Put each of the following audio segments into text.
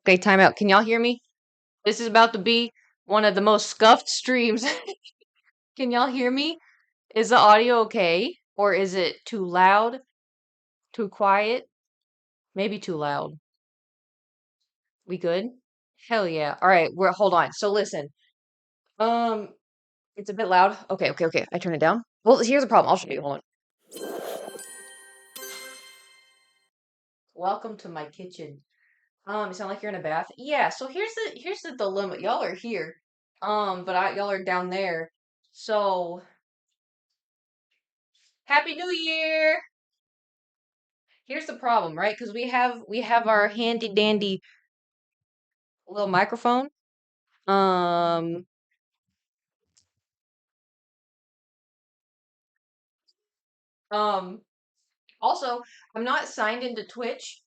Okay, timeout. Can y'all hear me? This is about to be one of the most scuffed streams. Can y'all hear me? Is the audio okay? Or is it too loud? Too quiet? Maybe too loud. We good? Hell yeah. All right, we're hold on. So listen. Um, it's a bit loud. Okay. I turn it down. Well, here's the problem. I'll show you. Hold on. Welcome to my kitchen. You sound like you're in a bath. Yeah, so here's the dilemma. Y'all are here. But y'all are down there. So, Happy New Year. Here's the problem, right? Because we have our handy dandy little microphone. Um, um, Also, I'm not signed into Twitch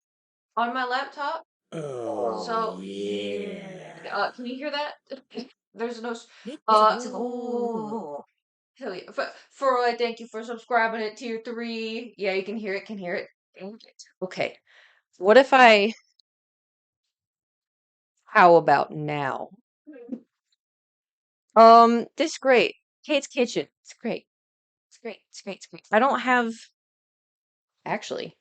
on my laptop. So, can you hear that? There's no, oh, hell yeah. Thank you for subscribing at tier 3. Yeah, you can hear it. Dang it. Okay. What if how about now? This is great. Kate's Kitchen. It's great. It's great. I don't have, actually.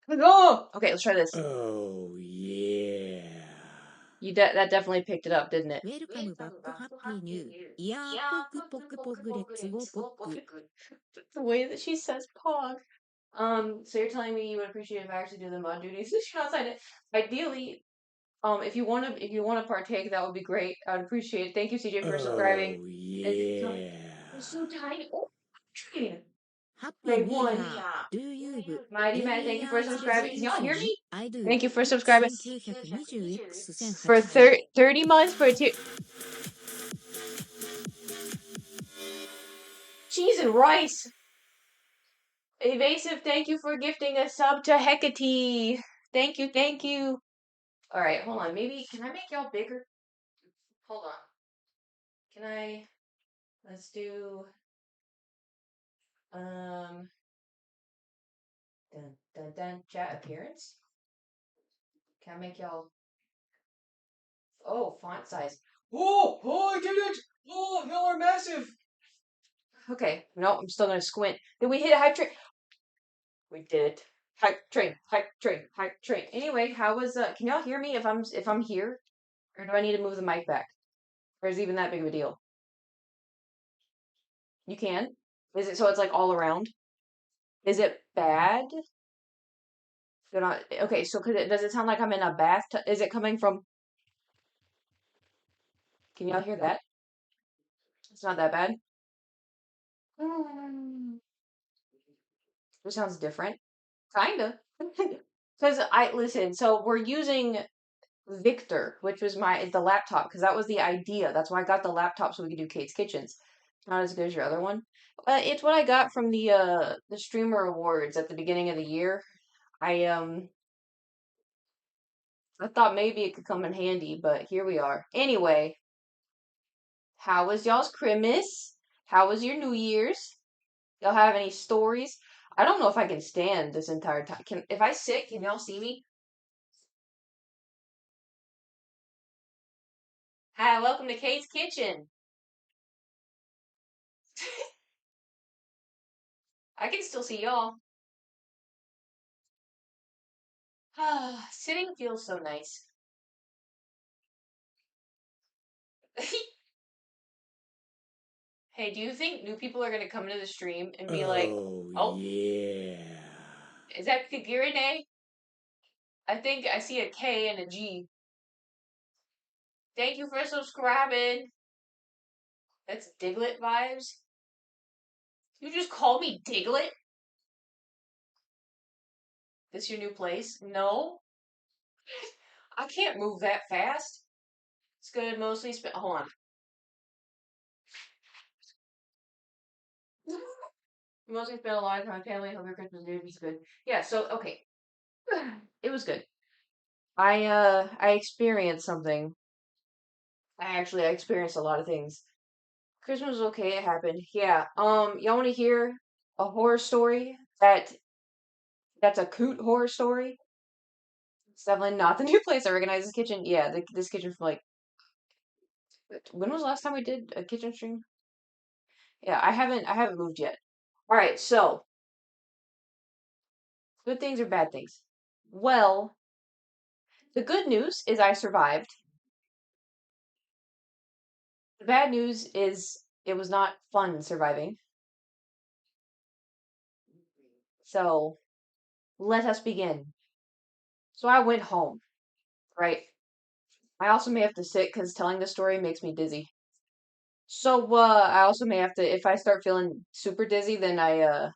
Oh! Okay, let's try this. Oh, yeah. That definitely picked it up, didn't it? ウェルカムバックハッピーニューイヤーポグポグポグレッツゴーポッグ The way that she says pog. So you're telling me you would appreciate if I actually do the mod duties this year outside it. Ideally, if you wanna partake, that would be great. I would appreciate it. Thank you, CJ, for subscribing. Oh It's so yeah. it's so tiny. Oh, train. ハッピー Grade ニューイ one. ヤー Do you 部 Mighty New Matt, thank you for Year's subscribing. Can y'all hear Resolution me? I do Thank you for subscribing. For 1920X1080 30 months for a tier. Cheese and rice. Evasive, thank you for gifting a sub to Hecate. Thank you, thank you. All right, hold on. Maybe can I make y'all bigger? Hold on. Can I? Let's do um dun dun dun chat appearance. Can I make y'all? Oh, font size. Oh, I did it! Oh, y'all are massive. Okay, no, I'm still gonna squint. Did we hit a hype train? We did. Hype train, hype train, hype train. Anyway, how was can y'all hear me if I'm here? Or do I need to move the mic back? Or is it even that big of a deal? You can? Is it so it's like all around? Is it bad? They're not okay, so does it sound like I'm in a bathtub? Is it coming from can y'all hear that? It's not that bad. It sounds different. Kinda. Because I listen, so we're using Victor, which was the laptop, because that was the idea. That's why I got the laptop so we could do Kate's Kitchens. Not as good as your other one. It's what I got from the streamer awards at the beginning of the year. I I thought maybe it could come in handy, but here we are. Anyway, how was y'all's Christmas? How was your New Year's? Y'all have any stories? I don't know if I can stand this entire time. If I sit, can y'all see me? Hi, welcome to Kate's Kitchen. I can still see y'all. Ah, sitting feels so nice. Hey, do you think new people are gonna come into the stream and be like, Oh "Oh, yeah. is that Kagirine? I think I see a K and a G." Thank you for subscribing. That's Diglett vibes. You just called me Diglett? This your new place? No, I can't move that fast. It's good. Mostly spend. Hold on. Mostly spent a lot of time with my family. Hope your Christmas Eve was good. Yeah. So okay, it was good. I experienced something. I experienced a lot of things. Christmas was okay. It happened. Yeah. Y'all want to hear a horror story that's a coot horror story? It's definitely not the new place I recognize this kitchen. Yeah, this kitchen from like when was the last time we did a kitchen stream? Yeah, I haven't moved yet. All right, so good things or bad things? Well, the good news is I survived. The bad news is it was not fun surviving. So let us begin. So I went home, right? I also may have to sit because telling the story makes me dizzy. So I also may have to if I start feeling super dizzy, then I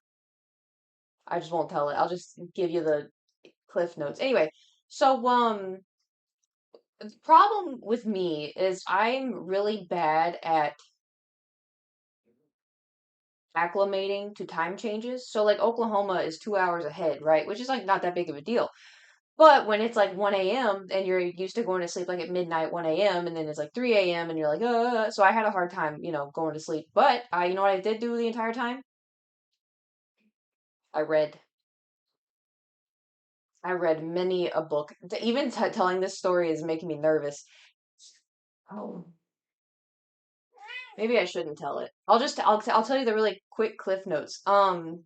just won't tell it. I'll just give you the cliff notes. Anyway, so the problem with me is I'm really bad at acclimating to time changes. So like Oklahoma is 2 hours ahead, right? Which is like not that big of a deal. But when it's like 1 a.m. and you're used to going to sleep like at midnight, 1 a.m., and then it's like 3 a.m. and you're like, so I had a hard time, going to sleep. But you know what I did do the entire time? I read. I read many a book. Even telling this story is making me nervous. Oh. Maybe I shouldn't tell it. I'll tell you the really quick cliff notes. Have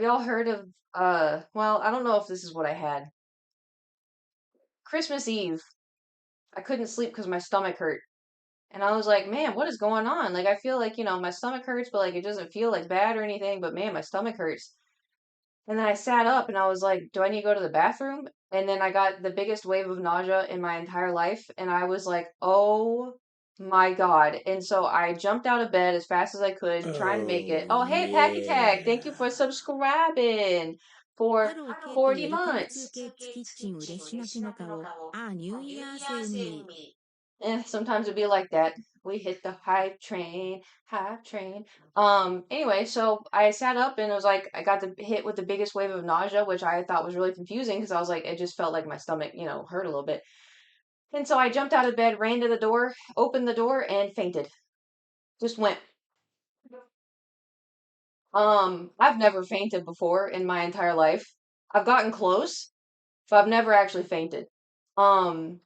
y'all heard of well, I don't know if this is what I had. Christmas Eve, I couldn't sleep because my stomach hurt. And I was like, man, what is going on? Like, I feel like, my stomach hurts, but like, it doesn't feel like bad or anything, but man, my stomach hurts. And then I sat up and I was like, do I need to go to the bathroom? And then I got the biggest wave of nausea in my entire life. And I was like, oh my God. And so I jumped out of bed as fast as I could, trying to make it. Oh, Oh, hey, Packy Tag. Thank you yeah. for subscribing for ケイト 40よりかぶつ months. けつキッチン嬉し泣きの顔。ニューイヤーセールに。Sometimes it'd be like that. We hit the hype train. Anyway, so I sat up and it was like I got the hit with the biggest wave of nausea, which I thought was really confusing because I was like, it just felt like my stomach, hurt a little bit. And so I jumped out of bed, ran to the door, opened the door, and fainted. Just went. I've never fainted before in my entire life. I've gotten close, but I've never actually fainted. Um,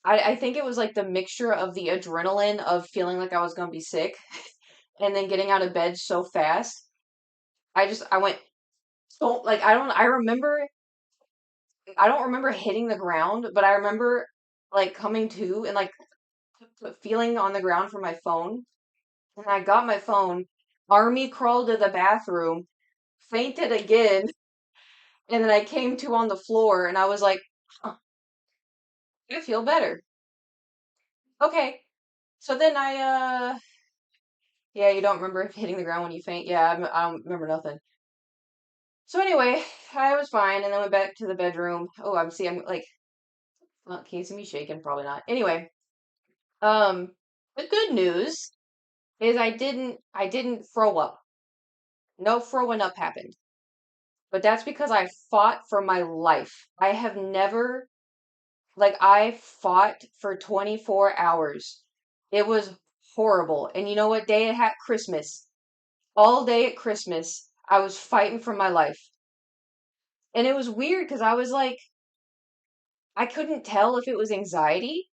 I think it was like the mixture of the adrenaline of feeling like I was gonna be sick and then getting out of bed so fast. I went so like I don't remember hitting the ground, but I remember like coming to and like feeling on the ground for my phone. And I got my phone, army crawled to the bathroom, fainted again, and then I came to on the floor and I was like, huh, I feel better. Okay. So then yeah, you don't remember hitting the ground when you faint. Yeah, I don't remember nothing. So anyway, I was fine, and then went back to the bedroom. Oh, I'm like, well, can you see me shaking? Probably not. Anyway, um, the good news is I didn't throw up. No throwing up happened. But that's because I fought for my life. I have never, like, I fought for 24 hours. It was horrible. And you know what day it had? Christmas. All day at Christmas, I was fighting for my life. And it was weird because I was like, I couldn't tell if it was anxiety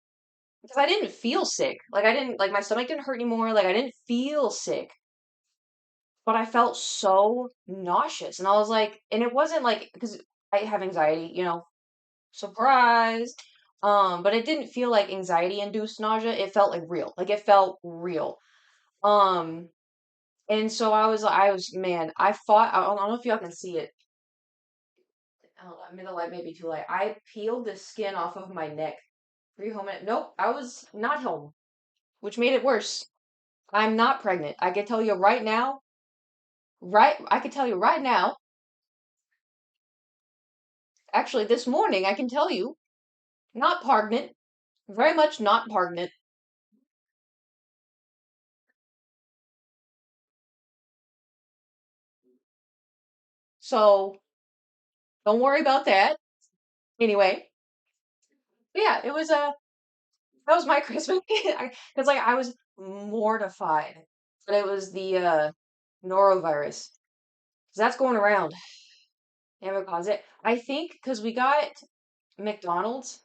because I didn't feel sick. Like I didn't like my stomach didn't hurt anymore. Like I didn't feel sick, but I felt so nauseous. And I was like, and it wasn't like because I have anxiety, surprise. But it didn't feel like anxiety induced nausea. It felt like real. Like it felt real. Um, and so man, I fought. I don't know if y'all can see it. I mean, the light may be too light. I peeled the skin off of my neck. Were you home? Nope, I was not home, which made it worse. I'm not pregnant. I can tell you right now, I can tell you right now, actually this morning, I can tell you, not pregnant, very much not pregnant. So don't worry about that. Anyway, yeah, that was my Christmas. It's like I was mortified that it was the norovirus. 'Cause that's going around. And cause it. I think because we got McDonald's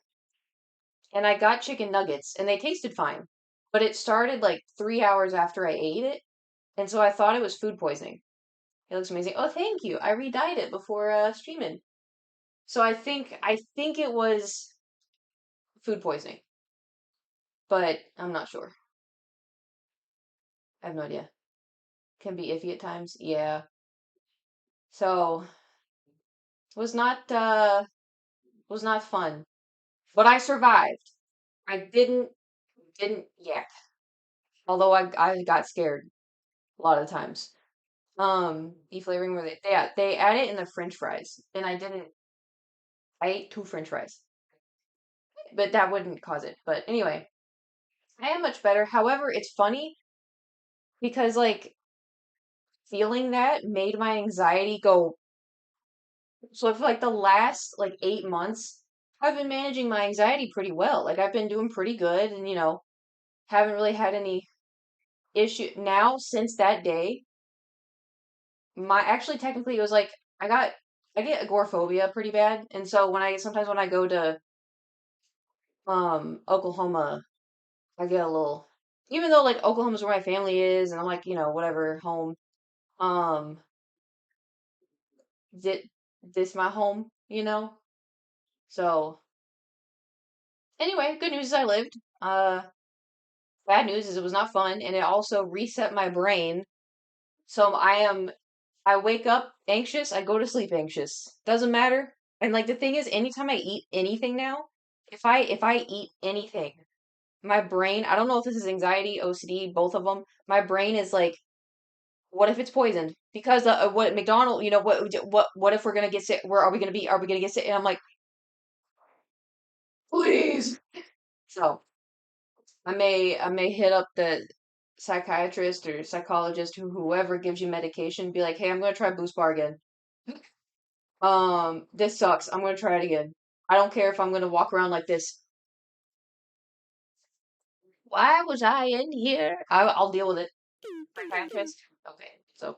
and I got chicken nuggets and they tasted fine. But it started like 3 hours after I ate it. And so I thought it was food poisoning. It looks amazing. Oh, thank you. I re-dyed it before streaming. So I think it was food poisoning, but I'm not sure. I have no idea. Can be iffy at times. Yeah. So was not fun. But I survived. I didn't yak. Although I got scared a lot of the times. Beef flavoring where they add it in the French fries, and I ate two French fries, but that wouldn't cause it. But anyway, I am much better. However, it's funny because like feeling that made my anxiety go. So for like the last like 8 months, I've been managing my anxiety pretty well. Like I've been doing pretty good, and haven't really had any issue now since that day. My actually technically it was like I get agoraphobia pretty bad, and so sometimes when I go to Oklahoma, I get a little even though like Oklahoma's where my family is, and I'm like whatever home. Um, this my home, so. Anyway, good news is I lived. Bad news is it was not fun, and it also reset my brain. So I wake up anxious, I go to sleep anxious. Doesn't matter. And like the thing is, anytime I eat anything now, if I eat anything, my brain, I don't know if this is anxiety, OCD, both of them. My brain is like, what if it's poisoned? Because what McDonald, what if we're gonna get sick? Where are we gonna be? Are we gonna get sick? And I'm like, please. So I may hit up the psychiatrist or psychologist whoever gives you medication, be like, hey, I'm gonna try Boost Bar again. This sucks. I'm gonna try it again. I don't care if I'm gonna walk around like this. Why was I in here? I'll deal with it. Psychiatrist. Okay, so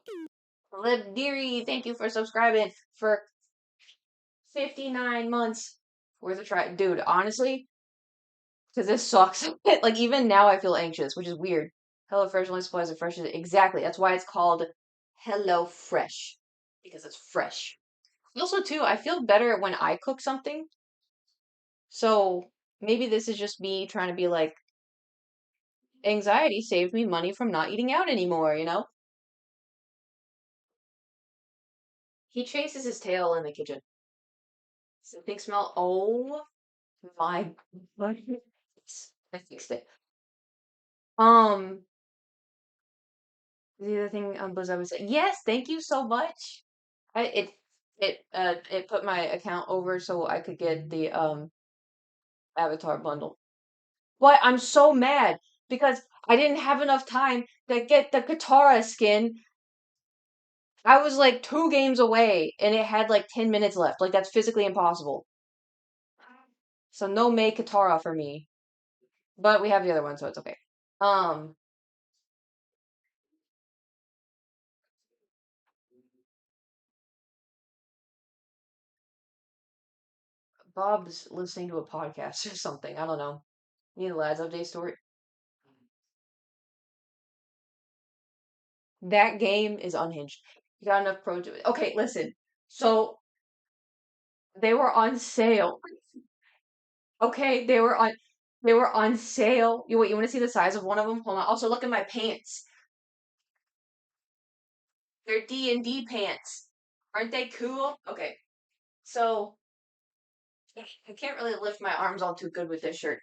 Lib Deary, thank you for subscribing for 59 months worth of try. Dude, honestly, because this sucks. Like even now I feel anxious, which is weird. HelloFresh only supplies are fresh. Exactly. That's why it's called HelloFresh. Because it's fresh. Also, too, I feel better when I cook something. So maybe this is just me trying to be like, anxiety saved me money from not eating out anymore? He chases his tail in the kitchen. Something smell. Oh my goodness. I fixed it. Um, the other thing was I was saying, yes, thank you so much. It put my account over so I could get the Avatar bundle. But I'm so mad because I didn't have enough time to get the Katara skin. I was like 2 games away and it had like 10 minutes left. Like that's physically impossible. So no May Katara for me. But we have the other one, so it's okay. Um, Bob's listening to a podcast or something. I don't know. Need a lads update story. That game is unhinged. You got enough pro to it. Okay, listen. So they were on sale. Okay, they were on sale. You want to see the size of one of them? Hold on. Also, look at my pants. They're D&D pants. Aren't they cool? Okay. So I can't really lift my arms all too good with this shirt.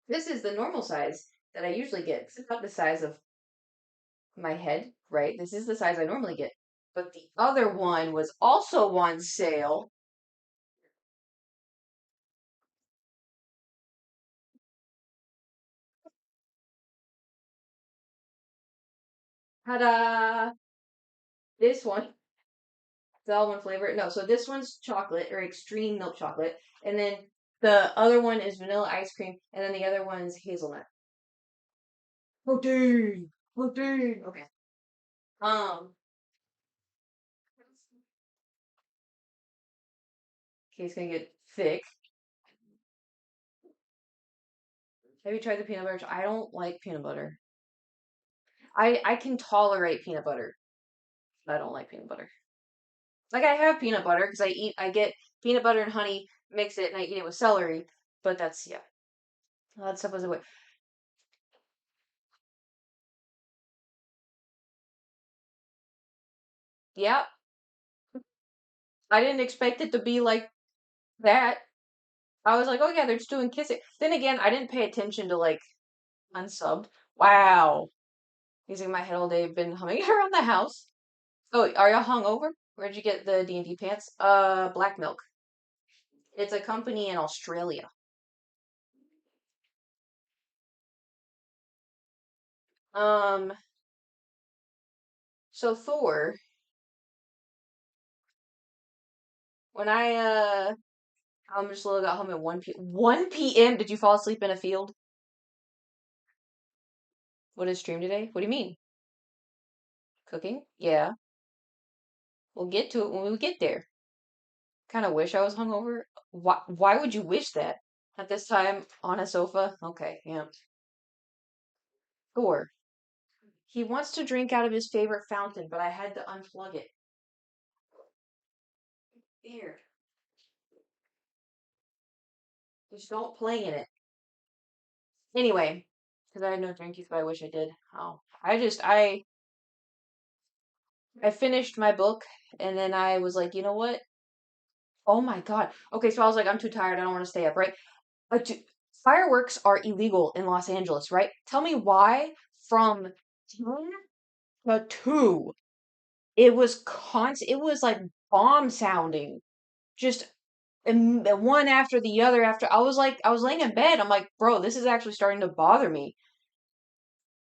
This is the normal size that I usually get. This is not the size of my head, right? This is the size I normally get. But the other one was also on sale. Ta-da! This one, the almond flavor. No, so this one's chocolate or extreme milk chocolate, and then the other one is vanilla ice cream, and then the other one's hazelnut. Protein, protein. Okay. Um. Okay, it's gonna get thick. Have you tried the peanut butter? I don't like peanut butter. I can tolerate peanut butter, but I don't like peanut butter. Like I have peanut butter because I get peanut butter and honey, mix it, and I eat it with celery. But that's yeah, that stuff was away. Yeah, I didn't expect it to be like that. I was like, oh yeah, they're just doing kissing. Then again, I didn't pay attention to like unsubbed. Wow, using my head all day, been humming around the house. Oh, are y'all hungover? Where'd you get the D&D pants? Black Milk. It's a company in Australia. Um, so Thor, when I'm just little got home at 1 p.m. Did you fall asleep in a field? What is stream today? What do you mean? Cooking? Yeah. We'll get to it when we get there. Kind of wish I was hungover. Why would you wish that? At this time on a sofa? Okay, yeah. Thor. He wants to drink out of his favorite fountain, but I had to unplug it. Here. Just don't play in it. Anyway, because I had no drinkies, but I wish I did. Oh, I finished my book, and then I was like, you know what? Oh my God. Okay, so I was like, I'm too tired. I don't want to stay up, right? But fireworks are illegal in Los Angeles, right? Tell me why from 10 to 2, it was constant. It was like bomb sounding, just one after the other. After I was laying in bed. I'm like, bro, this is actually starting to bother me.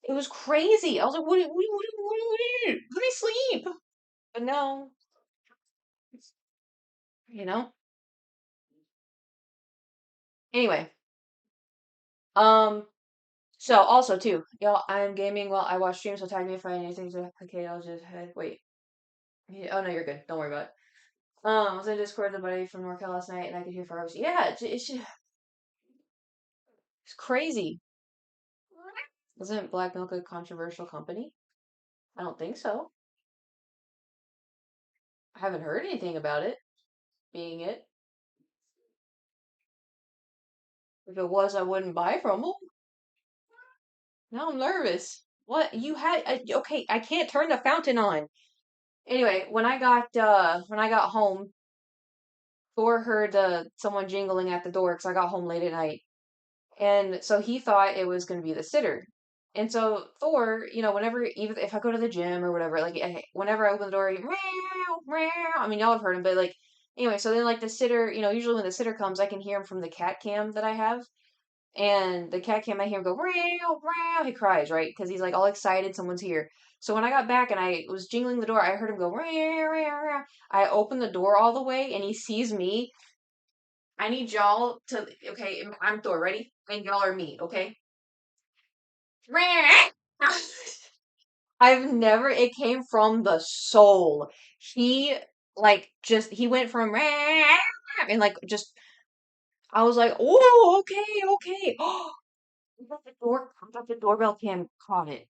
It was crazy. I was like, what, let me sleep. But no, you know. Anyway, um, so also too, y'all, I'm gaming while I watch streams. So tag me if I find anything to okay. I'll just wait. Oh no, you're good. Don't worry about it. I was in Discord with a buddy from NorCal last night, and I could hear fireworks. Yeah, it's crazy. Isn't Black Milk a controversial company? I don't think so. I haven't heard anything about it being it. If it was, I wouldn't buy from them. Now I'm nervous. What you had? Okay, I can't turn the fountain on. Anyway, when I got home, Thor heard someone jingling at the door because I got home late at night. And so he thought it was going to be the sitter. And so Thor, whenever, even if I go to the gym or whatever, like whenever I open the door, meow, meow. I mean, y'all have heard him, but like, anyway, so then like the sitter, usually when the sitter comes, I can hear him from the cat cam that I have. And the cat cam, I hear him go, meow, meow. He cries, right? Because he's like all excited, someone's here. So when I got back and I was jingling the door, I heard him go, meow, meow, meow. I opened the door all the way and he sees me. I need y'all to, okay, I'm Thor, ready? And y'all are me, okay? I've never, it came from the soul. He, like, just, he went from, and like, just, I was like, oh, okay, okay. I thought the doorbell cam caught it.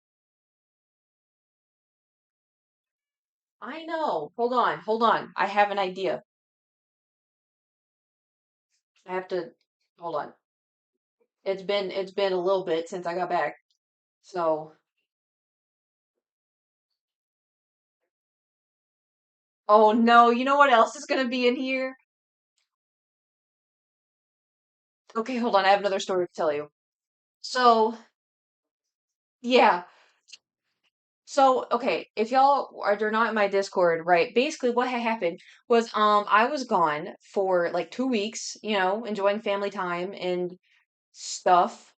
I know. Hold on. I have an idea. I have to, hold on. It's been a little bit since I got back. So, oh no, you know what else is gonna be in here? Okay, hold on. I have another story to tell you. So, yeah. So, okay, if you're not in my Discord, right? Basically, what had happened was, I was gone for like 2 weeks, enjoying family time and stuff.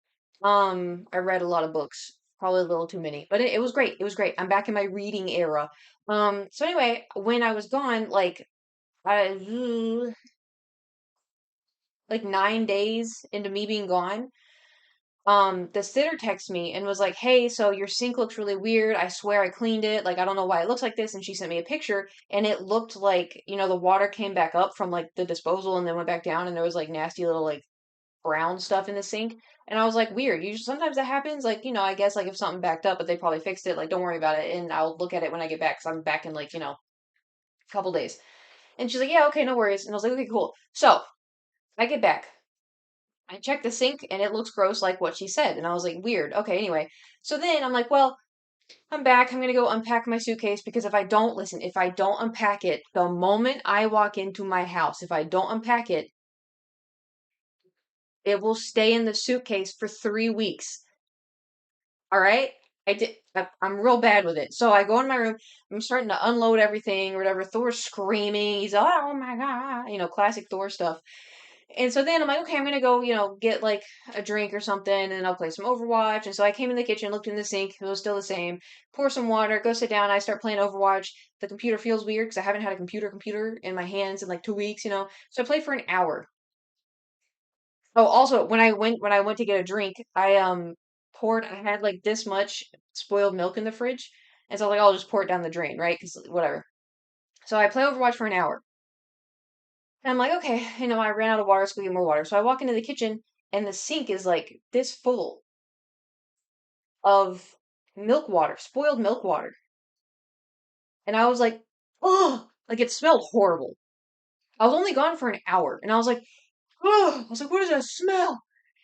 I read a lot of books, probably a little too many, but it was great. It was great. I'm back in my reading era. So anyway, when I was gone, I, like 9 days into me being gone. The sitter texted me and was like, "Hey, so your sink looks really weird. I swear I cleaned it. Like, I don't know why it looks like this." And she sent me a picture, and it looked like, the water came back up from like the disposal and then went back down, and there was like nasty little like brown stuff in the sink. And I was like, weird. Sometimes that happens. Like, I guess like if something backed up, but they probably fixed it. Like, don't worry about it, and I'll look at it when I get back because I'm back in like a couple days. And she's like, yeah, okay, no worries. And I was like, okay, cool. So I get back. I checked the sink and it looks gross like what she said. And I was like, weird. Okay, anyway. So then I'm like, well, I'm back. I'm going to go unpack my suitcase because if I don't unpack it the moment I walk into my house, if I don't unpack it, it will stay in the suitcase for 3 weeks. All right? I'm real bad with it. So I go in my room. I'm starting to unload everything or whatever. Thor's screaming. He's, oh my God. Classic Thor stuff. And so then I'm like, okay, I'm gonna go, get like a drink or something, and I'll play some Overwatch. And so I came in the kitchen, looked in the sink, it was still the same. Pour some water, go sit down. I start playing Overwatch. The computer feels weird because I haven't had a computer in my hands in like 2 weeks. So I played for an hour. Oh, also when I went to get a drink, I had like this much spoiled milk in the fridge, and so I was like, I'll just pour it down the drain, right? Because whatever. So I play Overwatch for an hour. And I'm like, okay, I ran out of water, so go get more water. So I walk into the kitchen, and the sink is like this full of milk water, spoiled milk water. And I was like, oh, like it smelled horrible. I was only gone for an hour, and I was like, oh, I was like, what is that smell?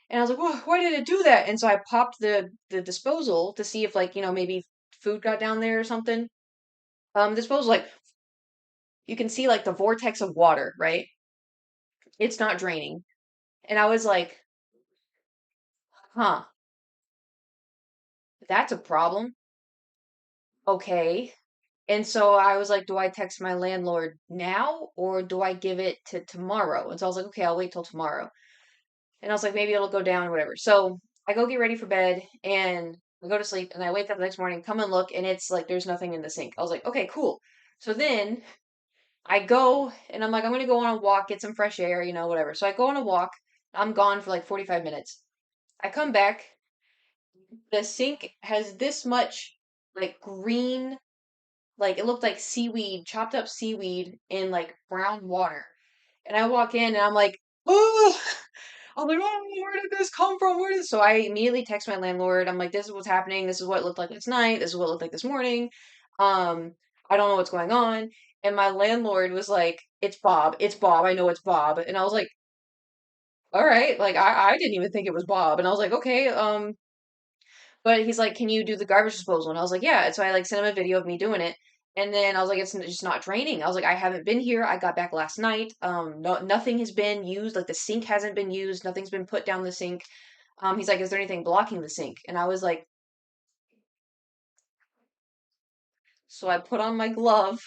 And I was like, why did it do that? And so I popped the disposal to see if like, maybe food got down there or something. Disposal, like, you can see like the vortex of water, right? It's not draining. And I was like, huh, that's a problem. Okay. And so I was like, do I text my landlord now or do I give it to tomorrow? And so I was like, okay, I'll wait till tomorrow. And I was like, maybe it'll go down or whatever. So I go get ready for bed and I go to sleep and I wake up the next morning, come and look, and it's like there's nothing in the sink. I was like, okay, cool. So then I go and I'm like, I'm gonna go on a walk, get some fresh air, whatever. So I go on a walk. I'm gone for like 45 minutes. I come back. The sink has this much like green, like it looked like seaweed, chopped up seaweed in like brown water. And I walk in and I'm like, oh, I'm like, oh, where did this come from? So I immediately text my landlord. I'm like, this is what's happening. This is what it looked like last night. This is what it looked like this morning. Um, I don't know what's going on. And my landlord was like, it's Bob. It's Bob. I know it's Bob. And I was like, all right. Like I didn't even think it was Bob. And I was like, okay, but he's like, can you do the garbage disposal? And I was like, yeah. And so I like sent him a video of me doing it. And then I was like, it's just not draining. I was like, I haven't been here. I got back last night. No, nothing has been used. Like the sink hasn't been used. Nothing's been put down the sink. He's like, is there anything blocking the sink? And I was like, so I put on my glove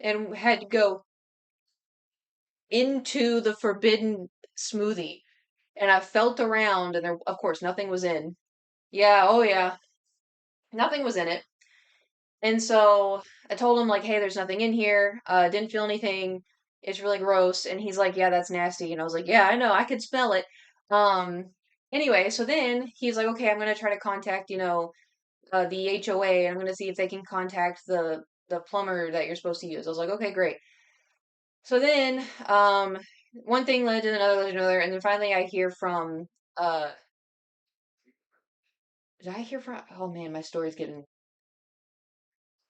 and had to go into the forbidden smoothie. And I felt around, and there, of course, nothing was in. Yeah, oh yeah, nothing was in it. And so I told him like, hey, there's nothing in here. Didn't feel anything. It's really gross. And he's like, yeah, that's nasty. And I was like, yeah, I know, I could smell it. Um, anyway, so then he's like, okay, I'm gonna try to contact, the HOA. I'm gonna see if they can contact the plumber that you're supposed to use. I was like, okay, great. So then, one thing led to another, and then finally I hear from, uh, did I hear from? Oh man, my story's getting.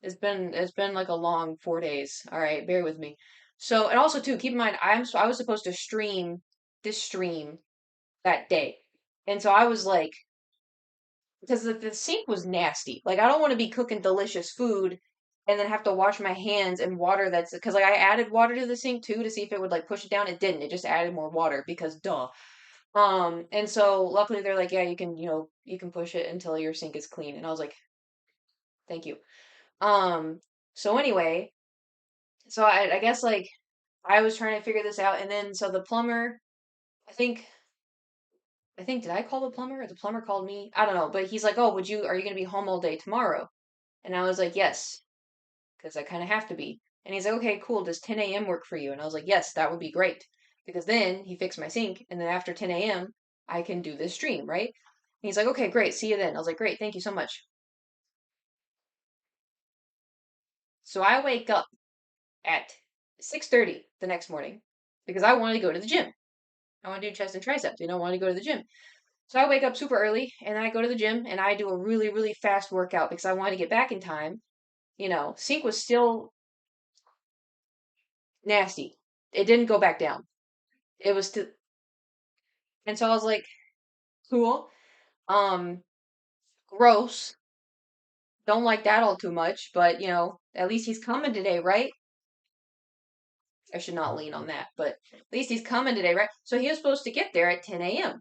It's been like a long 4 days. All right, bear with me. So, and also too, keep in mind, I was supposed to stream this stream that day, and so I was like, because the sink was nasty. Like I don't want to be cooking delicious food and then have to wash my hands in water that's because like I added water to the sink too to see if it would like push it down. It didn't. It just added more water because duh. And so luckily they're like, yeah, you can push it until your sink is clean. And I was like, thank you. Um, so anyway, so I guess like I was trying to figure this out, and then so the plumber, I think did I call the plumber or the plumber called me? I don't know, but he's like, "Oh, are you gonna be home all day tomorrow?" And I was like, "Yes, because I kind of have to be." And he's like, "Okay, cool. Does 10 a.m. work for you?" And I was like, "Yes, that would be great." Because then he fixed my sink, and then after 10 a.m., I can do this stream, right? And he's like, "Okay, great. See you then." I was like, "Great. Thank you so much." So I wake up at 6:30 the next morning because I wanted to go to the gym. I want to do chest and triceps, I want to go to the gym. So I wake up super early and I go to the gym and I do a really, really fast workout because I wanted to get back in time. Sink was still nasty. It didn't go back down. It was still, and so I was like, cool. Um, gross. Don't like that all too much, but at least he's coming today, right? I should not lean on that, but at least he's coming today, right? So he was supposed to get there at 10 a.m.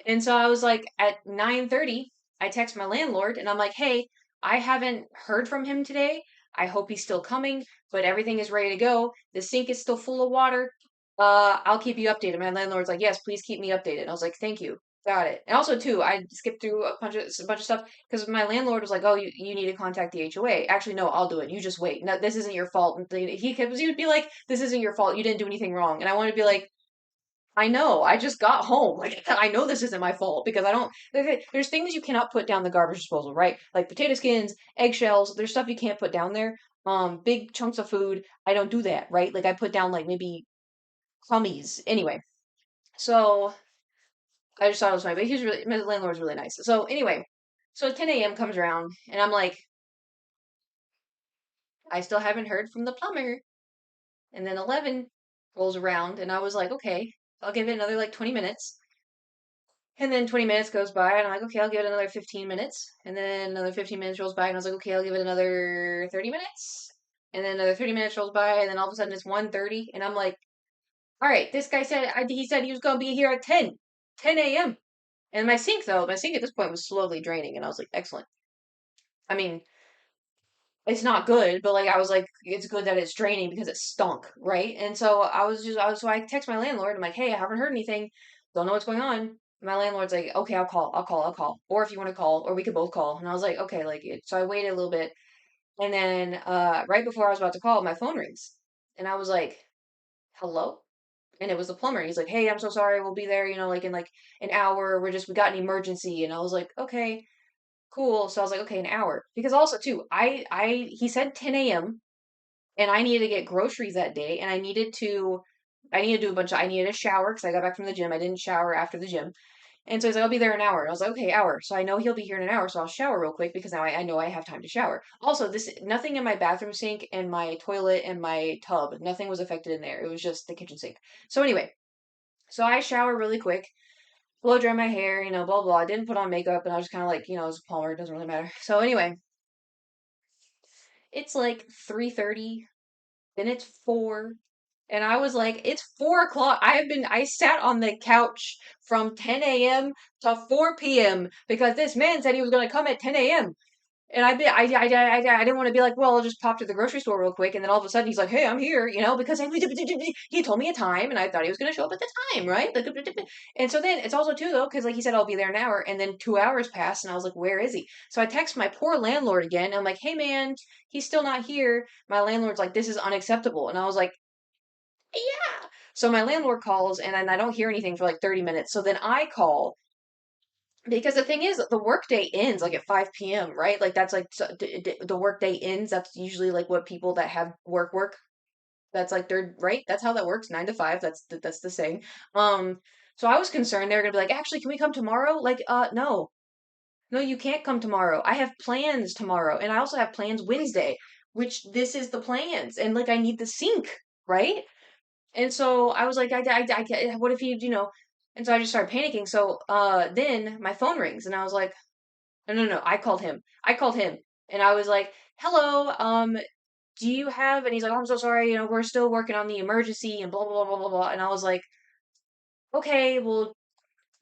And so I was like, at 9:30, I text my landlord and I'm like, hey, I haven't heard from him today. I hope he's still coming, but everything is ready to go. The sink is still full of water. I'll keep you updated. My landlord's like, yes, please keep me updated. And I was like, thank you. Got it. And also too, I skipped through a bunch of stuff because my landlord was like, "Oh, you need to contact the HOA." Actually, no, I'll do it. You just wait. No, this isn't your fault. And he would be like, "This isn't your fault. You didn't do anything wrong." And I want to be like, I know. I just got home. Like I know this isn't my fault because I don't. There's things you cannot put down the garbage disposal, right? Like potato skins, eggshells. There's stuff you can't put down there. Big chunks of food. I don't do that, right? Like I put down like maybe crummies. Anyway, so I just thought it was funny. But my landlord's really nice. So anyway, so 10 a.m. comes around and I'm like, I still haven't heard from the plumber. And then 11. rolls around, and I was like, okay, I'll give it another like 20 minutes. And then 20 minutes goes by, and I'm like, okay, I'll give it another 15 minutes. And then another 15 minutes rolls by, and I was like, okay, I'll give it another 30 minutes. And then another 30 minutes rolls by, and then all of a sudden it's 1:30, and I'm like, all right, this guy said he said he was gonna be here at 10 a.m. And my sink at this point was slowly draining, and I was like, excellent. I mean, it's not good, but like I was like, it's good that it's draining because it stunk, right? And so so I text my landlord. I'm like, hey, I haven't heard anything. Don't know what's going on. My landlord's like, okay, I'll call. Or if you want to call, or we could both call. And I was like, okay, so I waited a little bit, and then right before I was about to call, my phone rings, and I was like, hello, and it was the plumber. He's like, hey, I'm so sorry, we'll be there, like in like an hour. We got an emergency, and I was like, okay. Cool. So I was like, okay, an hour. Because also too, he said 10 a.m. and I needed to get groceries that day, and I needed to do I needed a shower because I got back from the gym. I didn't shower after the gym. And so he's like, I'll be there in an hour. And I was like, okay, hour. So I know he'll be here in an hour, so I'll shower real quick because now I know I have time to shower. Also, nothing in my bathroom sink and my toilet and my tub, nothing was affected in there. It was just the kitchen sink. So anyway, so I shower really quick, blow dry my hair, blah blah. I didn't put on makeup, and I was kind of like, as a plumber, it doesn't really matter. So anyway, it's like 3:30, then it's 4, and I was like, it's 4 o'clock. I sat on the couch from 10 a.m. to 4 p.m. because this man said he was going to come at 10 a.m. And I didn't want to be like, well, I'll just pop to the grocery store real quick. And then all of a sudden he's like, hey, I'm here, because he told me a time and I thought he was going to show up at the time, right? And so then it's also too, though, because like he said, I'll be there in an hour. And then 2 hours passed and I was like, where is he? So I text my poor landlord again. And I'm like, hey, man, he's still not here. My landlord's like, this is unacceptable. And I was like, yeah. So my landlord calls and then I don't hear anything for like 30 minutes. So then I call because the thing is, the workday ends like at 5 p.m., right? Like that's like the workday ends. That's usually like what people that have work. That's like they're right. That's how that works. 9 to 5. That's the saying. Um, so I was concerned they were gonna be like, actually, can we come tomorrow? Like, no, no, you can't come tomorrow. I have plans tomorrow, and I also have plans Wednesday, which this is the plans, and like I need the sink, right? And so I was like, what if he. And so I just started panicking. So then my phone rings, and I was like. No, no, no. I called him. I called him and I was like, hello, do you have, and he's like, oh, I'm so sorry, we're still working on the emergency and blah, blah, blah, blah, blah. And I was like, okay, well,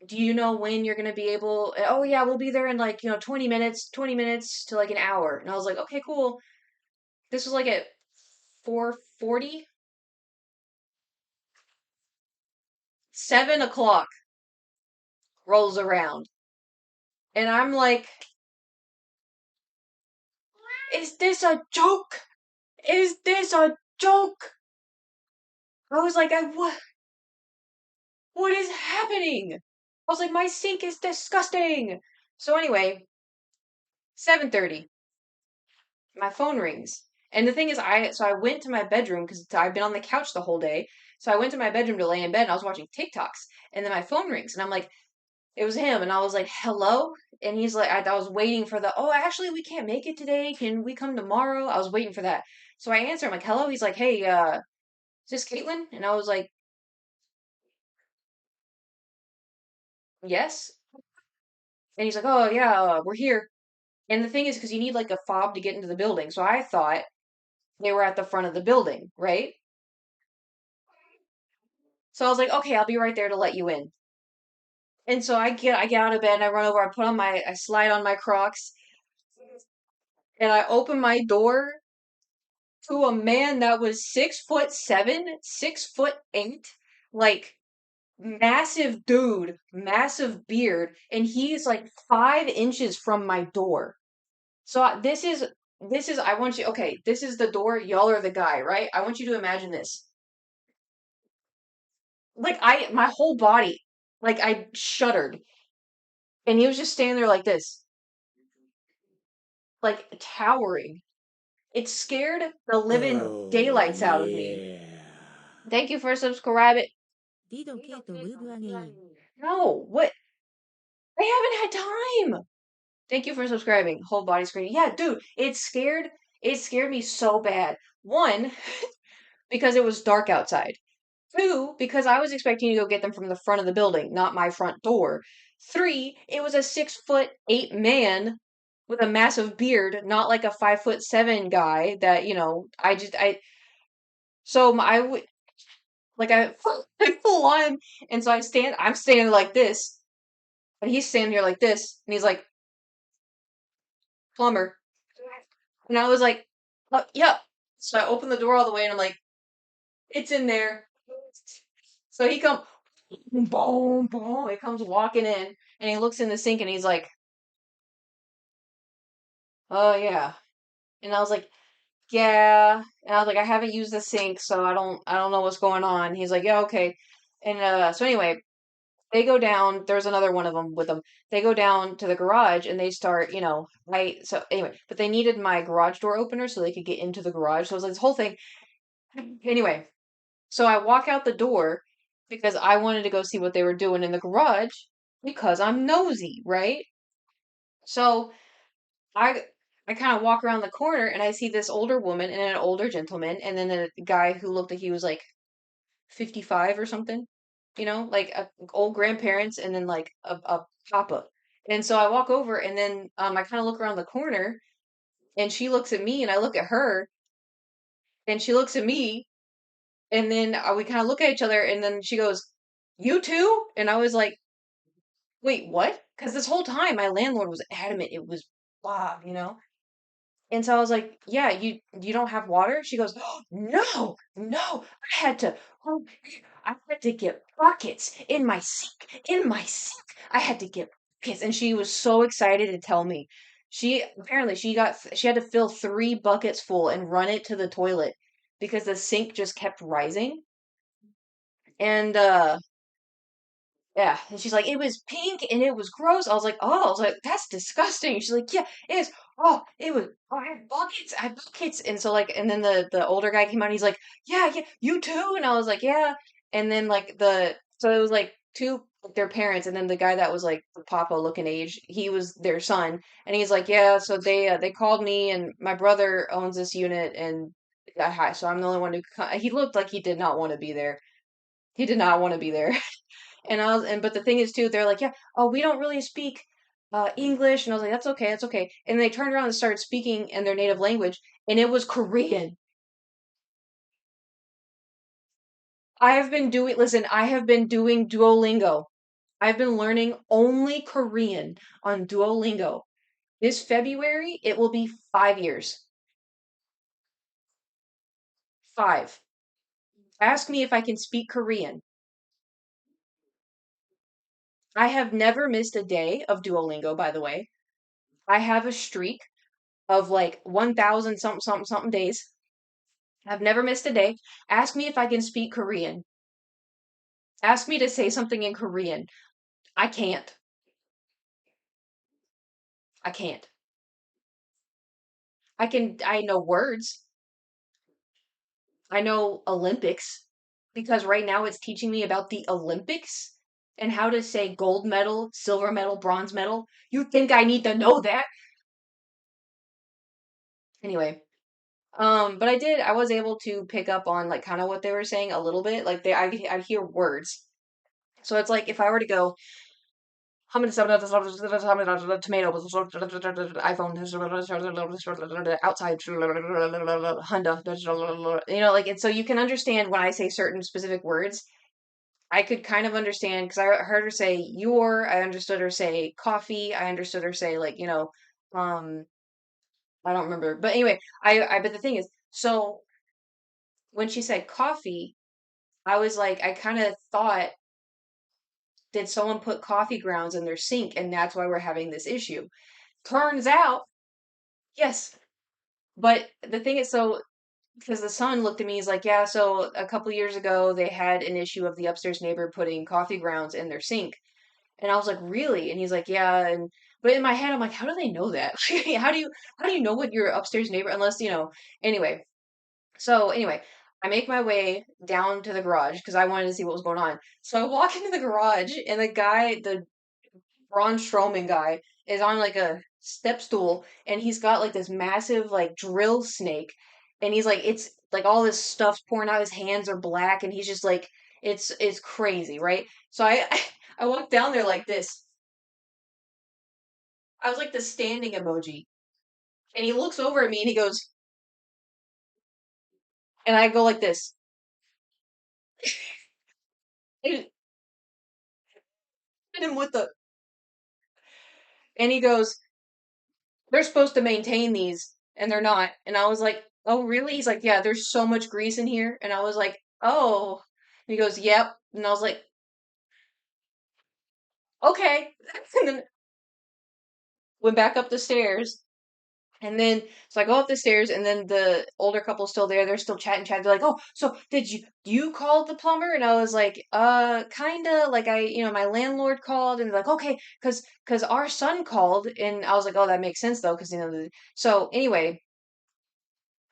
do you know when you're going to be able, oh yeah, we'll be there in like, 20 minutes to like an hour. And I was like, okay, cool. This was like at 4:40, 7 o'clock rolls around. And I'm like, is this a joke? Is this a joke? I was like, what is happening? I was like, my sink is disgusting. So anyway, 7:30, my phone rings. And the thing is, I went to my bedroom because I've been on the couch the whole day. So I went to my bedroom to lay in bed and I was watching TikToks. And then my phone rings and I'm like, it was him. And I was like, hello? And he's like, I was waiting for oh, actually, we can't make it today. Can we come tomorrow? I was waiting for that. So I answer, I'm like, hello? He's like, hey, is this Caitlin? And I was like, yes. And he's like, oh, yeah, we're here. And the thing is, because you need like a fob to get into the building. So I thought they were at the front of the building, right? So I was like, okay, I'll be right there to let you in. And so I get out of bed and I run over, I slide on my Crocs and I open my door to a man that was 6'7", 6'8", like massive dude, massive beard, and he's like 5 inches from my door. So I want you, okay, this is the door, y'all are the guy, right? I want you to imagine this. Like my whole body, like I shuddered. And he was just standing there like this, like towering. It scared the living Oh, daylights out of me. yeah. Thank you for subscribing. リードケイトムーブアゲイン。No, what? I haven't had time. Thank you for subscribing. Whole body screening. Yeah, dude, it scared me so bad. One, because it was dark outside. Two, because I was expecting to go get them from the front of the building, not my front door. Three, it was a 6'8" man with a massive beard, not like a 5'7" guy that, so like I full on, and so I'm standing like this, and he's standing here like this, and he's like, plumber. And I was like, yep. So I open the door all the way and I'm like, it's in there. So he comes, boom, boom. He comes walking in and he looks in the sink and he's like, oh yeah. And I was like, yeah. And I was like, I haven't used the sink, so I don't know what's going on. He's like, yeah, okay. And so anyway, they go down. There's another one of them with them. They go down to the garage and they start, so anyway, but they needed my garage door opener so they could get into the garage. So it was like this whole thing. Anyway, so I walk out the door because I wanted to go see what they were doing in the garage because I'm nosy, right? So I I kind of walk around the corner and I see this older woman and an older gentleman and then a guy who looked like he was like 55 or something, like old grandparents and then like a papa. And so I walk over and then I kind of look around the corner and she looks at me and I look at her and she looks at me and then we kind of look at each other and then she goes, "You too?" And I was like, "Wait, what?" Because this whole time my landlord was adamant it was Bob. And so I was like, "Yeah, you don't have water?" She goes, "Oh, no, no, oh, I had to get buckets in my sink. I had to get buckets." And she was so excited to tell me. She had to fill 3 buckets full and run it to the toilet because the sink just kept rising. And yeah, and she's like, it was pink and it was gross. I was like, that's disgusting. She's like, yeah, it is. I had buckets, And so like, and then the older guy came out. And he's like, yeah, yeah, you too. And I was like, yeah. And then like so it was like two their parents, and then the guy that was like the papa looking age, he was their son, and he's like, yeah. So they called me, and my brother owns this unit, and so I'm the only one who. He looked like he did not want to be there. He did not want to be there. But the thing is too, they're like, yeah, oh, we don't really speak English, and I was like, that's okay, that's okay. And they turned around and started speaking in their native language, and it was Korean. I have been doing Duolingo. I've been learning only Korean on Duolingo. This February, it will be 5 years. 5. Ask me if I can speak Korean. I have never missed a day of Duolingo, by the way. I have a streak of like 1,000 something, something, something days. I've never missed a day. Ask me if I can speak Korean. Ask me to say something in Korean. I can't. I can't. I know words. I know Olympics because right now it's teaching me about the Olympics and how to say gold medal, silver medal, bronze medal. You think I need to know that? Anyway, but I was able to pick up on like kind of what they were saying a little bit. Like I hear words. So it's like if I were to go, how many tomato, iPhone, outside, Honda, like, and so you can understand when I say certain specific words, I could kind of understand because I heard her say I understood her say coffee, I understood her say like, um, I don't remember, but anyway, but the thing is, so when she said coffee, I was like, I kind of thought, did someone put coffee grounds in their sink and that's why we're having this issue? Turns out, yes. But the thing is, so because the son looked at me, he's like, yeah, so a couple years ago they had an issue of the upstairs neighbor putting coffee grounds in their sink. And I was like, really? And he's like, yeah. And but in my head, I'm like, how do they know that? How do you know what your upstairs neighbor unless, anyway. So anyway, I make my way down to the garage because I wanted to see what was going on. So I walk into the garage and the Braun Strowman guy is on like a step stool and he's got like this massive like drill snake and he's like it's like all this stuff's pouring out his hands are black and he's just like It's crazy, right? So I I walked down there like this. I was like the standing emoji. And he looks over at me and he goes, and I go like this. And hit him with the, and he goes, they're supposed to maintain these and they're not. And I was like, oh, really? He's like, yeah, there's so much grease in here. And I was like, oh. And he goes, yep. And I was like, okay. And then went back up the stairs. And then, so I go up the stairs, and then the older couple's still there. They're still chatting. They're like, "Oh, so did you call the plumber?" And I was like, kinda. Like my landlord called, and they're like, "Okay, cause our son called," and I was like, "Oh, that makes sense though, cause so anyway,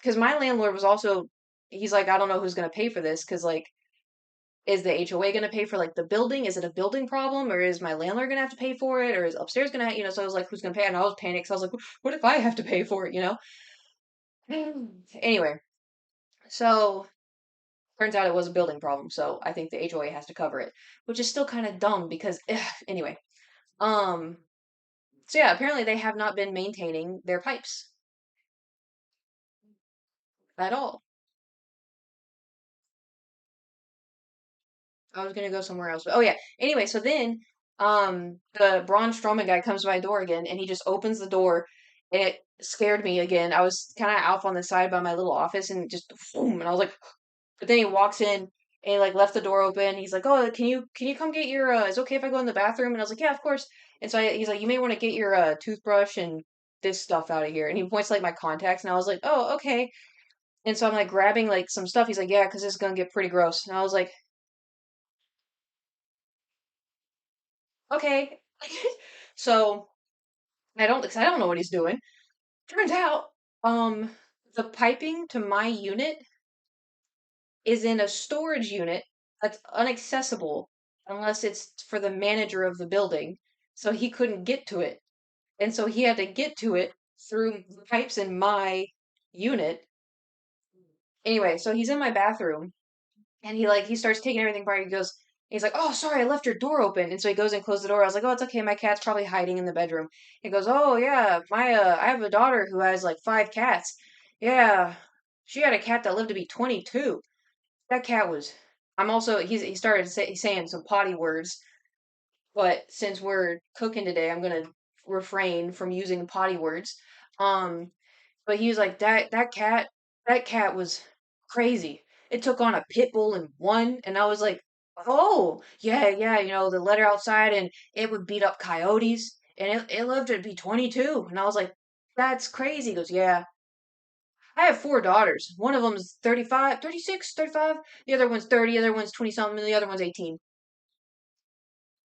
cause my landlord was also, he's like, I don't know who's gonna pay for this, cause like, is the HOA gonna pay for like the building? Is it a building problem, or is my landlord gonna have to pay for it, or is upstairs gonna, so I was like, who's gonna pay? And I was panicked. So I was like, what if I have to pay for it? Anyway, so turns out it was a building problem, so I think the HOA has to cover it, which is still kind of dumb because anyway. Um so yeah, apparently they have not been maintaining their pipes at all. I was gonna go somewhere else, but oh yeah. Anyway, so then the Braun Strowman guy comes to my door again and he just opens the door and it scared me again. I was kind of off on the side by my little office and just boom, and I was like, but then he walks in and he like left the door open. He's like, "Oh, can you come get your is it okay if I go in the bathroom?" And I was like, "Yeah, of course." And so he's like, "You may want to get your toothbrush and this stuff out of here." And he points to, like my contacts, and I was like, "Oh, okay." And so I'm like grabbing like some stuff. He's like, "Yeah, because this is gonna get pretty gross." And I was like, "Okay." So because I don't know what he's doing. Turns out, um, the piping to my unit is in a storage unit that's inaccessible unless it's for the manager of the building. So he couldn't get to it. And so he had to get to it through the pipes in my unit. Anyway, so he's in my bathroom and he starts taking everything apart. He's like, "Oh, sorry, I left your door open." And so he goes and closes the door. I was like, "Oh, it's okay. My cat's probably hiding in the bedroom." He goes, "Oh, yeah, I have a daughter who has like 5 cats. Yeah, she had a cat that lived to be 22. That cat was." He started saying some potty words, but since we're cooking today, I'm gonna refrain from using potty words. Um, but he was like, that cat was crazy. It took on a pit bull and won." And I was like, "Oh, yeah, yeah, they let her outside and it would beat up coyotes and it lived to be 22." And I was like, "That's crazy." He goes, "Yeah. I have 4 daughters. One of them's 35, 36, 35. The other one's 30, the other one's 20 something, and the other one's 18."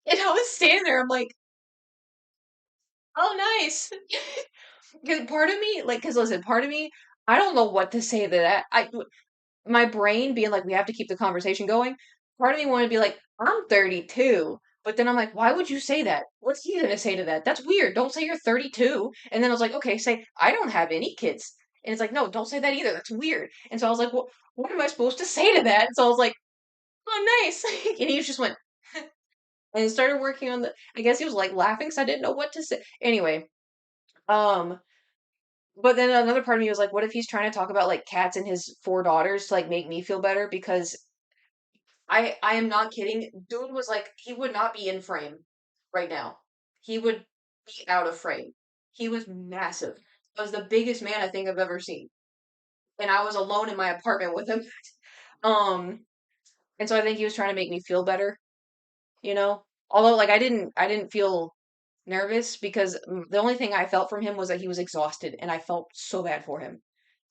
And I was standing there, I'm like, "Oh, nice." Because part of me, like, because listen, part of me, I don't know what to say to that. My brain being like, we have to keep the conversation going. Part of me wanted to be like, I'm 32. But then I'm like, why would you say that? What's he gonna say to that? That's weird. Don't say you're 32. And then I was like, okay, say, I don't have any kids. And it's like, no, don't say that either. That's weird. And so I was like, well, what am I supposed to say to that? And so I was like, oh, nice. And he just went, and started working on I guess he was like laughing because I didn't know what to say. Anyway, um, but then another part of me was like, what if he's trying to talk about like cats and his 4 daughters to like make me feel better? Because I am not kidding. Dude was like, he would not be in frame right now. He would be out of frame. He was massive. He was the biggest man I think I've ever seen. And I was alone in my apartment with him. Um, and so I think he was trying to make me feel better, you know? Although like I didn't feel nervous because the only thing I felt from him was that he was exhausted and I felt so bad for him.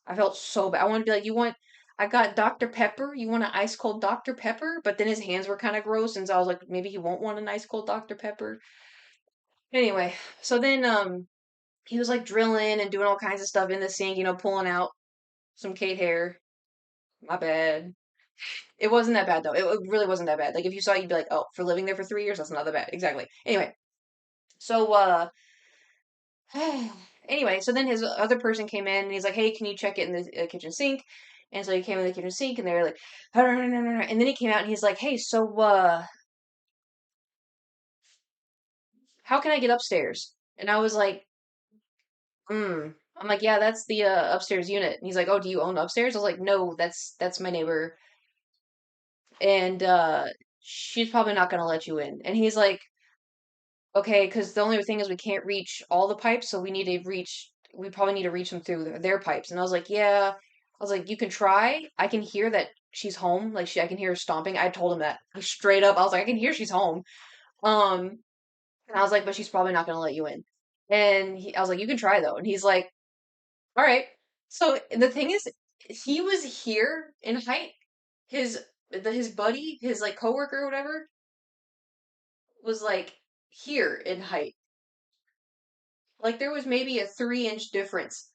I felt so bad. I wanted to be like, I got Dr. Pepper. You want an ice cold Dr. Pepper? But then his hands were kind of gross, and so I was like, maybe he won't want an ice cold Dr. Pepper. Anyway, so then he was like drilling and doing all kinds of stuff in the sink, pulling out some Kate hair. My bad. It wasn't that bad though. It really wasn't that bad. Like if you saw it, you'd be like, oh, for living there for 3 years, that's not that bad. Exactly. Anyway, so anyway, so then his other person came in and he's like, "Hey, can you check it in the kitchen sink?" And so he came in the kitchen sink and they were like, and then he came out and he's like, hey, so, how can I get upstairs? And I was like, I'm like, yeah, that's the upstairs unit. And he's like, oh, do you own upstairs? I was like, no, that's my neighbor. And she's probably not gonna let you in. And he's like, okay, because the only thing is we can't reach all the pipes, so we probably need to reach them through their pipes. And I was like, yeah. I was like, you can try. I can hear that she's home. Like I can hear her stomping. I told him that straight up. I was like, I can hear she's home. Um, and I was like, but she's probably not gonna let you in. And I was like, you can try though. And he's like, all right. So the thing is, he was here in height. His his buddy, his like coworker or whatever, was like here in height. Like there was maybe a 3 inch difference.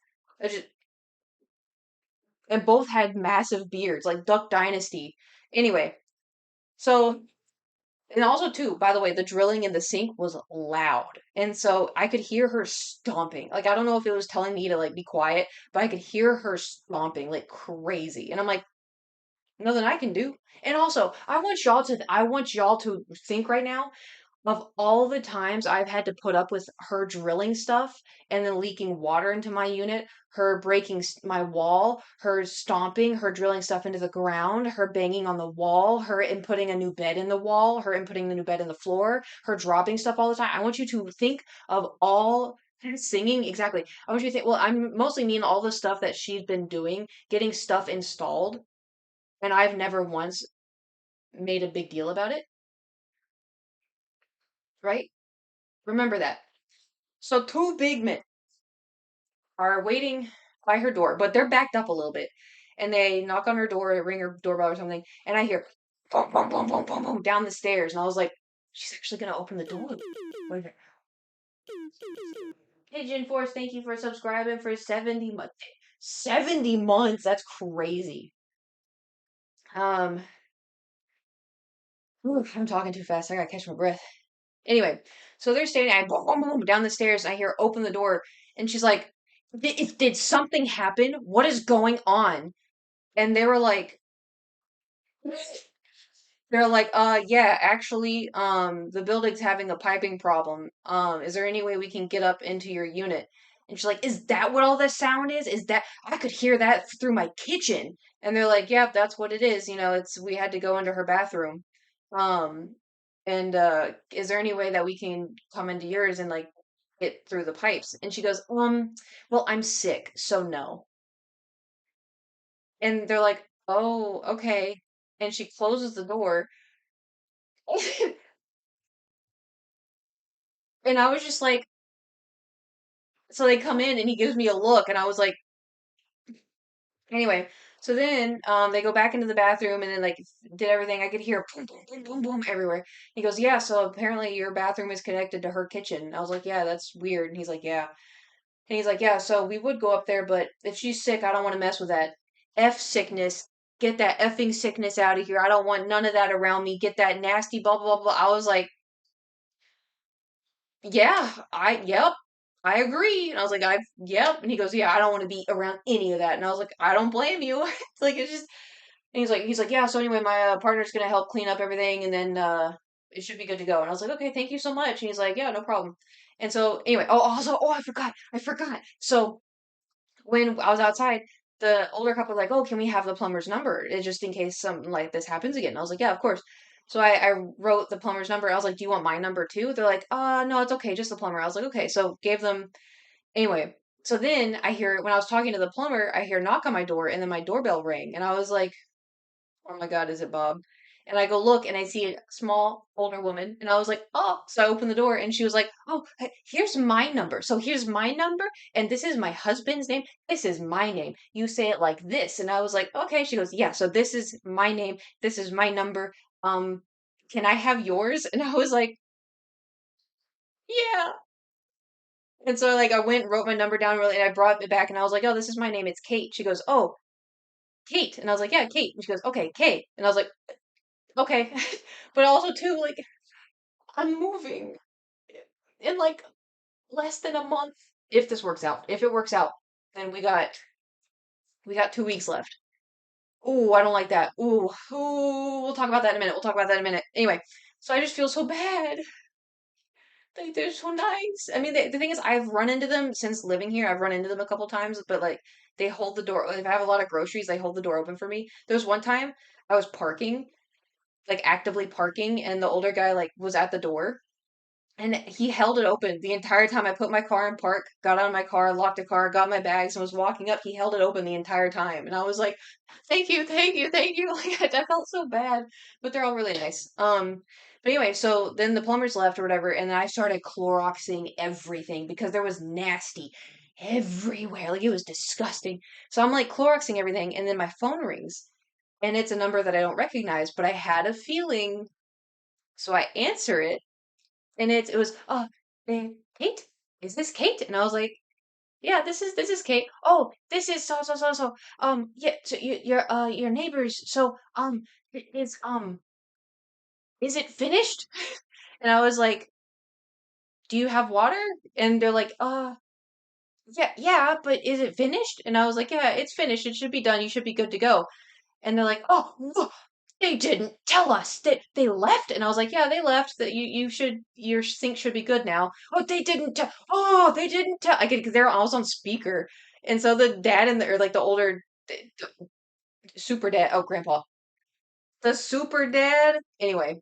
And both had massive beards, like Duck Dynasty. Anyway, so and also too, by the way, the drilling in the sink was loud. And so I could hear her stomping. Like I don't know if it was telling me to like be quiet, but I could hear her stomping like crazy. And I'm like, nothing I can do. And also, I want y'all to think right now of all the times I've had to put up with her drilling stuff and then leaking water into my unit, her breaking my wall, her stomping, her drilling stuff into the ground, her banging on the wall, her inputting a new bed in the wall, her inputting the new bed in the floor, her dropping stuff all the time. I want you to think of all singing exactly. I want you to think, well, I'm mostly mean all the stuff that she's been doing, getting stuff installed, and I've never once made a big deal about it, right? Remember that. So two big men are waiting by her door, but they're backed up a little bit. And they knock on her door, ring her doorbell or something, and I hear boom, boom, boom, boom, boom, boom down the stairs. And I was like, she's actually gonna open the door. Wait a minute. Pigeon Force, thank you for subscribing for 70 months. 70 months? That's crazy. Um, I'm talking too fast. I gotta catch my breath. Anyway, so they're standing, I boom, boom, boom, down the stairs, and I hear her open the door, and she's like, did something happen? What is going on? And they're like, yeah, actually, the building's having a piping problem. Is there any way we can get up into your unit? And she's like, is that what all this sound is? Is that I could hear that through my kitchen? And they're like, yeah, that's what it is. You know, it's we had to go into her bathroom. Um, and is there any way that we can come into yours and like get through the pipes? And she goes, well, I'm sick, so no. And they're like, oh, okay. And she closes the door. And I was just like, so they come in and he gives me a look, and I was like, anyway. So then they go back into the bathroom and then like did everything. I could hear boom, boom, boom, boom, boom everywhere. He goes, yeah. So apparently your bathroom is connected to her kitchen. I was like, yeah, that's weird. And he's like, yeah. And he's like, yeah. So we would go up there, but if she's sick, I don't want to mess with that. F sickness. Get that effing sickness out of here. I don't want none of that around me. Get that nasty blah blah blah. I was like, yeah, yep, I agree. And I was like, yep. And he goes, yeah, I don't want to be around any of that. And I was like, I don't blame you. It's like, it's just, and he's like, yeah, so anyway, my partner's going to help clean up everything and then, it should be good to go. And I was like, okay, thank you so much. And he's like, yeah, no problem. And so anyway, I forgot. So when I was outside, the older couple was like, "Oh, can we have the plumber's number, just in case something like this happens again?" And I was like, "Yeah, of course." So I wrote the plumber's number. I was like, "Do you want my number too?" They're like, no, it's okay, just the plumber." I was like, "Okay." So gave them anyway. So then I hear when I was talking to the plumber, I hear knock on my door, and then my doorbell ring, and I was like, oh my God, is it Bob? And I go look and I see a small older woman and I was like, oh, so I opened the door and she was like, oh, here's my number. So here's my number and this is my husband's name. This is my name. You say it like this. And I was like, okay. She goes, yeah, so this is my name. This is my number. Um, can I have yours? And I was like, yeah. And so like I went and wrote my number down really and I brought it back and I was like, oh, this is my name. It's Kate. She goes, oh, Kate. And I was like, yeah, Kate. And she goes, okay, Kate. And I was like, okay. But also too, like I'm moving in like less than a month. If this works out. If it works out, then we got 2 weeks left. Ooh, I don't like that. Ooh, we'll talk about that in a minute. We'll talk about that in a minute. Anyway, so I just feel so bad. They're so nice. I mean, the thing is, I've run into them since living here. I've run into them a couple times, but like they hold the door. If I have a lot of groceries, they hold the door open for me. There was one time I was parking, like actively parking, and the older guy like was at the door. And he held it open the entire time. I put my car in park, got out of my car, locked the car, got my bags, and was walking up. He held it open the entire time. And I was like, thank you, thank you, thank you. Like, I felt so bad, but they're all really nice. But anyway, so then the plumbers left or whatever, and then I started Cloroxing everything because there was nasty everywhere. Like, it was disgusting. So I'm like Cloroxing everything, and then my phone rings, and it's a number that I don't recognize, but I had a feeling. So I answer it and it was Kate, is this Kate? And I was like, yeah, this is Kate. Oh, this is so. Yeah, so your neighbors. So is is it finished? And I was like, do you have water? And they're like, yeah, but is it finished? And I was like, yeah, it's finished. It should be done. You should be good to go. And they're like, "Oh, they didn't tell us that they left." And I was like, "Yeah, they left. That you should your sink should be good now." Oh, they didn't tell. Oh, they didn't tell. I could because they're always on speaker, and so the dad and the or like the older super dad. Oh, grandpa, the super dad. Anyway,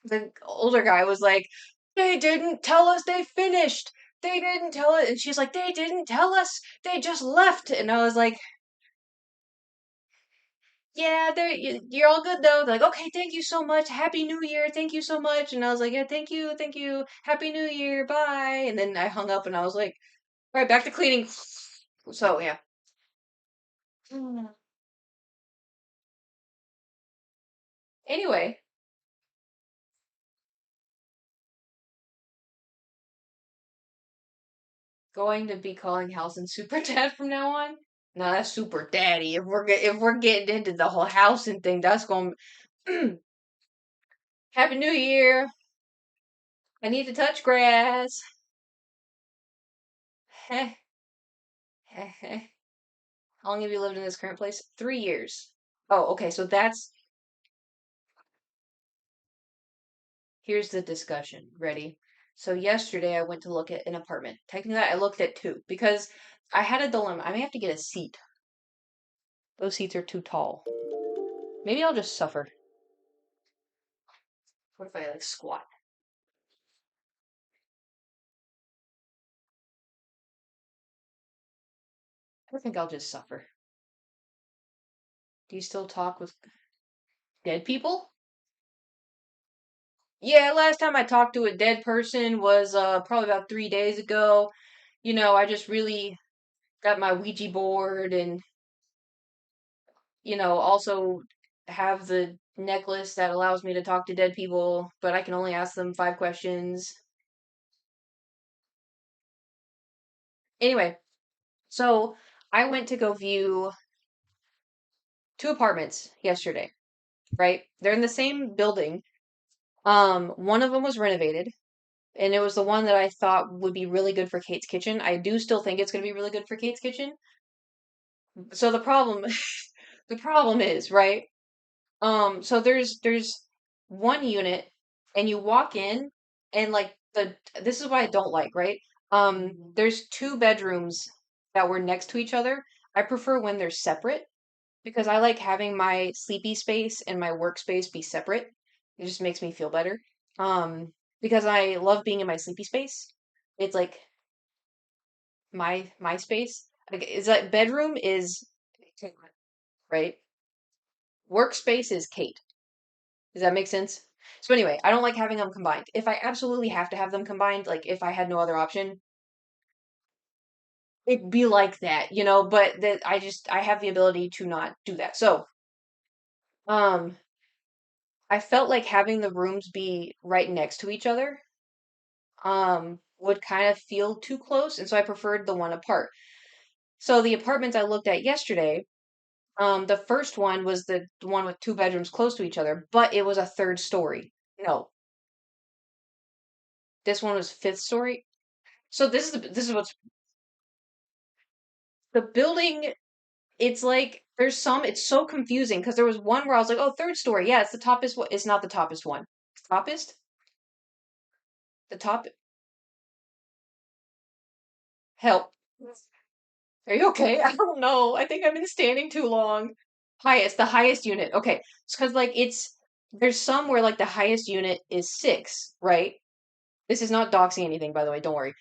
the older guy was like, "They didn't tell us they finished. They didn't tell us." And she's like, "They didn't tell us. They just left." And I was like, yeah, you're all good though. They're like, okay, thank you so much. Happy New Year. Thank you so much. And I was like, yeah, thank you, thank you. Happy New Year. Bye. And then I hung up and I was like, all right, back to cleaning. So yeah. Mm. Anyway, going to be calling House and Super Dad from now on. No, that's Super Daddy. If we're getting into the whole house and thing, that's going. Happy New Year. I need to touch grass. Heh, heh, heh. How long have you lived in this current place? 3 years. Oh, okay. So that's here's the discussion. Ready? So yesterday I went to look at an apartment. Technically, I looked at two because I had a dilemma. I may have to get a seat. Those seats are too tall. Maybe I'll just suffer. What if I like squat? I think I'll just suffer. Do you still talk with dead people? Yeah, last time I talked to a dead person was probably about 3 days ago. You know, I just really got my Ouija board and also have the necklace that allows me to talk to dead people, but I can only ask them 5 questions. Anyway, so I went to go view two apartments yesterday, right? They're in the same building. One of them was renovated, and it was the one that I thought would be really good for Kate's kitchen. I do still think it's going to be really good for Kate's kitchen. So the problem, the problem is, right? So there's one unit and you walk in and like this is what I don't like, right? There's two bedrooms that were next to each other. I prefer when they're separate because I like having my sleepy space and my workspace be separate. It just makes me feel better. Because I love being in my sleepy space. It's like my space. Like is that bedroom is right? Workspace is Kate. Does that make sense? So anyway, I don't like having them combined. If I absolutely have to have them combined, like if I had no other option, it'd be like that, but that I have the ability to not do that. So, um I felt like having the rooms be right next to each other would kind of feel too close, and so I preferred the one apart. So the apartments I looked at yesterday, the first one was the one with two bedrooms close to each other, but it was a third story. No, this one was fifth story. So this is what's the building. It's like there's some. It's so confusing because there was one where I was like, oh, third story. Yeah, it's the toppest one. It's not the toppest one. Toppest? The top. Help. Are you okay? I don't know. I think I've been standing too long. Highest, the highest unit. Okay. It's because like there's some where like the highest unit is 6, right? This is not doxing anything, by the way, don't worry.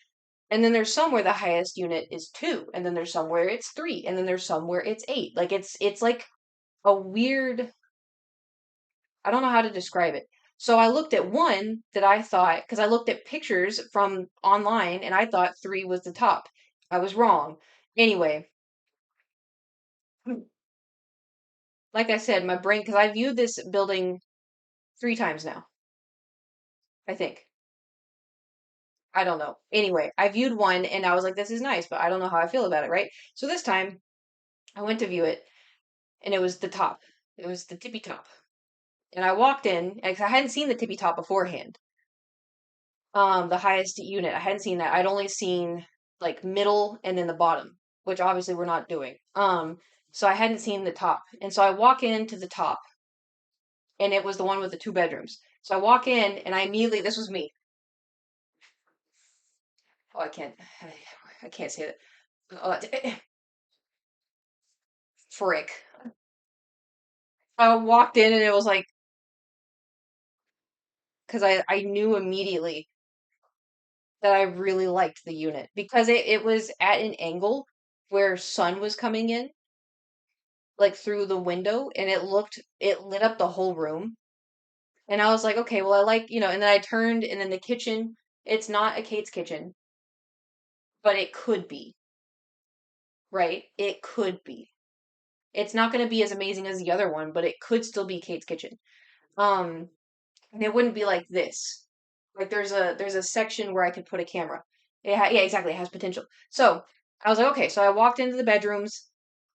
And then there's some where the highest unit is 2, and then there's some where it's 3, and then there's some where it's 8. Like it's like a weird, I don't know how to describe it. So I looked at one that I thought, because I looked at pictures from online and I thought 3 was the top. I was wrong. Anyway, like I said, my brain, because I viewed this building 3 times now, I think. I don't know. Anyway, I viewed one and I was like, this is nice, but I don't know how I feel about it, right? So this time I went to view it and it was the top. It was the tippy top. And I walked in, because I hadn't seen the tippy top beforehand. The highest unit. I hadn't seen that. I'd only seen like middle and then the bottom, which obviously we're not doing. So I hadn't seen the top. And so I walk into the top and it was the one with the 2 bedrooms. So I walk in and I immediately, this was me. Oh, I can't say that. Frick. I walked in and it was like, because I knew immediately that I really liked the unit because it was at an angle where sun was coming in, like through the window, and it lit up the whole room. And I was like, okay, well, I like, and then I turned, and then the kitchen, it's not a Kate's kitchen, but it could be, right? It could be. It's not going to be as amazing as the other one, but it could still be Kate's kitchen. Um, and it wouldn't be like this. Like there's a section where I could put a camera. Yeah, exactly. It has potential. So I was like, okay. So I walked into the bedrooms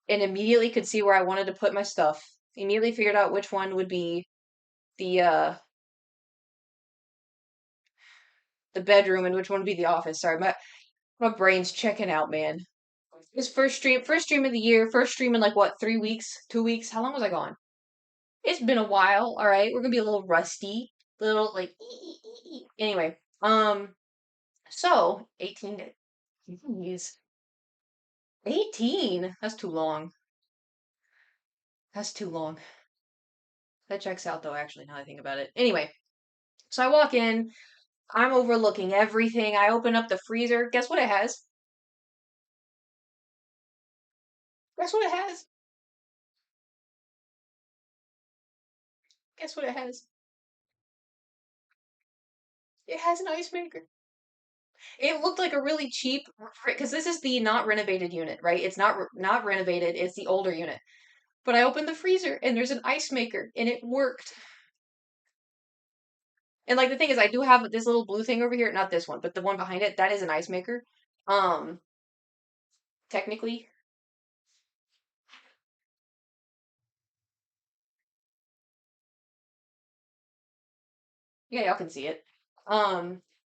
and immediately could see where I wanted to put my stuff. Immediately figured out which one would be the uh the bedroom and which one would be the office. Sorry, my brain's checking out, man. This first stream of the year, first stream in like what, 3 weeks, 2 weeks? How long was I gone? It's been a while. All right, we're gonna be a little rusty, little like anyway. So 18. Jeez, 18. That's too long. That's too long. That checks out though. Actually, now I think about it. Anyway, so I walk in. I'm overlooking everything. I open up the freezer. Guess what it has? Guess what it has? Guess what it has? It has an ice maker. It looked like a really cheap, because this is the not renovated unit, right? It's not renovated. It's the older unit. But I opened the freezer and there's an ice maker and it worked. And like the thing is, I do have this little blue thing over here. Not this one, but the one behind it. That is an ice maker. Um, technically, yeah, y'all can see it.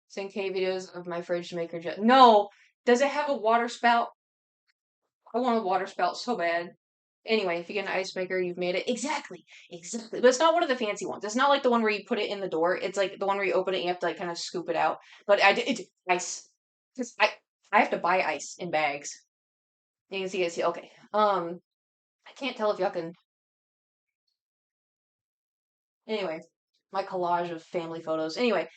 Send K videos of my fridge maker. No, does it have a water spout? I want a water spout so bad. Anyway, if you get an ice maker, you've made it. Exactly, exactly. But it's not one of the fancy ones. It's not like the one where you put it in the door. It's like the one where you open it and you have to like kind of scoop it out. But I did ice. 'Cause I have to buy ice in bags. You can see it. Okay. I can't tell if y'all can. Anyway, my collage of family photos. Anyway,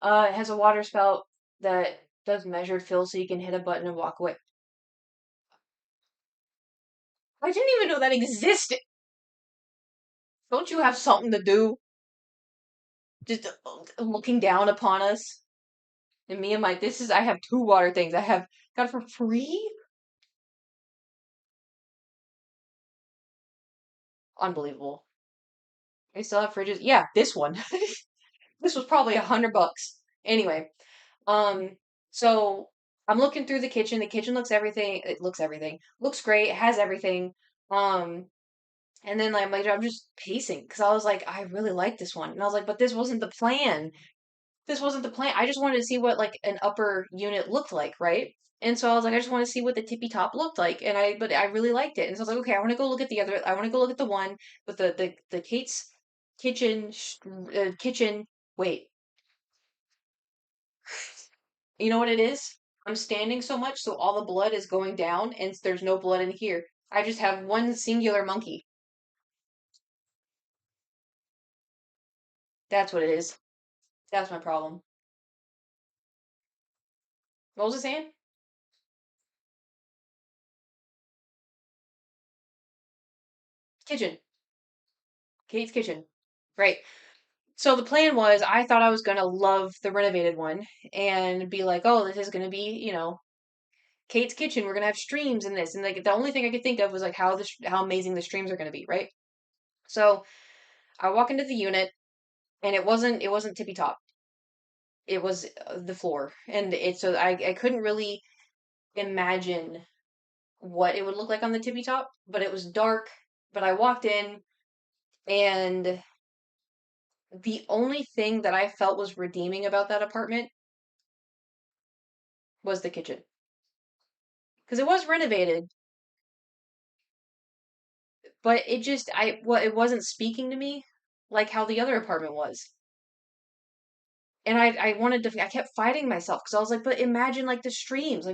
it has a water spout that does measured fill, so you can hit a button and walk away. I didn't even know that existed. Don't you have something to do? Just looking down upon us. And me and my, I have 2 water things. I have got it for free? Unbelievable. I still have fridges. Yeah, this one. This was probably $100. Anyway, um, so I'm looking through the kitchen. The kitchen looks everything. It looks everything. Looks great. It has everything. Um, and then like I'm just pacing because I was like, I really like this one. And I was like, but this wasn't the plan. This wasn't the plan. I just wanted to see what like an upper unit looked like, right? And so I was like, I just want to see what the tippy top looked like, but I really liked it, and so I was like, okay, I want to go look at the other. I want to go look at the one with the Kate's kitchen kitchen. Wait, you know what it is? I'm standing so much, so all the blood is going down, and there's no blood in here. I just have one singular monkey. That's what it is. That's my problem. What was it saying? Kitchen. Kate's kitchen. Right. So the plan was I thought I was gonna love the renovated one and be like, oh, this is gonna be, Kate's kitchen. We're gonna have streams in this, and like the only thing I could think of was like how amazing the streams are gonna be, right? So I walk into the unit, and it wasn't tippy top. It was the floor, and I couldn't really imagine what it would look like on the tippy top, but it was dark. But I walked in, and the only thing that I felt was redeeming about that apartment was the kitchen because it was renovated, but it wasn't speaking to me like how the other apartment was. And I wanted to, I kept fighting myself because I was like, but imagine like the streams,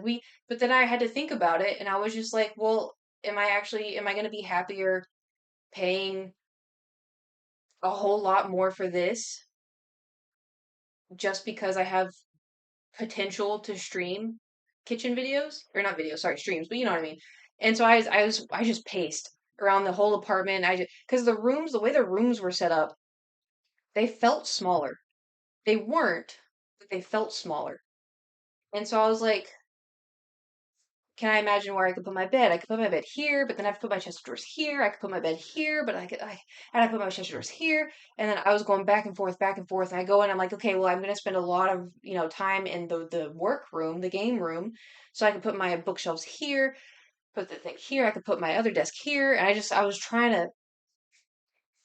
but then I had to think about it, and I was just like, well, am I going to be happier paying a whole lot more for this just because I have potential to stream kitchen videos or not videos, sorry, streams, but you know what I mean. And so I just paced around the whole apartment. Because the way the rooms were set up, they felt smaller. They weren't, but they felt smaller. And so I was like, can I imagine where I could put my bed? I could put my bed here, but then I have to put my chest of drawers here. I could put my bed here, but and I put my chest of drawers here. And then I was going back and forth. And I go in, I'm like, okay, well, I'm going to spend a lot of, time in the work room, the game room. So I could put my bookshelves here, put the thing here. I could put my other desk here. And I was trying to,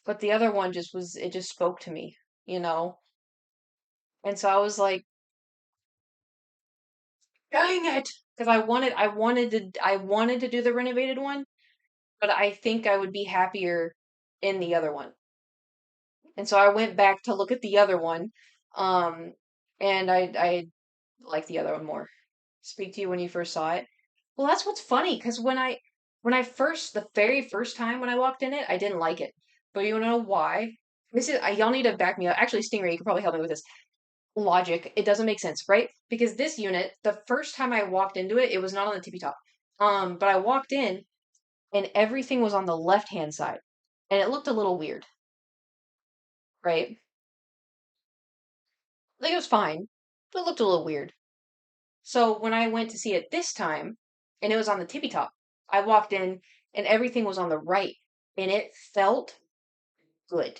but the other one it just spoke to me, you know? And so I was like, dang it. Because I wanted to do the renovated one, but I think I would be happier in the other one. And so I went back to look at the other one, um, and I like the other one more. Speak to you when you first saw it. Well, that's what's funny because the very first time when I walked in it, I didn't like it. But you know why? Y'all need to back me up. Actually, Stingray, you could probably help me with this logic. It doesn't make sense, right? Because this unit, the first time I walked into it, it was not on the tippy top. But I walked in and everything was on the left hand side, and it looked a little weird, right? Like it was fine, but it looked a little weird. So when I went to see it this time, and it was on the tippy top, I walked in and everything was on the right, and it felt good.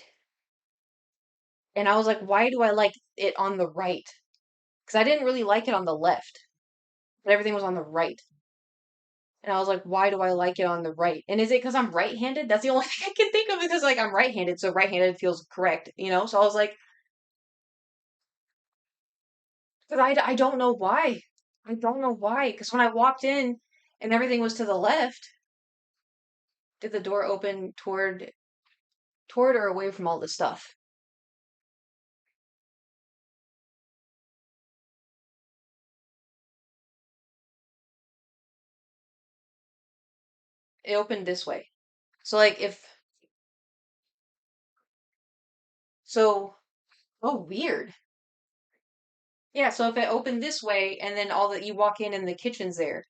And I was like, why do I like it on the right? Because I didn't really like it on the left, but everything was on the right. And I was like, why do I like it on the right? And is it because I'm right-handed? That's the only thing I can think of because like I'm right-handed, so right-handed feels correct, you know? So I was like, because I don't know why. I don't know why. Because when I walked in and everything was to the left, did the door open toward or away from all the stuff? It opened this way. So like if so oh weird. Yeah, so if it opened this way and then all that you walk in and the kitchen's there.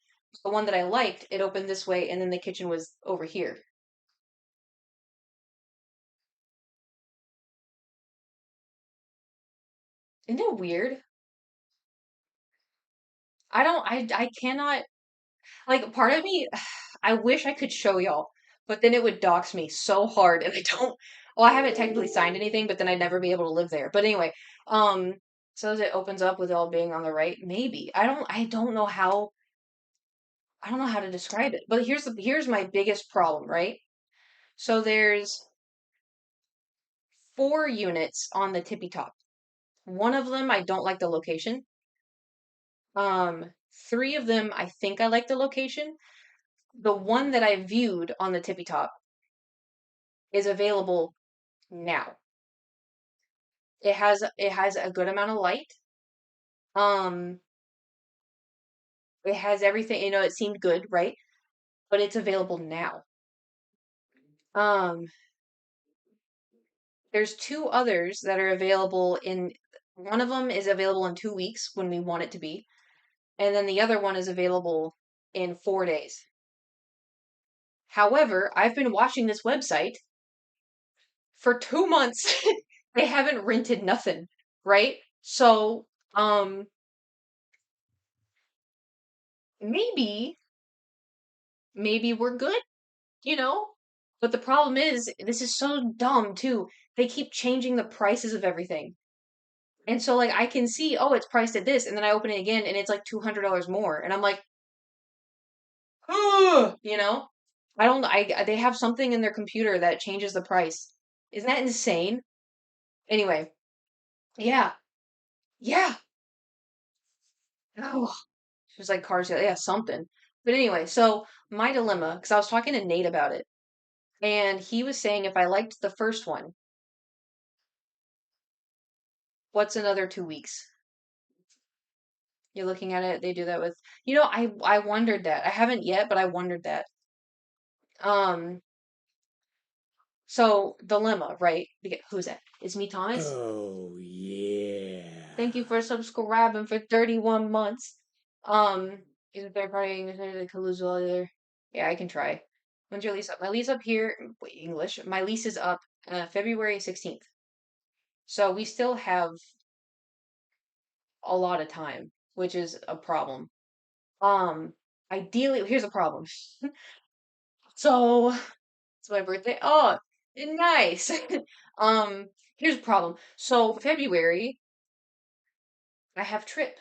The one that I liked, it opened this way and then the kitchen was over here. Isn't it weird? I cannot like part of me I wish I could show y'all, but then it would dox me so hard and I don't well, I haven't technically signed anything, but then I'd never be able to live there. But anyway, um so as it opens up with it all being on the right, maybe. I don't know how to describe it. But here's my biggest problem, right? So there's 4 units on the tippy top. One of them I don't like the location. Three of them, I think I like the location. The one that I viewed on the tippy top is available now. It has a good amount of light. Um, it has everything, it seemed good, right? But it's available now. Um, there's two others that are available in one of them is available in 2 weeks when we want it to be, and then the other one is available in 4 days. However, I've been watching this website for 2 months. They haven't rented nothing, right? So, um, maybe, maybe we're good, you know? But the problem is, this is so dumb too. They keep changing the prices of everything. And so, like, I can see, oh, it's priced at this, and then I open it again, and it's like $200 more, and I'm like, oh, I don't, they have something in their computer that changes the price. Isn't that insane? Anyway, yeah, yeah. Oh, it was like cars, yeah, something. But anyway, so my dilemma, because I was talking to Nate about it, and he was saying if I liked the first one, what's another 2 weeks? You're looking at it, they do that with, I wondered that. I haven't yet, but I wondered that. Um, so dilemma, right? Who's that? It's me, Thomas. Oh, Thank you yeah. for subscribing for 31 months. Is a third party English the Kaluza there? Yeah, I can try. When's your lease up? My lease up here, wait, English. My lease is up February 16th. So we still have a lot of time, which is a problem. Um, ideally, here's a problem. So it's my birthday. Oh, nice. Um, here's a problem. So February, I have trip.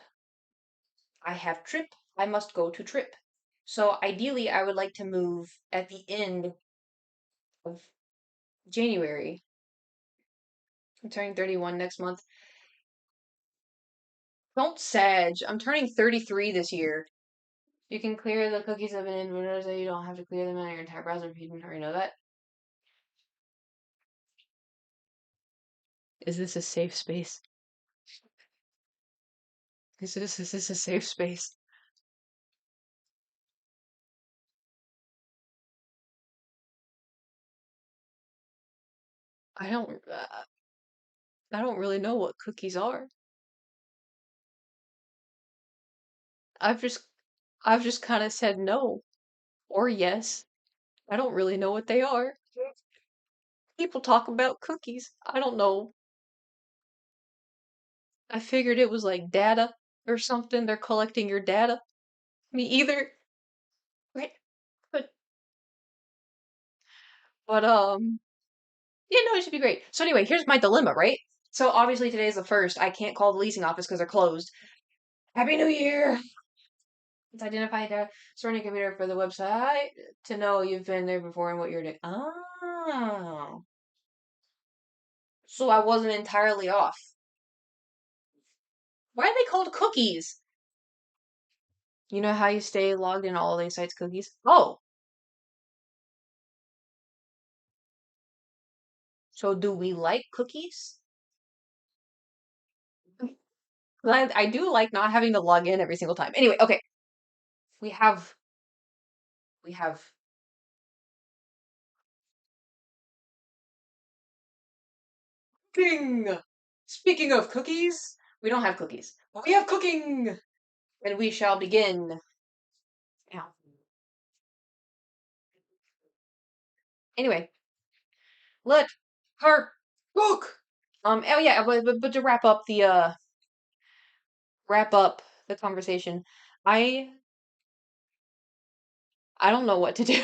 I have trip. I must go to trip. So ideally, I would like to move at the end of January. I'm turning 31 next month. Don't sag. I'm turning 33 this year. You can clear the cookies of an inventor so you don't have to clear them out of your entire browser if you didn't already know that. Is this a safe space? Is this a safe space? I don't I don't really know what cookies are. I've just I've just kind of said no or yes. I don't really know what they are. People talk about cookies. I don't know. I figured it was like data or something. They're collecting your data. Me either. Right. But but yeah, no, it should be great. So anyway, here's my dilemma, right? So obviously today's the first. I can't call the leasing office because they're closed. Happy New Year! It's identify the surrounding computer for the website to know you've been there before and what you're doing. Oh. So I wasn't entirely off. Why are they called cookies? You know how you stay logged in all these sites cookies? Oh, so do we like cookies? I do like not having to log in every single time. Anyway, okay. We have we have cooking. Speaking of cookies, we don't have cookies, but we have cooking, and we shall begin now. Anyway, let her cook. Oh yeah, but to wrap up the conversation, I I don't know what to do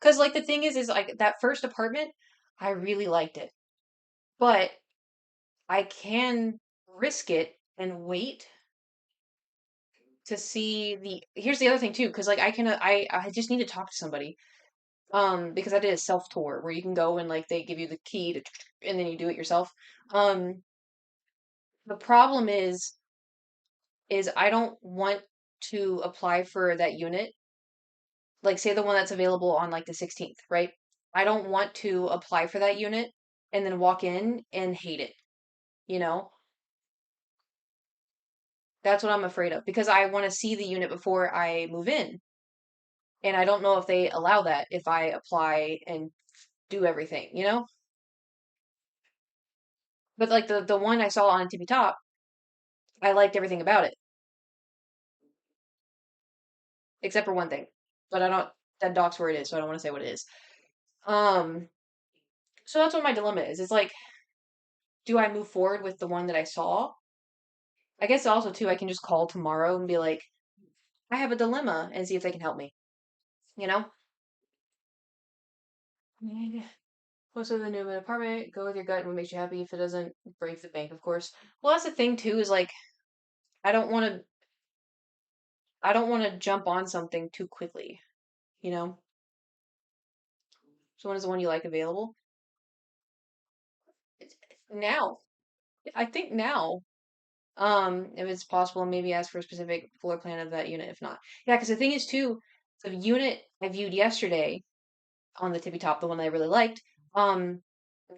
because like the thing is like that first apartment, I really liked it, but I can risk it and wait to see here's the other thing too because like I just need to talk to somebody because I did a self tour where you can go and like they give you the key to and then you do it yourself. um the problem is I don't want to apply for that unit, like say the one that's available on like the 16th, right? I don't want to apply for that unit and then walk in and hate it, you know? That's what I'm afraid of because I want to see the unit before I move in. And I don't know if they allow that if I apply and do everything, you know? But like the one I saw on Tippy Top, I liked everything about it except for one thing. But I don't that doc's where it is, so I don't want to say what it is. Um, so that's what my dilemma is. It's like, do I move forward with the one that I saw? I guess also too, I can just call tomorrow and be like, I have a dilemma and see if they can help me. You know? What's with the new apartment? Go with your gut and what makes you happy. If it doesn't break the bank, of course. Well, that's the thing too, is like I don't want to I don't want to jump on something too quickly, you know? So when is the one you like available? It's now. I think now. If it's possible, maybe ask for a specific floor plan of that unit if not. Yeah, because the thing is too, the unit I viewed yesterday on the tippy top, the one that I really liked, um,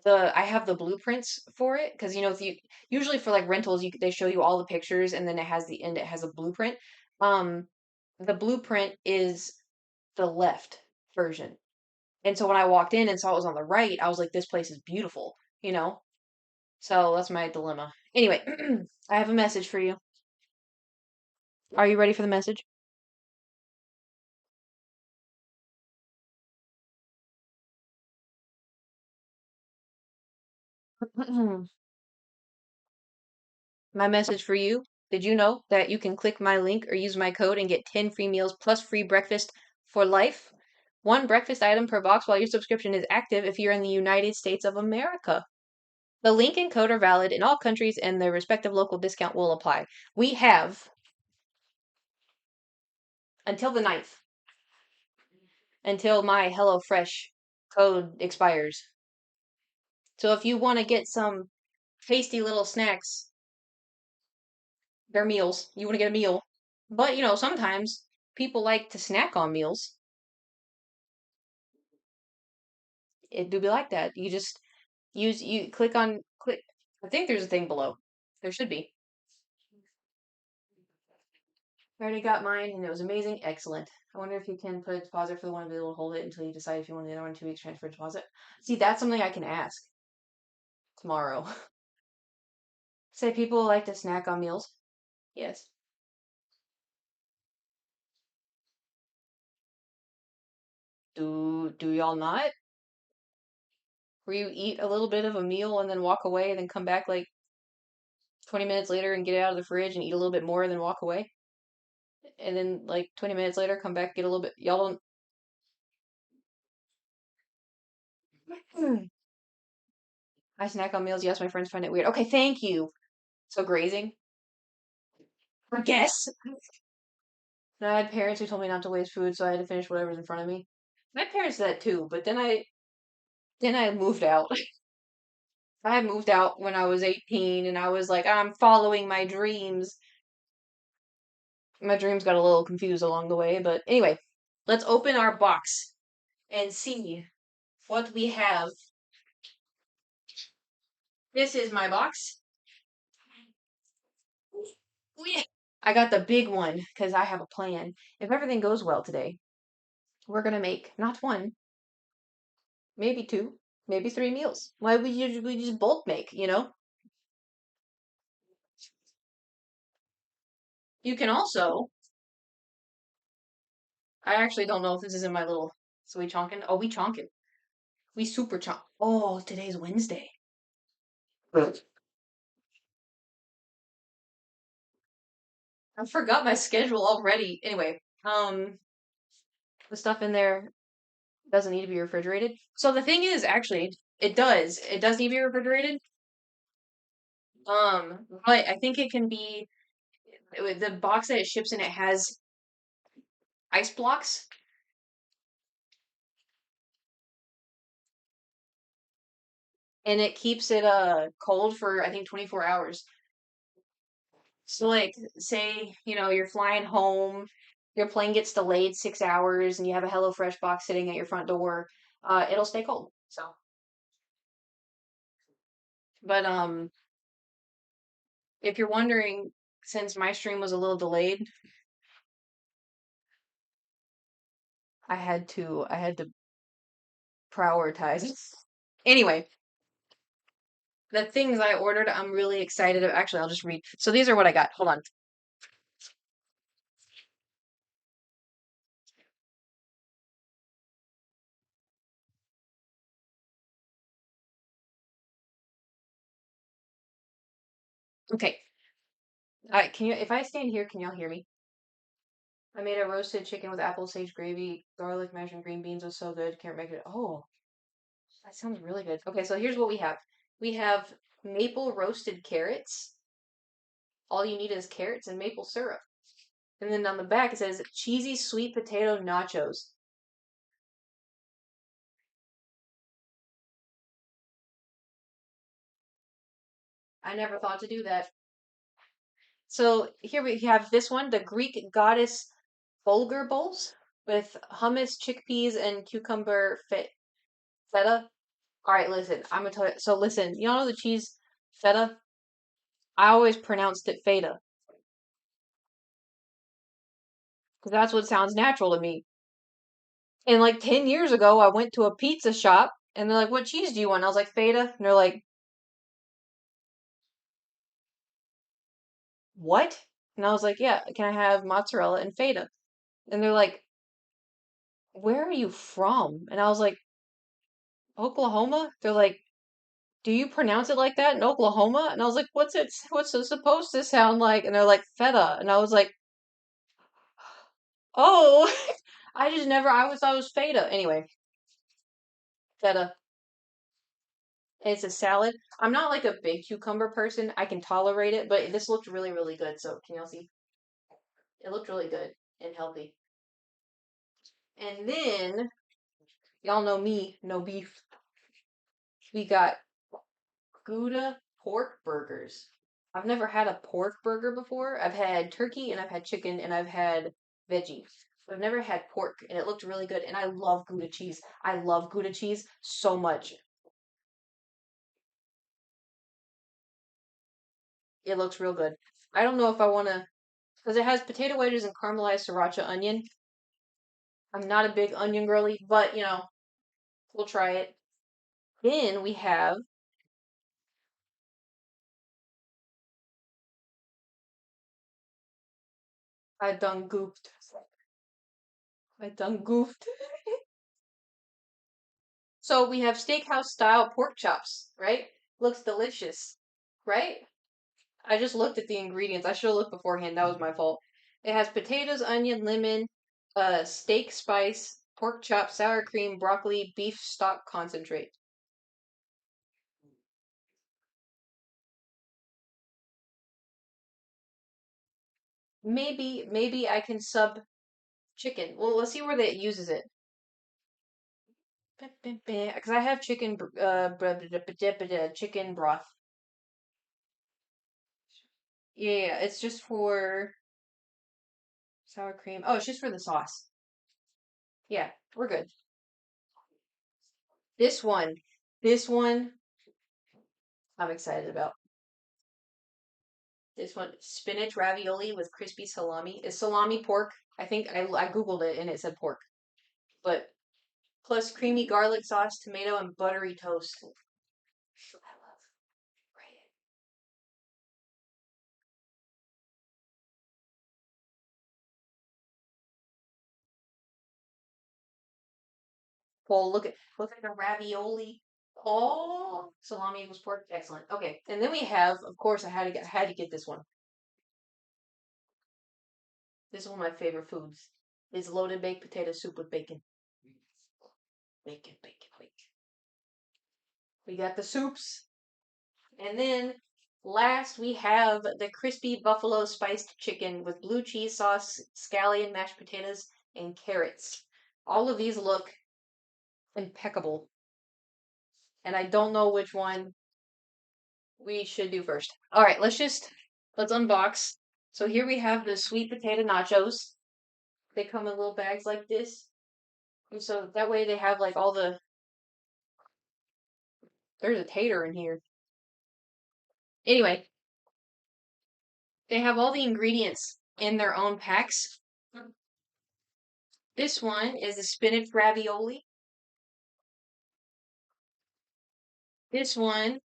I have the blueprints for it because you know if you usually for like rentals they show you all the pictures and then it has a blueprint. Um, the blueprint is the left version. And so when I walked in and saw it was on the right, I was like, this place is beautiful, you know? So that's my dilemma. Anyway, I have a message for you. Are you ready for the message? My message for you. Did you know that you can click my link or use my code and get 10 free meals plus free breakfast for life? One breakfast item per box while your subscription is active if you're in the United States of America. The link and code are valid in all countries and their respective local discount will apply. We have until the 9th, until my HelloFresh code expires. So if you want to get some tasty little snacks, they're meals. You want to get a meal. But, you know, sometimes people like to snack on meals. It do be like that. You just you click. I think there's a thing below. There should be. I already got mine and it was amazing. Excellent. I wonder if you can put a deposit for the one available to hold it until you decide if you want the other one in 2 weeks transfer deposit. See, that's something I can ask tomorrow. Say people like to snack on meals. Yes. Do y'all not? Where you eat a little bit of a meal and then walk away and then come back like 20 minutes later and get it out of the fridge and eat a little bit more and then walk away? And then like 20 minutes later come back, get a little bit. Y'all don't. I snack on meals. Yes, my friends find it weird. Okay, thank you. So grazing? I guess. No, I had parents who told me not to waste food, so I had to finish whatever's in front of me. My parents did that too, but then I moved out. I moved out when I was 18 and I was like, I'm following my dreams. My dreams got a little confused along the way, but anyway, let's open our box and see what we have. This is my box. Yeah. I got the big one because I have a plan. If everything goes well today, we're gonna make not one, maybe two, maybe three meals. Why we just bulk make, you know? You can also, I actually don't know if this is in my little, so we chonkin? Oh, we chonkin. We super chonk. Oh, today's Wednesday. I forgot my schedule already. Anyway, the stuff in there doesn't need to be refrigerated. So the thing is, actually, it does. It does need to be refrigerated. But I think it can be the box that it ships in. It has ice blocks, and it keeps it cold for I think 24 hours. So, like, say, you're flying home, your plane gets delayed 6 hours, and you have a HelloFresh box sitting at your front door, it'll stay cold. So, but if you're wondering, since my stream was a little delayed, I had to prioritize. Anyway, the things I ordered, I'm really excited. Actually, I'll just read. So these are what I got. Hold on. Okay. All right. If I stand here, can y'all hear me? I made a roasted chicken with apple sage gravy, garlic, mashed, and green beans. It was so good. Can't make it. Oh, that sounds really good. Okay, so here's what we have. We have maple roasted carrots. All you need is carrots and maple syrup. And then on the back it says cheesy sweet potato nachos. I never thought to do that. So here we have this one, the Greek goddess bulgur bowls with hummus, chickpeas, and cucumber feta. All right, listen, I'm gonna tell you. So listen, y'all know the cheese feta? I always pronounced it feta because that's what sounds natural to me. And like 10 years ago, I went to a pizza shop and they're like, "What cheese do you want?" I was like, "Feta." And they're like, "What?" And I was like, "Yeah, can I have mozzarella and feta?" And they're like, "Where are you from?" And I was like, "Oklahoma?" They're like, "Do you pronounce it like that in Oklahoma?" And I was like, what's it supposed to sound like?" And they're like, "Feta." And I was like, "Oh, I always thought it was feta." Anyway, feta. It's a salad. I'm not like a big cucumber person. I can tolerate it, but this looked really, really good. So can y'all see? It looked really good and healthy. And then, y'all know me, no beef. We got Gouda pork burgers. I've never had a pork burger before. I've had turkey and I've had chicken and I've had veggie. But I've never had pork and it looked really good. And I love Gouda cheese. I love Gouda cheese so much. It looks real good. I don't know if I want to, because it has potato wedges and caramelized sriracha onion. I'm not a big onion girly, but we'll try it. Then we have, I done goofed. I done goofed. So we have steakhouse style pork chops, right? Looks delicious, right? I just looked at the ingredients. I should have looked beforehand. That was my fault. It has potatoes, onion, lemon, steak spice, pork chop, sour cream, broccoli, beef stock concentrate. Maybe I can sub chicken. Well, let's see where that uses it. Because I have chicken broth. Yeah, it's just for sour cream. Oh, it's just for the sauce. Yeah, we're good. This one, this one, I'm excited about. This one, spinach ravioli with crispy salami. Is salami pork? I think I googled it and it said pork. But plus creamy garlic sauce, tomato, and buttery toast. I love bread. Well, look at the ravioli. Oh, salami equals pork. Excellent. Okay, and then we have, of course, I had to get this one. This is one of my favorite foods. Is loaded baked potato soup with bacon. Bacon, bacon, bacon. We got the soups. And then last we have the crispy buffalo spiced chicken with blue cheese sauce, scallion, mashed potatoes, and carrots. All of these look impeccable. And I don't know which one we should do first. All right, let's just let's unbox. So here we have the sweet potato nachos. They come in little bags like this. And so that way they have like all the, there's a tater in here. Anyway, they have all the ingredients in their own packs. This one is a spinach ravioli. This one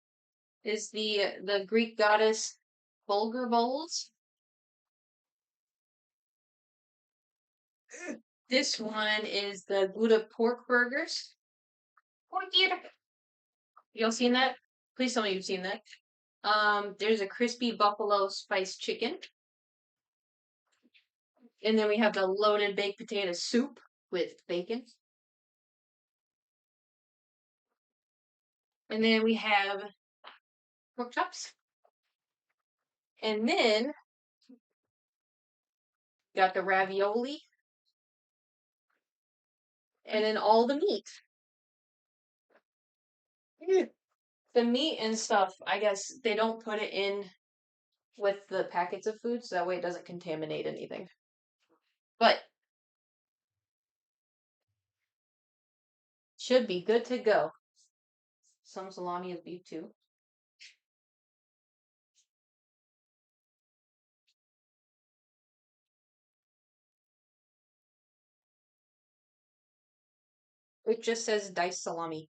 is the Greek goddess bulgur bowls. This one is the Gouda pork burgers. Y'all seen that? Please tell me you've seen that. There's a crispy buffalo spice chicken. And then we have the loaded baked potato soup with bacon. And then we have pork chops. And then got the ravioli. And then all the meat. The meat and stuff, I guess they don't put it in with the packets of food, so that way it doesn't contaminate anything. But should be good to go. Some salami is beef too. It just says diced salami.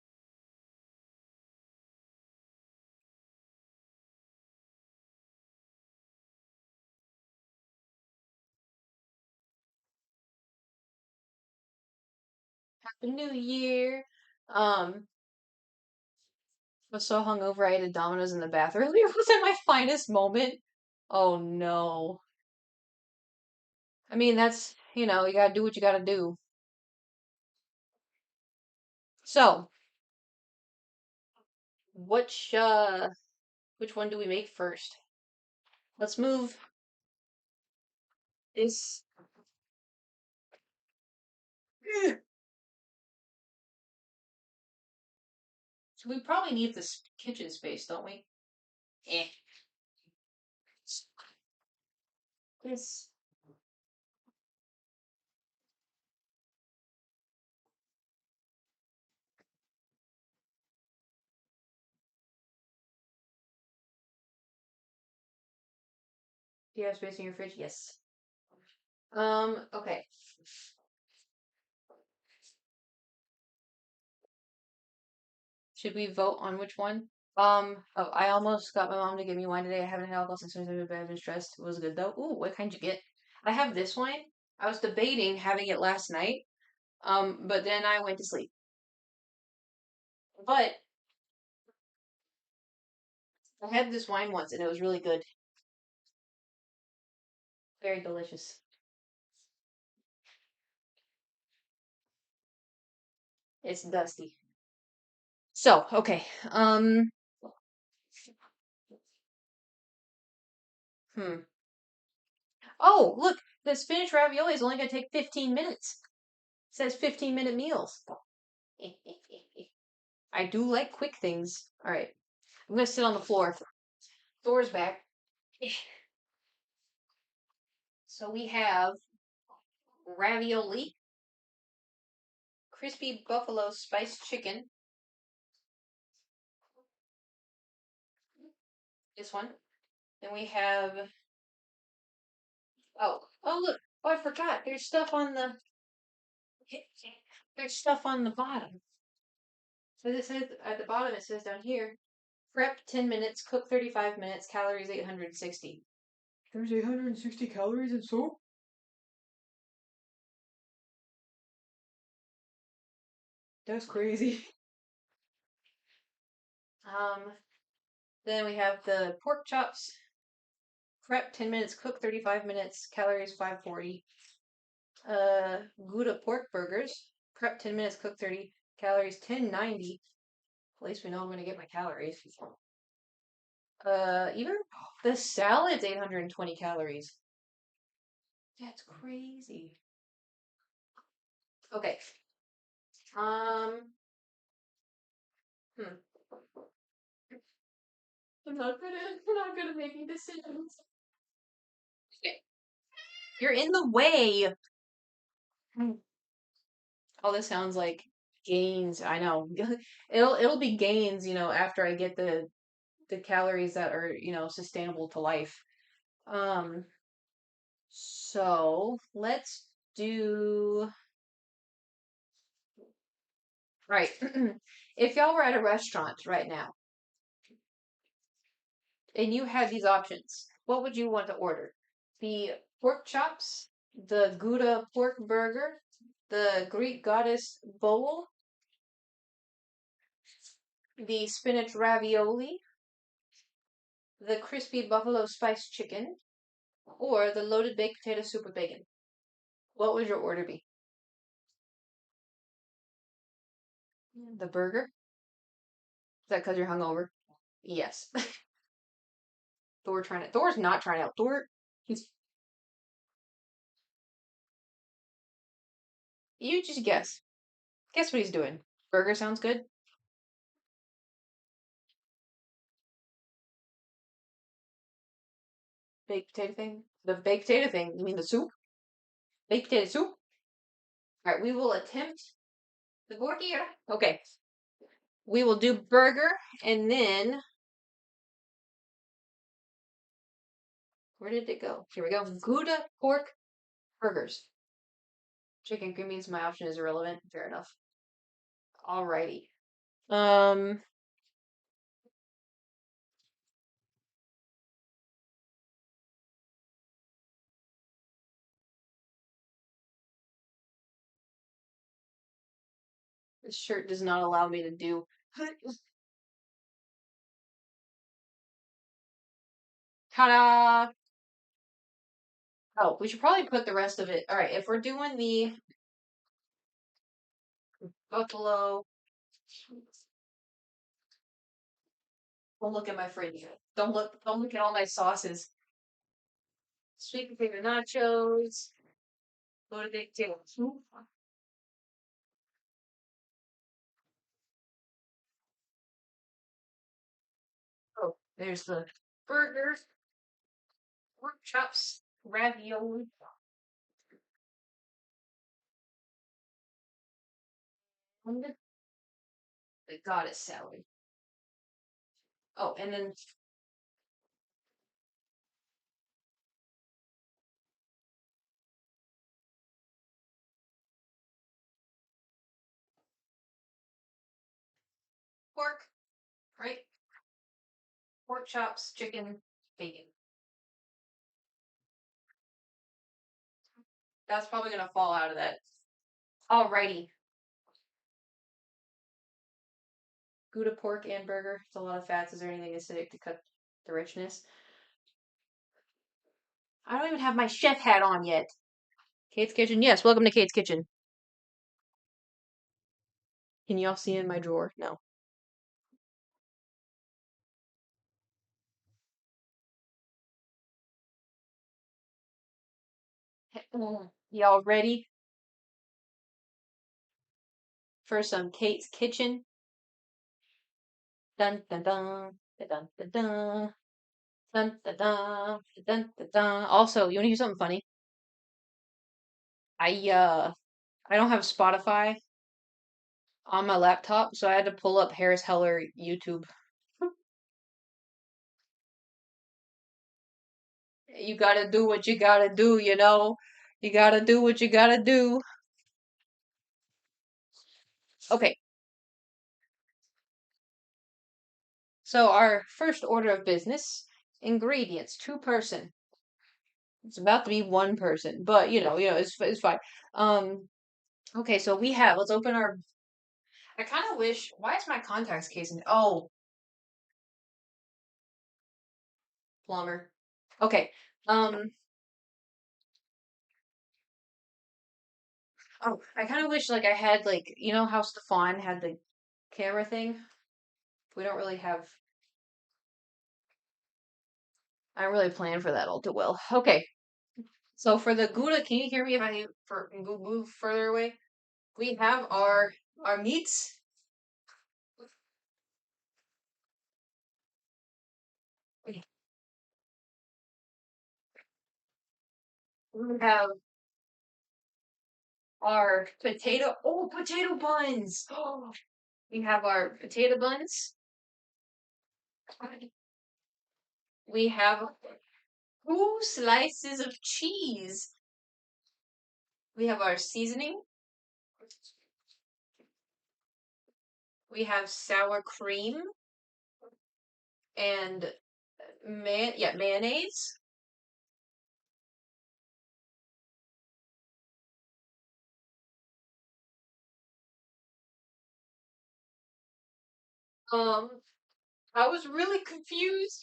Happy New Year. I was so hungover I ate a Domino's in the bathroom. It wasn't my finest moment. Oh no. I mean, that's, you gotta do what you gotta do. So, which one do we make first? Let's move this. So we probably need this kitchen space, don't we? Eh. This. Do you have space in your fridge? Yes. Okay. Should we vote on which one? Oh, I almost got my mom to give me wine today. I haven't had alcohol since I've been stressed. It was good though. Ooh, what kind you get? I have this wine. I was debating having it last night. But then I went to sleep. But I had this wine once and it was really good. Very delicious. It's dusty. So, okay. Hmm. Oh, look, the spinach ravioli is only gonna take 15 minutes. It says 15-minute meals. I do like quick things. All right. I'm gonna sit on the floor. Door's back. So we have ravioli, crispy buffalo spiced chicken. This one. Then we have oh look. Oh, I forgot. There's stuff on the bottom. So this says at the bottom it says down here, prep 10 minutes, cook 35 minutes, calories 860. There's 860 calories in soup? That's crazy. Um, then we have the pork chops. Prep 10 minutes, cook 35 minutes, calories 540. Gouda pork burgers. Prep 10 minutes, cook 30, calories 1090. At least we know I'm gonna get my calories. Even the salad's 820 calories. That's crazy. Okay. Um, hmm. I'm not good at making decisions. You're in the way. Oh, this sounds like gains. I know. It'll be gains, after I get the calories that are, sustainable to life. Um, so let's do right. If y'all were at a restaurant right now and you had these options, what would you want to order? The pork chops, the Gouda pork burger, the Greek goddess bowl, the spinach ravioli, the crispy buffalo spice chicken, or the loaded baked potato soup with bacon. What would your order be? The burger? Is that because you're hungover? Yes. Thor's not trying to out. You just guess. Guess what he's doing. Burger sounds good. Baked potato thing. The baked potato thing. You mean the soup? Baked potato soup? All right, we will attempt the burger. Okay, we will do burger and then where did it go? Here we go. Gouda pork burgers. Chicken cream means my option is irrelevant. Fair enough. Alrighty. Um, this shirt does not allow me to do. Ta-da! Oh, we should probably put the rest of it. All right, if we're doing the buffalo, don't look at my fridge. Don't look at all my sauces. Sweet potato nachos, loaded baked potato soup. Oh, there's the burgers, pork chops, ravioli, and the goddess salad. Oh, and then pork, right? Pork chops, chicken, bacon. That's probably gonna fall out of that. Alrighty. Gouda pork and burger. It's a lot of fats. Is there anything acidic to cut the richness? I don't even have my chef hat on yet. Kate's Kitchen. Yes, welcome to Kate's Kitchen. Can y'all see in my drawer? No. Y'all ready for some Kate's Kitchen? Dun dun dun dun dun dun dun dun dun dun dun dun. Also, you want to hear something funny? I uh I don't have Spotify on my laptop, so I had to pull up Harris Heller YouTube. You gotta do what you gotta do, you know? You gotta do what you gotta do. Okay, so our first order of business, ingredients, two person. It's about to be one person, but it's fine. Um, okay, so we have, let's open our, I kind of wish, why is my contacts case in, oh, plumber. Okay, um, oh, I kind of wish like I had like, how Stefan had the camera thing? We don't really have, I don't really plan for that all too well. Okay, so for the Gouda, can you hear me if I move further away? We have our meats. We have our potato buns. Oh, we have our potato buns. We have 2 slices of cheese. We have our seasoning. We have sour cream and mayonnaise. Um, I was really confused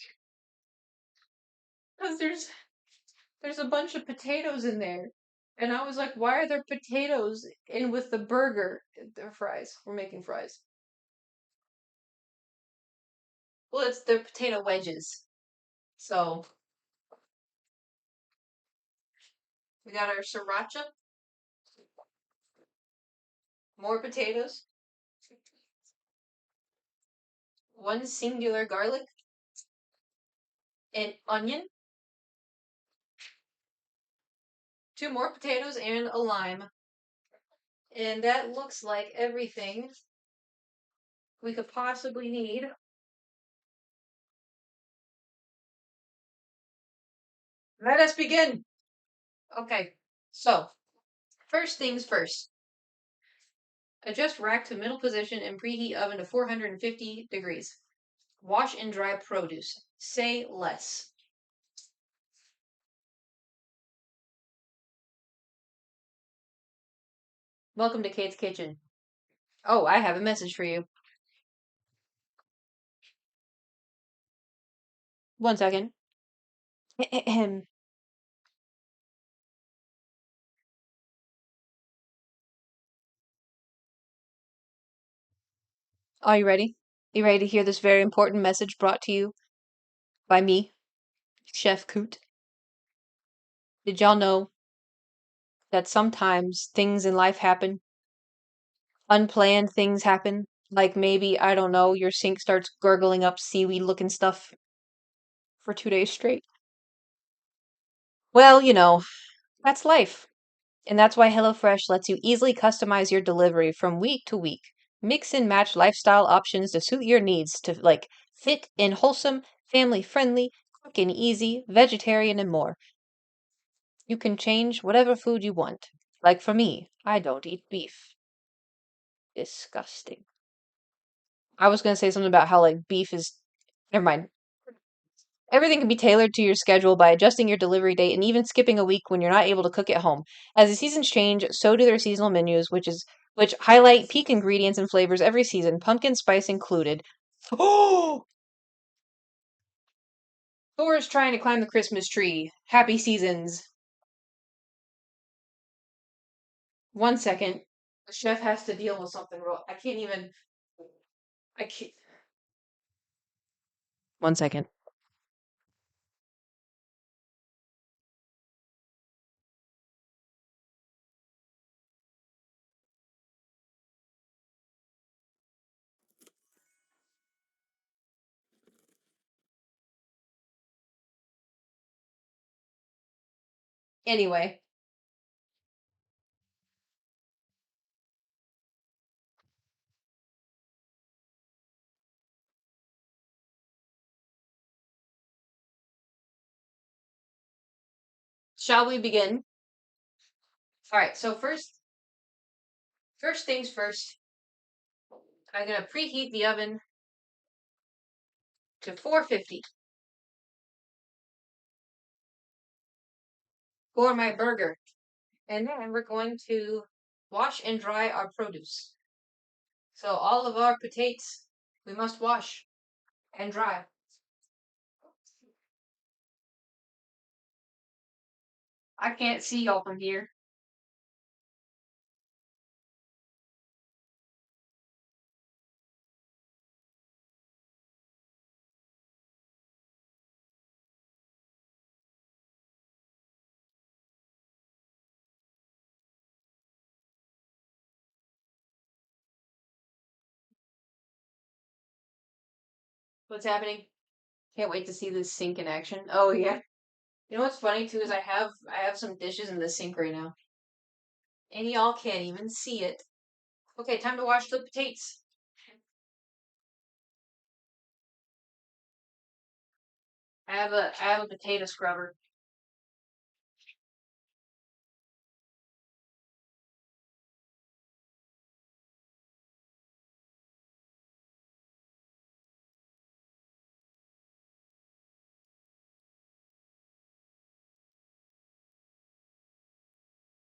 because there's a bunch of potatoes in there. And I was like, why are there potatoes in with the burger? They're fries. We're making fries. Well, they're potato wedges. So we got our sriracha, more potatoes, one singular garlic, an onion, two more potatoes, and a lime. And that looks like everything we could possibly need. Let us begin. Okay, so first things first. Adjust rack to middle position and preheat oven to 450 degrees. Wash and dry produce. Say less. Welcome to Kate's Kitchen. Oh, I have a message for you. 1 second. Are you ready? You ready to hear this very important message brought to you by me, Chef Coot? Did y'all know that sometimes things in life happen? Unplanned things happen. Like maybe, I don't know, your sink starts gurgling up seaweed looking stuff for 2 days straight. Well, that's life. And that's why HelloFresh lets you easily customize your delivery from week to week. Mix and match lifestyle options to suit your needs to like fit in wholesome, family friendly, quick and easy, vegetarian, and more. You can change whatever food you want. Like for me, I don't eat beef. Disgusting. I was gonna say something about how like beef is. Never mind. Everything can be tailored to your schedule by adjusting your delivery date and even skipping a week when you're not able to cook at home. As the seasons change, so do their seasonal menus, which highlight peak ingredients and flavors every season, pumpkin spice included. Oh, Thor is trying to climb the Christmas tree. Happy seasons. 1 second. The chef has to deal with something real. I can't even. I can't. 1 second. Anyway, shall we begin? All right. So first things first. I'm gonna preheat the oven to 450 for my burger. And then we're going to wash and dry our produce. So all of our potatoes, we must wash and dry. I can't see y'all from here. What's happening? Can't wait to see this sink in action. Oh yeah. You know what's funny too is I have some dishes in the sink right now, and y'all can't even see it. Okay, time to wash the potatoes. I have a potato scrubber.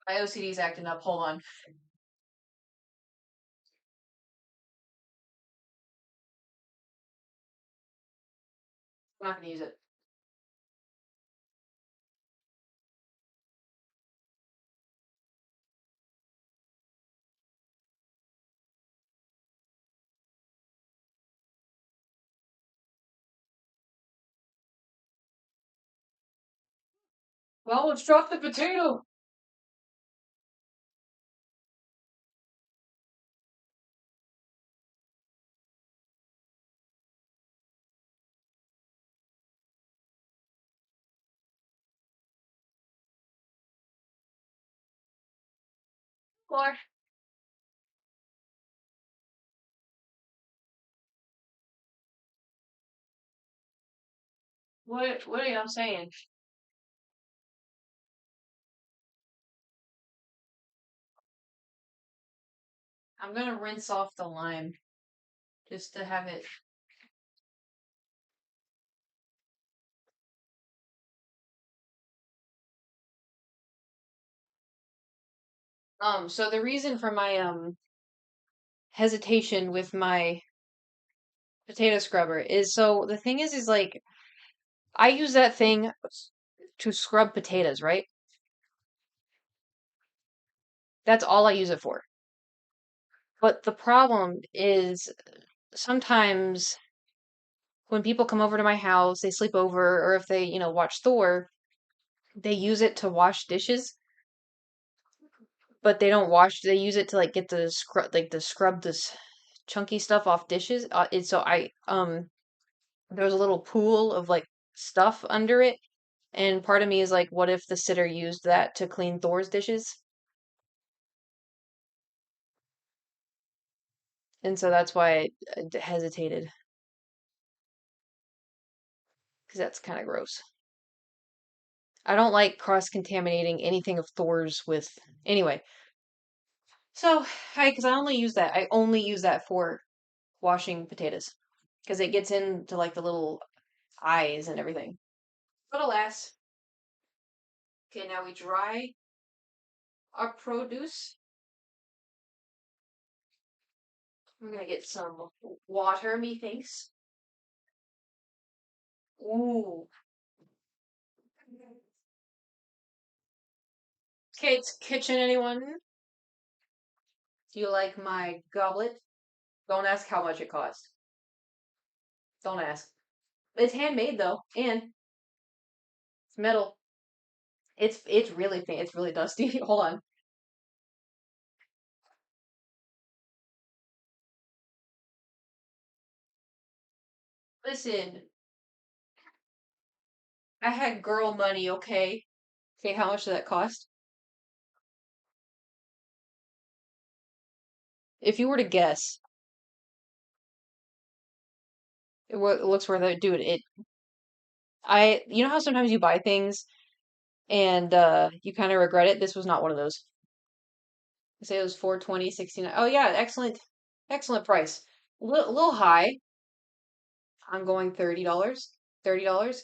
My OCD's acting up. Hold on. I'm not gonna use it. Well, let's drop the potato. Or what are y'all saying? I'm gonna rinse off the lime just to have it. So the reason for my hesitation with my potato scrubber is so the thing is like I use that thing to scrub potatoes, right? That's all I use it for. But the problem is sometimes when people come over to my house, they sleep over, or if they, watch Thor, they use it to wash dishes, but they don't wash, they use it to like get the scrub, like the scrub this chunky stuff off dishes. So there was a little pool of like stuff under it, and part of me is like, what if the sitter used that to clean Thor's dishes? And so that's why I hesitated, because that's kind of gross. I don't like cross-contaminating anything of Thor's with. Anyway, so because I only use that for washing potatoes, because it gets into like the little eyes and everything. But alas, okay, now we dry our produce. We're gonna get some water, methinks. Ooh. Kate's Kitchen, anyone? Do you like my goblet? Don't ask how much it cost. Don't ask. It's handmade though, and it's metal. It's really it's really dusty. Hold on. Listen, I had girl money, okay? Okay, how much did that cost? If you were to guess, it looks worth it. Dude, you know how sometimes you buy things and you kind of regret it? This was not one of those. I say it was 420, 69. Oh yeah, excellent, excellent price. Little high. I'm going $30. $30.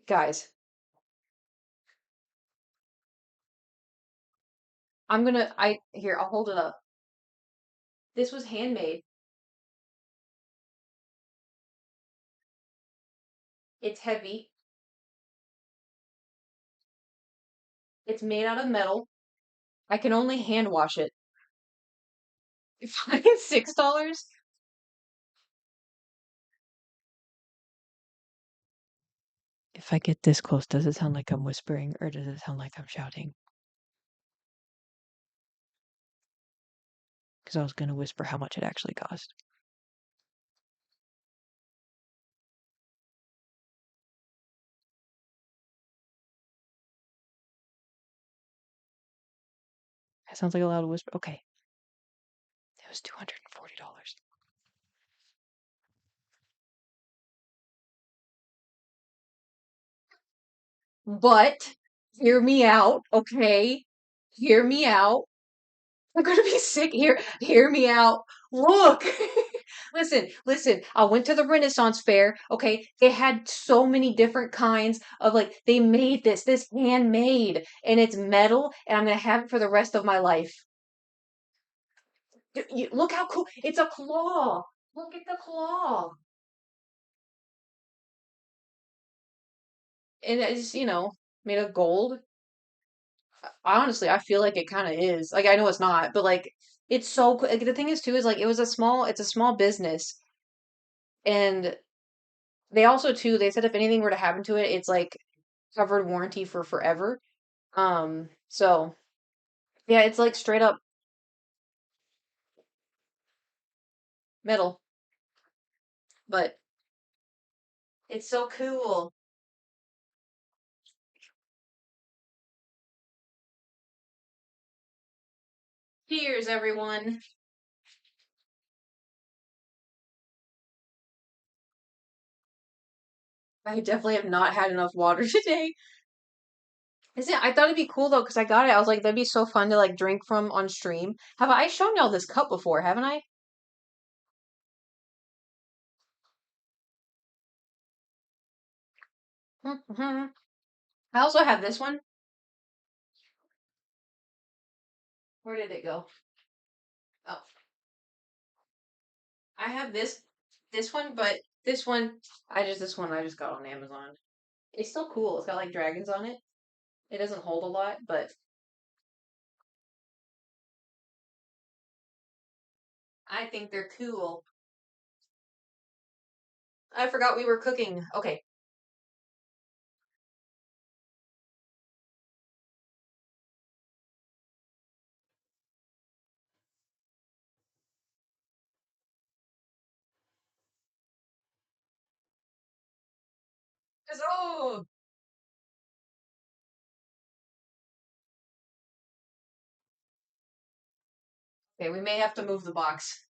Guys, here, I'll hold it up. This was handmade. It's heavy. It's made out of metal. I can only hand wash it. Fucking $6? If I get this close, does it sound like I'm whispering or does it sound like I'm shouting? Because I was going to whisper how much it actually cost. That sounds like a loud whisper. Okay. It was $240. But hear me out, okay? Hear me out. I'm gonna be sick. Hear me out. Look. Listen. I went to the Renaissance Fair. Okay, they had so many different kinds of like they made this handmade, and it's metal, and I'm gonna have it for the rest of my life. Look how cool! It's a claw. Look at the claw, and it's made of gold. Honestly, I feel like it kind of is. Like I know it's not, but like it's so cool. Like, the thing is too is like it's a small business, and they also too they said if anything were to happen to it, it's like covered warranty for forever. So yeah, it's like straight up metal, but it's so cool. Cheers, everyone. I definitely have not had enough water today. Is it? I thought it'd be cool though, because I got it. I was like, that'd be so fun to like drink from on stream. Have I shown y'all this cup before, haven't I? Hmm. I also have this one. Where did it go? Oh, I have this one, but this one I just got on Amazon. It's still cool. It's got like dragons on it. It doesn't hold a lot, but I think they're cool. I forgot we were cooking. Okay. Oh, okay, we may have to move the box.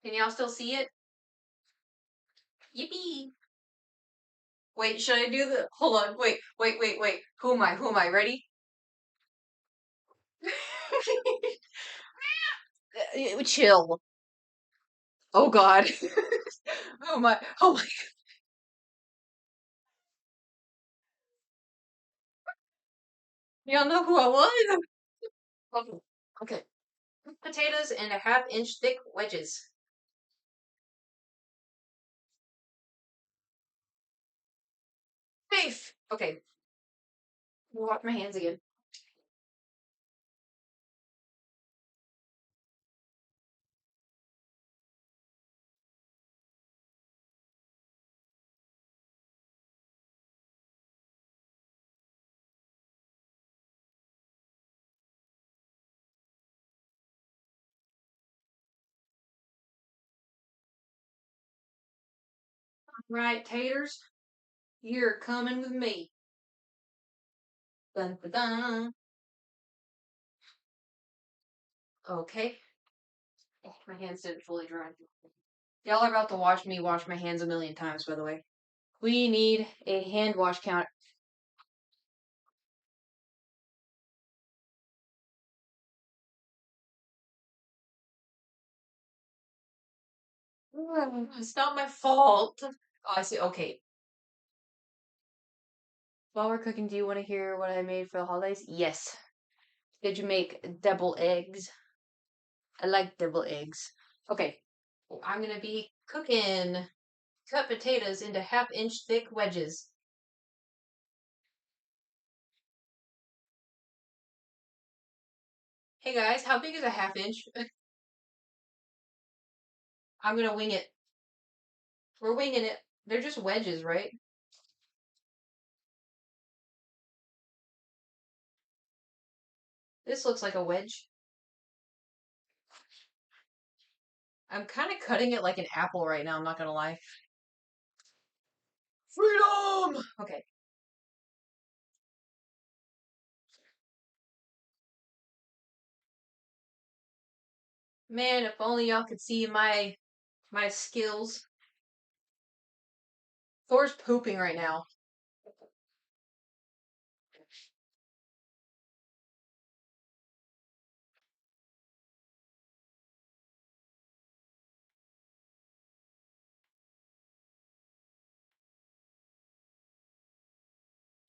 Can y'all still see it? Yippee! Wait, should I do the? Hold on. Wait. Who am I? Who am I? Ready? Chill. Oh God. Oh my. Oh my. Y'all know who I was? Okay. Okay. Potatoes and a half-inch thick wedges. Safe. Okay. Wash my hands again. Right, taters. You're coming with me. Dun, dun, dun. Okay. My hands didn't fully dry. Y'all are about to watch me wash my hands a million times, by the way. We need a hand wash count. It's not my fault. Oh, I see. Okay. While we're cooking, do you want to hear what I made for the holidays? Yes. Did you make double eggs? I like double eggs. Okay. I'm gonna be cooking cut potatoes into half-inch thick wedges. Hey guys, how big is a half inch? I'm gonna wing it. We're winging it. They're just wedges, right? This looks like a wedge. I'm kind of cutting it like an apple right now, I'm not gonna lie. Freedom! Okay. Man, if only y'all could see my skills. Thor's pooping right now.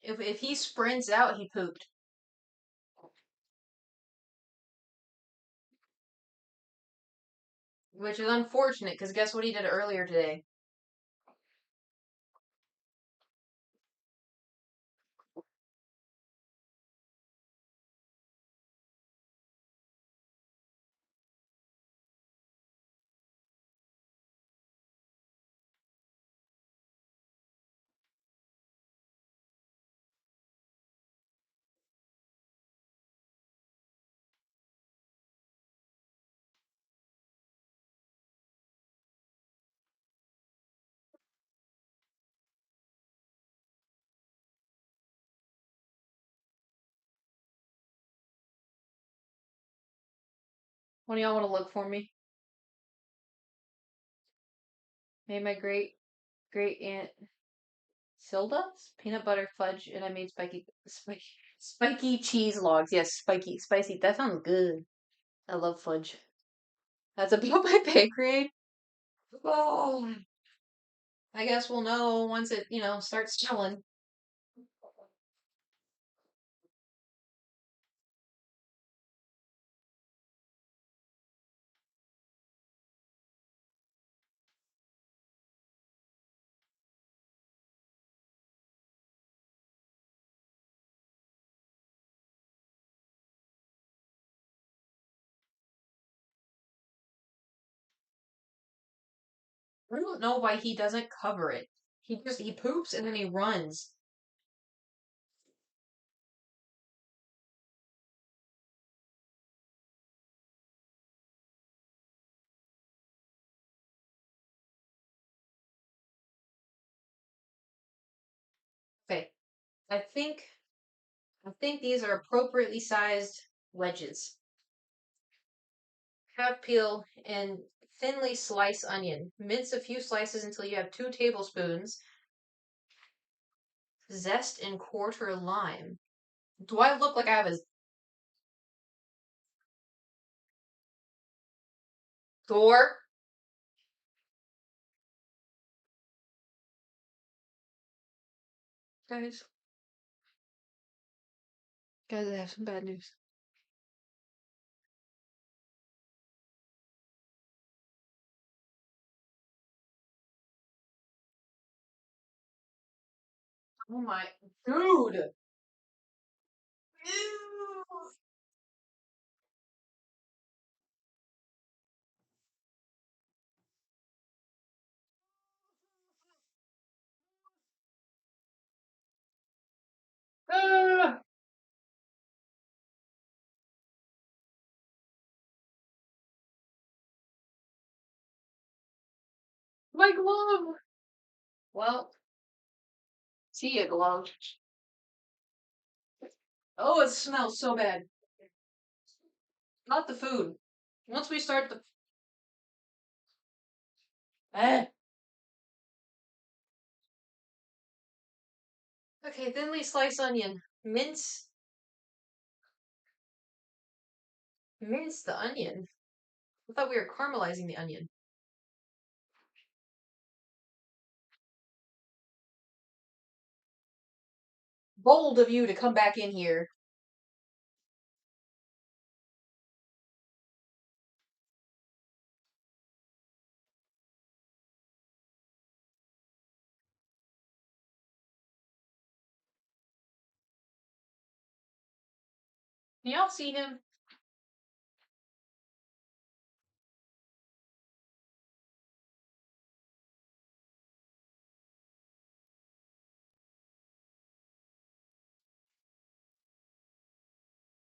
If he sprints out, he pooped. Which is unfortunate, because guess what he did earlier today? One of y'all want to look for me? Made my great aunt Silda's peanut butter fudge, and I made spiky cheese logs. Yes, spicy. That sounds good. I love fudge. That's about my pay grade. Oh, I guess we'll know once it, starts chilling. I don't know why he doesn't cover it. He poops and then he runs. Okay, I think I think these are appropriately sized wedges. Half peel and thinly slice onion. Mince a few slices until you have 2 tablespoons. Zest and quarter lime. Do I look like I have a door? Guys, guys, I have some bad news. Oh my, dude! Ew. Ah, my glove! Well, see ya, glove. Oh, it smells so bad. Not the food. Once we start the. Eh. Okay, thinly sliced onion. Mince the onion. I thought we were caramelizing the onion. Bold of you to come back in here. Can y'all see him?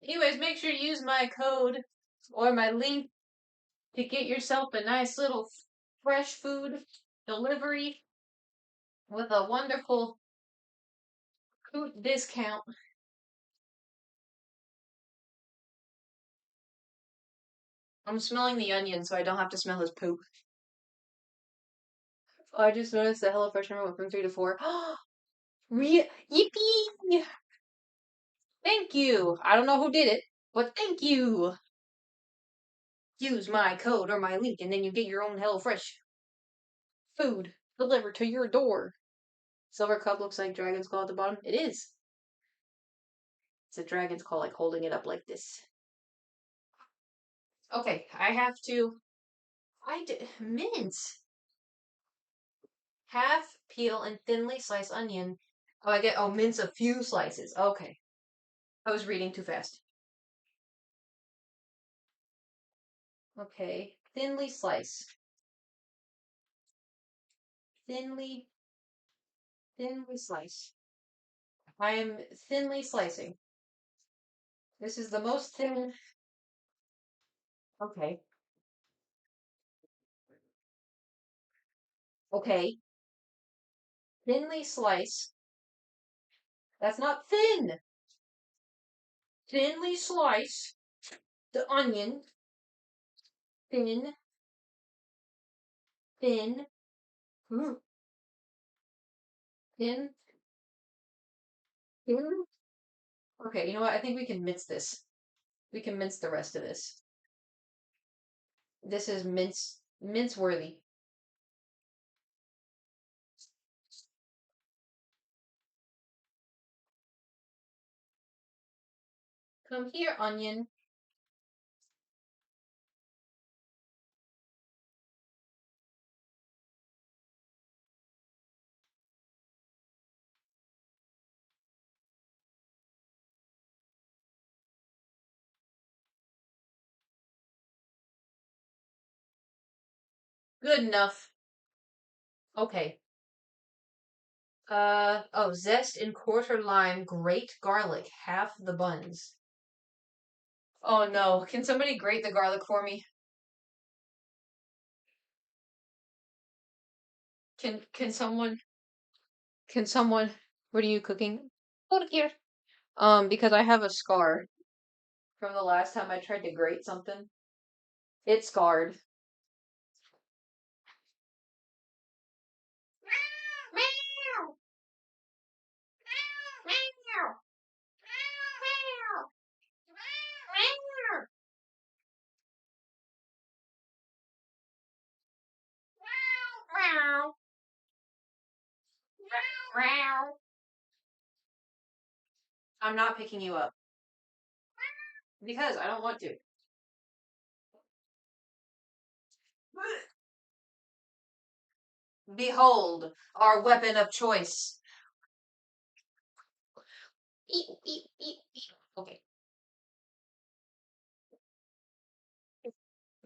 Anyways, make sure you use my code or my link to get yourself a nice little fresh food delivery with a wonderful food discount. I'm smelling the onion so I don't have to smell his poop. Oh, I just noticed the HelloFresh number went from 3 to 4. Yippee! Thank you. I don't know who did it, but thank you. Use my code or my link, and then you get your own HelloFresh food delivered to your door. Silver cup looks like dragon's claw at the bottom. It is. It's a dragon's claw, like holding it up like this. Okay, I have to. Mince. Half peel and thinly slice onion. Mince a few slices. Okay. I was reading too fast. Okay. Thinly slice. Thinly, thinly slice. I am thinly slicing. This is the most thin. Okay. Okay. Thinly slice. That's not thin. Thinly slice the onion. Thin, thin, thin, thin. Okay, you know what? I think we can mince this. We can mince the rest of this. This is mince worthy. Come here, onion. Good enough. Okay. Zest and quarter lime, grate garlic, half the buns. Oh no, can somebody grate the garlic for me? Can can someone what are you cooking? Hold it here. Because I have a scar from the last time I tried to grate something. It's scarred. I'm not picking you up because I don't want to. Behold, our weapon of choice. Eat, eat, eat, eat. Okay,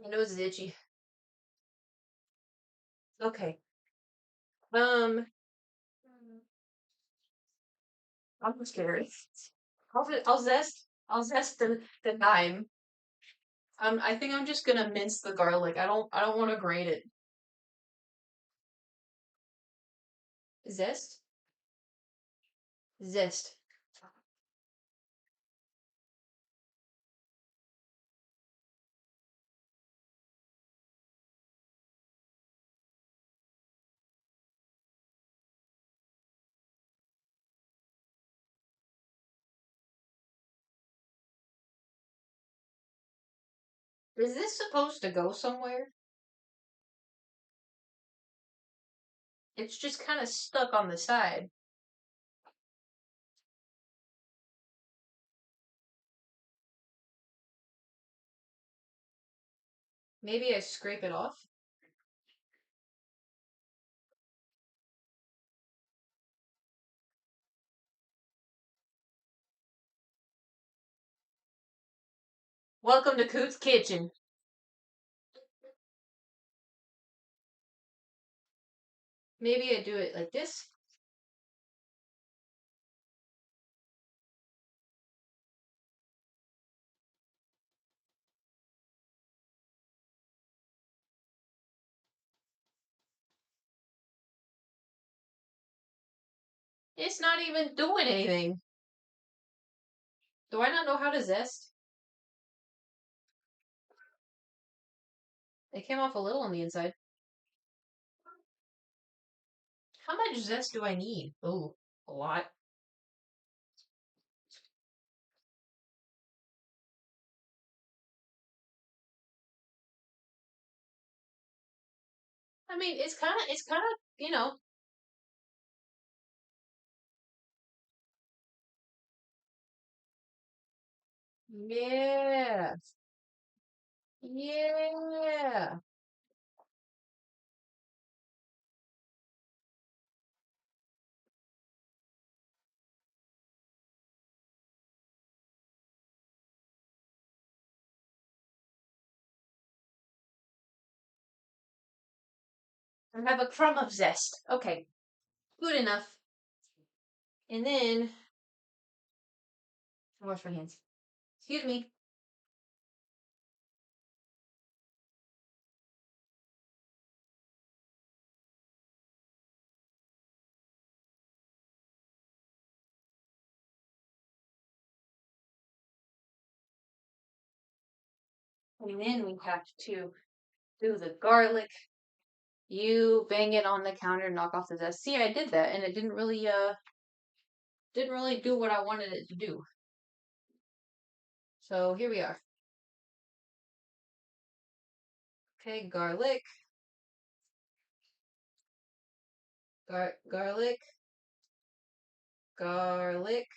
my nose is itchy. Okay. Um, I'm scared. I'll zest the lime. I think I'm just gonna mince the garlic. I don't want to grate it. Zest? Zest. Is this supposed to go somewhere? It's just kind of stuck on the side. Maybe I scrape it off? Welcome to Coot's Kitchen. Maybe I do it like this. It's not even doing anything. Do I not know how to zest? It came off a little on the inside. How much zest do I need? Oh, a lot. I mean, it's kind of, yeah, yeah. I have a crumb of zest. Okay, good enough. And then wash my hands. Excuse me. And then we have to do the garlic. You bang it on the counter, knock off the zest. See, I did that, and it didn't really do what I wanted it to do. So here we are. Okay, garlic, garlic, garlic.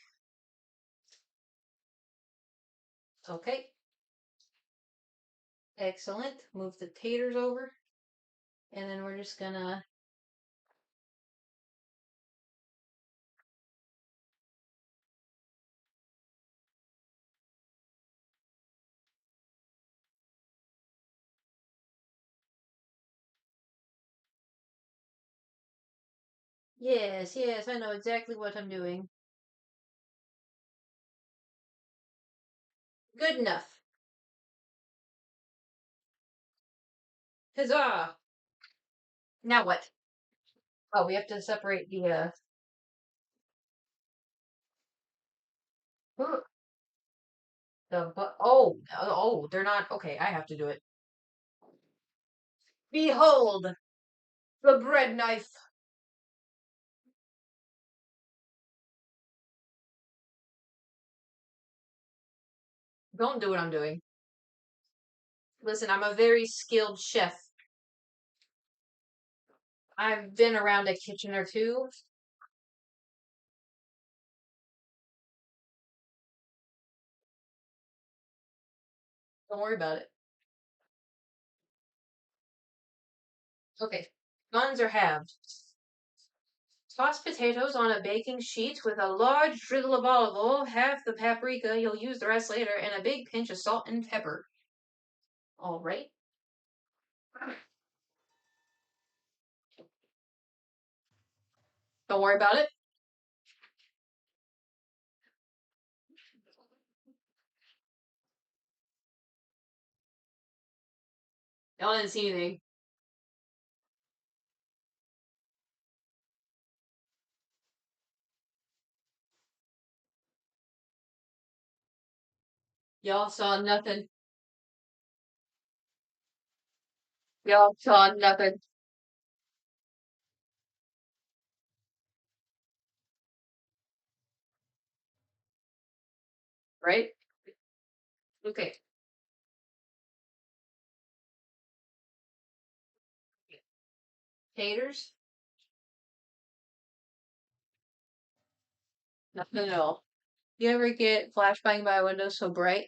Okay, excellent. Move the taters over, and then we're just gonna. Yes, yes, I know exactly what I'm doing. Good enough. Huzzah! Now what? Oh, we have to separate uh, oh, they're not okay. I have to do it. Behold the bread knife. Don't do what I'm doing. Listen, I'm a very skilled chef. I've been around a kitchen or two. Don't worry about it. Okay, buns are halved. Toss potatoes on a baking sheet with a large drizzle of olive oil, half the paprika, you'll use the rest later, and a big pinch of salt and pepper. All right. Don't worry about it. Y'all didn't see anything, y'all saw nothing. Y'all saw nothing, right? Okay. Taters? Nothing at all. You ever get flashbang by a window so bright?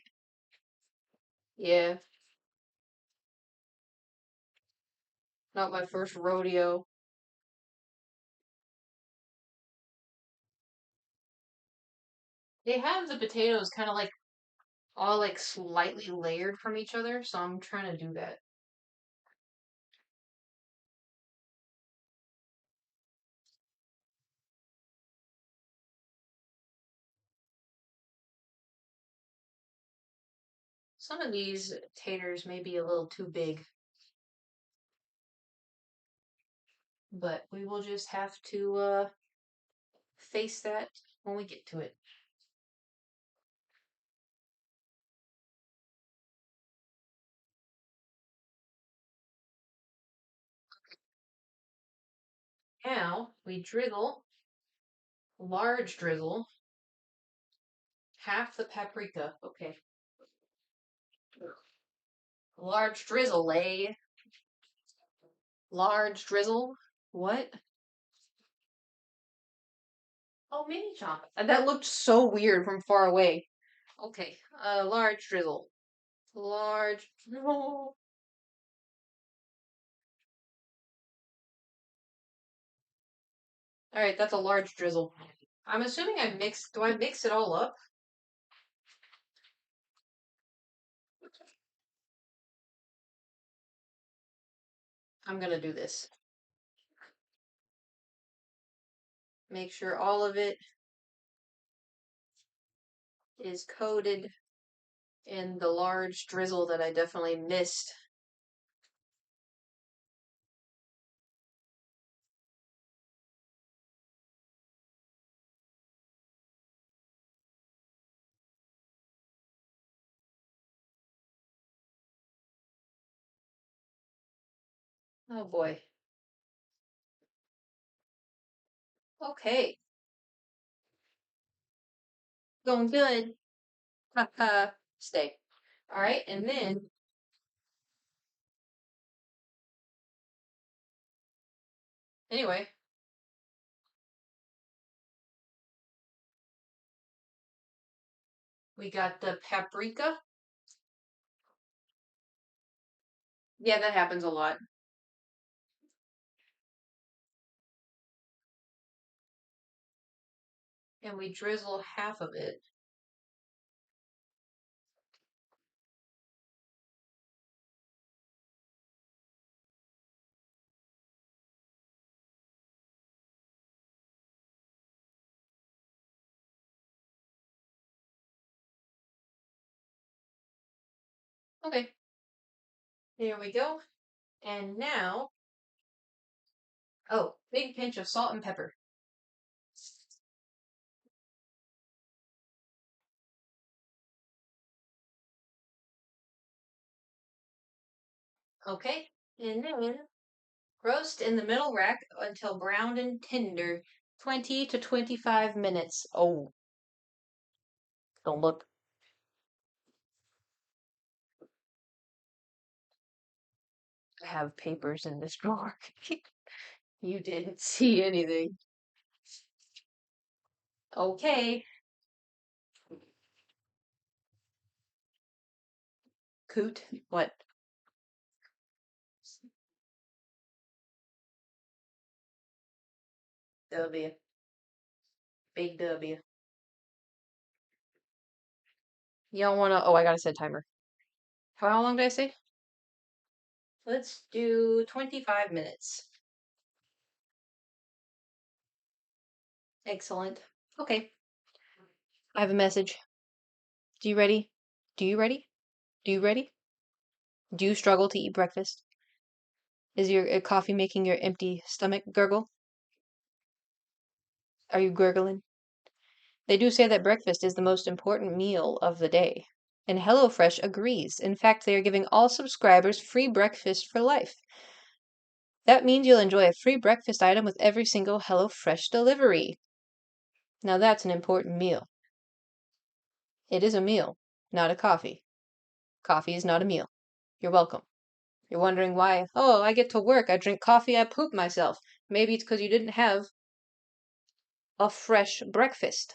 Yeah, not my first rodeo. They have the potatoes kind of like all like slightly layered from each other, so I'm trying to do that. Some of these taters may be a little too big, but we will just have to face that when we get to it. Now we drizzle, large drizzle, half the paprika. Okay. Large drizzle, eh? Large drizzle. What? Oh, mini chomp. That looked so weird from far away. Okay. Large drizzle. Large drizzle. All right, that's a large drizzle. I'm assuming do I mix it all up? I'm gonna do this. Make sure all of it is coated in the large drizzle that I definitely missed. Oh boy. Okay. Going good. Stay. All right, and then anyway, we got the paprika. Yeah, that happens a lot. And we drizzle half of it. Okay, there we go. And now, oh, big pinch of salt and pepper. Okay, and then roast in the middle rack until browned and tender. 20 to 25 minutes. Oh, don't look. I have papers in this drawer. You didn't see anything. Okay. Coot. What? W. Big W. You don't want to. Oh, I gotta set timer. How long did I say? Let's do 25 minutes. Excellent. Okay. I have a message. Do you ready? Do you ready? Do you ready? Do you struggle to eat breakfast? Is your coffee making your empty stomach gurgle? Are you gurgling? They do say that breakfast is the most important meal of the day. And HelloFresh agrees. In fact, they are giving all subscribers free breakfast for life. That means you'll enjoy a free breakfast item with every single HelloFresh delivery. Now that's an important meal. It is a meal, not a coffee. Coffee is not a meal. You're welcome. You're wondering why, oh, I get to work, I drink coffee, I poop myself. Maybe it's because you didn't have a fresh breakfast.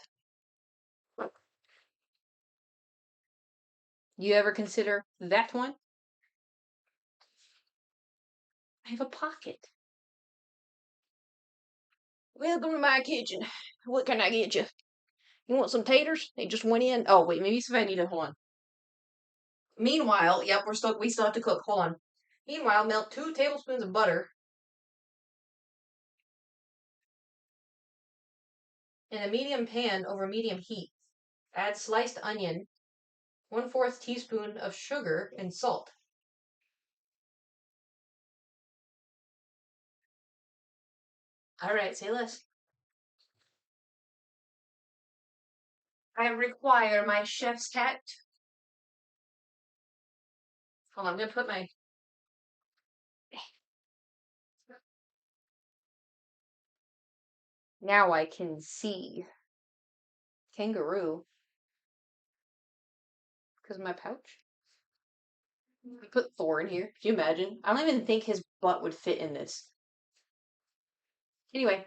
You ever consider that one? I have a pocket. Welcome to my kitchen. What can I get you? You want some taters? They just went in. Oh wait, maybe if I need a hold on. Meanwhile, yep, we still have to cook. Hold on. Meanwhile, melt 2 tablespoons of butter in a medium pan over medium heat. Add sliced onion, 1/4 teaspoon of sugar, and salt. All right, say less. I require my chef's hat. Hold on, I'm gonna put my Now I can see. Kangaroo. Because of my pouch. I put Thor in here. Can you imagine? I don't even think his butt would fit in this. Anyway,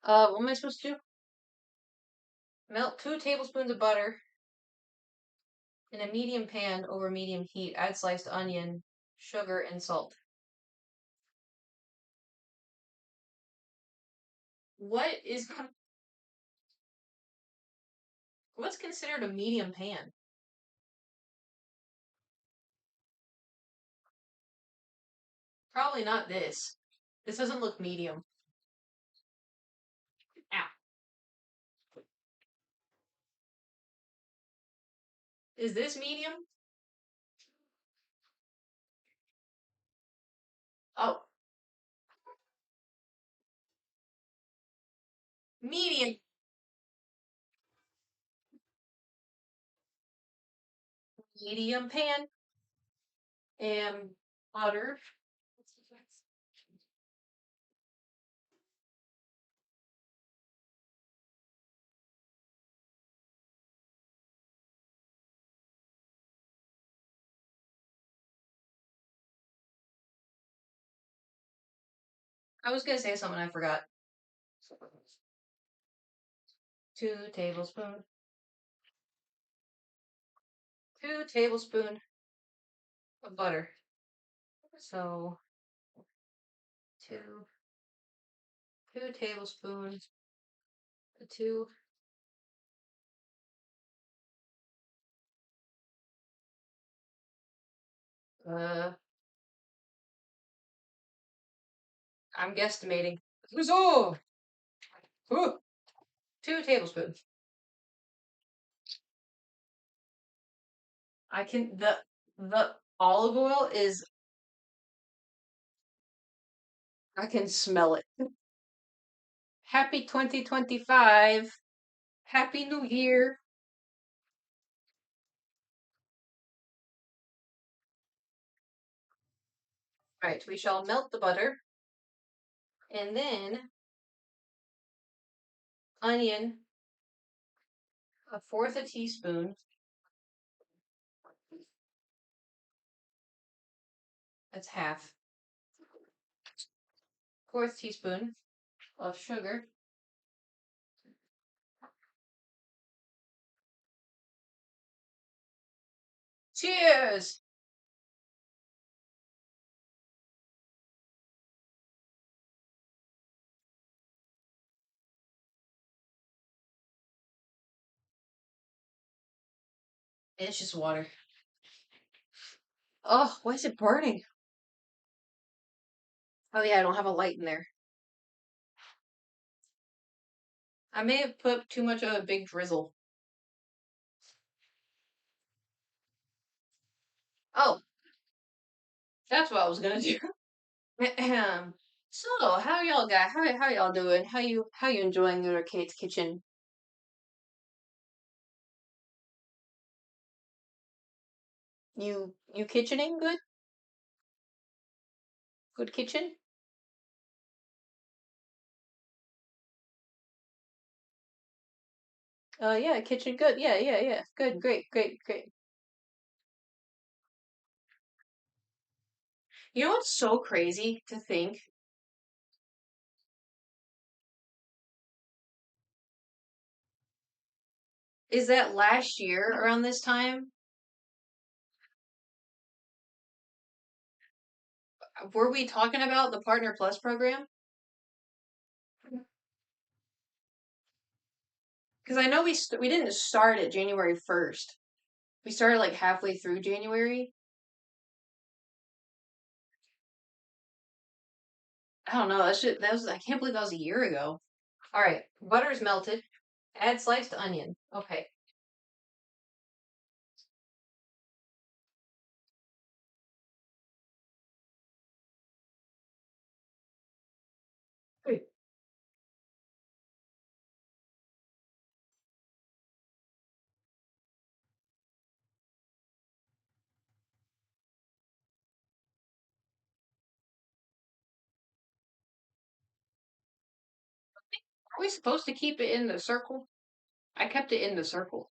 what am I supposed to do? Melt 2 tablespoons of butter in a medium pan over medium heat. Add sliced onion, sugar, and salt. What is what's considered a medium pan? Probably not this. This doesn't look medium. Ow. Is this medium? Oh, medium. Medium pan and butter. I was gonna say something I forgot. 2 tablespoons. 2 tablespoons of butter. So 2 2 tablespoons. Two. Uh, I'm guesstimating. Oh, 2 tablespoons. I can the olive oil is I can smell it. Happy 2025. Happy New Year. Right, we shall melt the butter and then onion, a fourth a teaspoon. That's half. Fourth teaspoon of sugar. Cheers! It's just water. Oh, why is it burning? Oh yeah, I don't have a light in there. I may have put too much of a big drizzle. Oh, that's what I was gonna do. Ahem. So, how y'all got? How y'all doing? How you enjoying your Kate's kitchen? You kitchening good? Good kitchen? Yeah, kitchen good. Yeah, yeah, yeah. Good, great, great, great. You know what's so crazy to think is that last year around this time, were we talking about the Partner Plus program? Because I know we didn't start at January 1st. We started like halfway through January. I don't know. That was I can't believe that was a year ago. All right, butter is melted. Add sliced onion. Okay. Wait. Are we supposed to keep it in the circle? I kept it in the circle.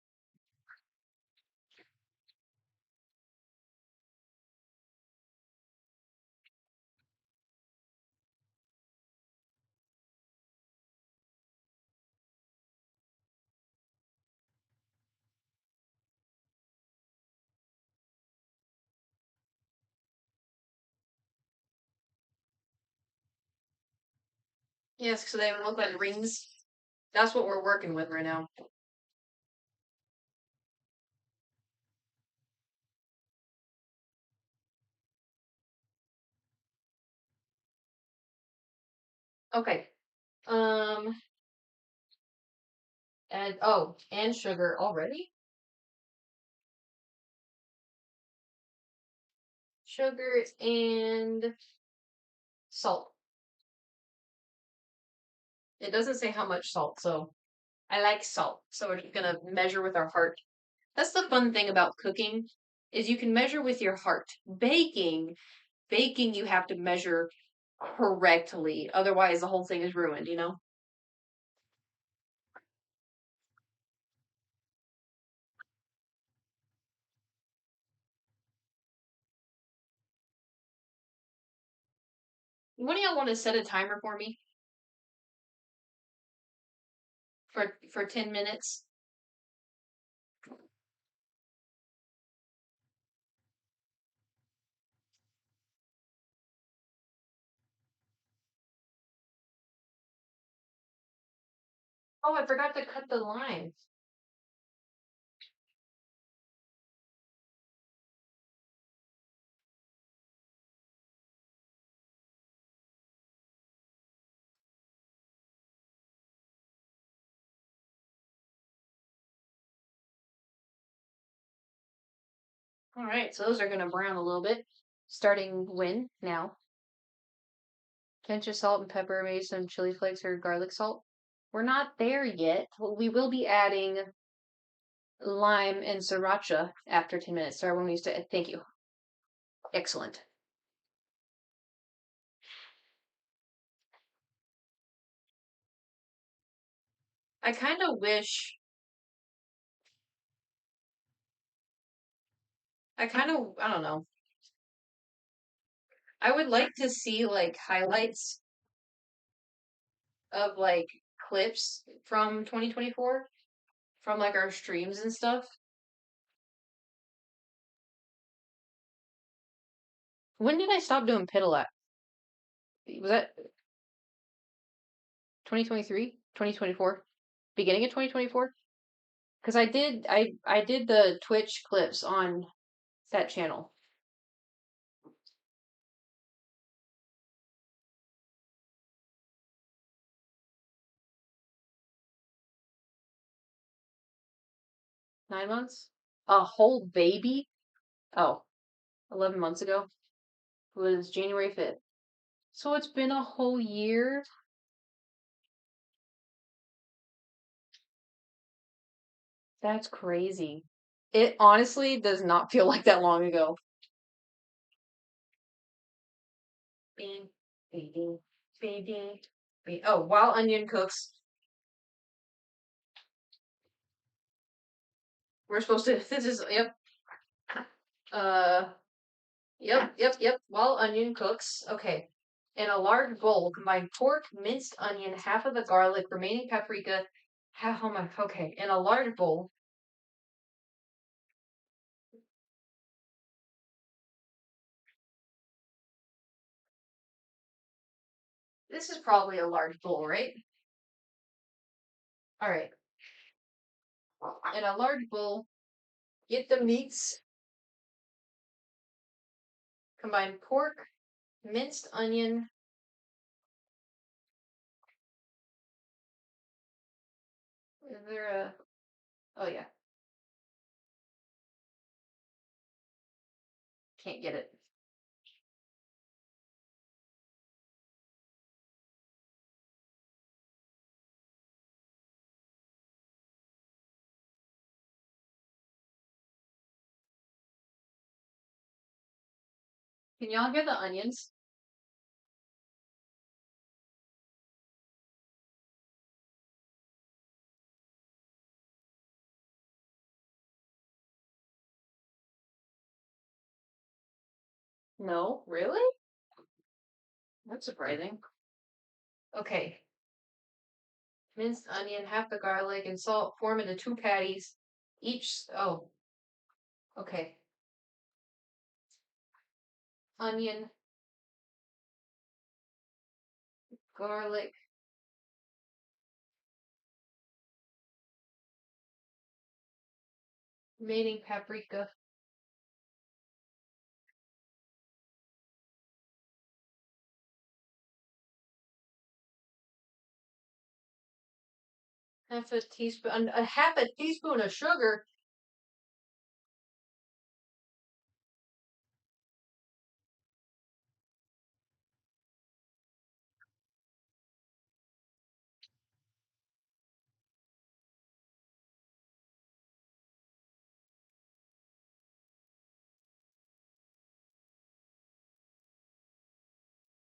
Yes, so they look like rings. That's what we're working with right now. Okay. Um, and sugar already? Sugar and salt. It doesn't say how much salt, so I like salt. So we're just gonna measure with our heart. That's the fun thing about cooking, is you can measure with your heart. Baking you have to measure correctly. Otherwise the whole thing is ruined, you know? When do y'all want to set a timer for me? For 10 minutes? Oh, I forgot to cut the lime. All right, so those are gonna brown a little bit. Starting when? Now. Pinch of salt and pepper, maybe some chili flakes or garlic salt. We're not there yet. We will be adding lime and sriracha after 10 minutes. So everyone needs to, thank you. Excellent. I kind of wish, I don't know. I would like to see like highlights of like clips from 2024 from like our streams and stuff. When did I stop doing piddle at? Was that 2023? 2024? Beginning of 2024? Because I did the Twitch clips on that channel. Nine months? A whole baby? Oh, 11 months ago. It was January 5th. So it's been a whole year. That's crazy. It honestly does not feel like that long ago. Bing, bing, bing, bing, bing, bing. Oh, while onion cooks, we're supposed to. This is yep. Uh, yep. While onion cooks, okay. In a large bowl, combine pork, minced onion, half of the garlic, remaining paprika, half. Oh my. Okay, in a large bowl. This is probably a large bowl, right? All right. In a large bowl, get the meats. Combine pork, minced onion. Is there a? Oh yeah, can't get it. Can y'all hear the onions? No, really? That's surprising. Okay. Minced onion, half the garlic, and salt form into two patties. Each, oh, okay. Onion, garlic, remaining paprika. Half a teaspoon of sugar.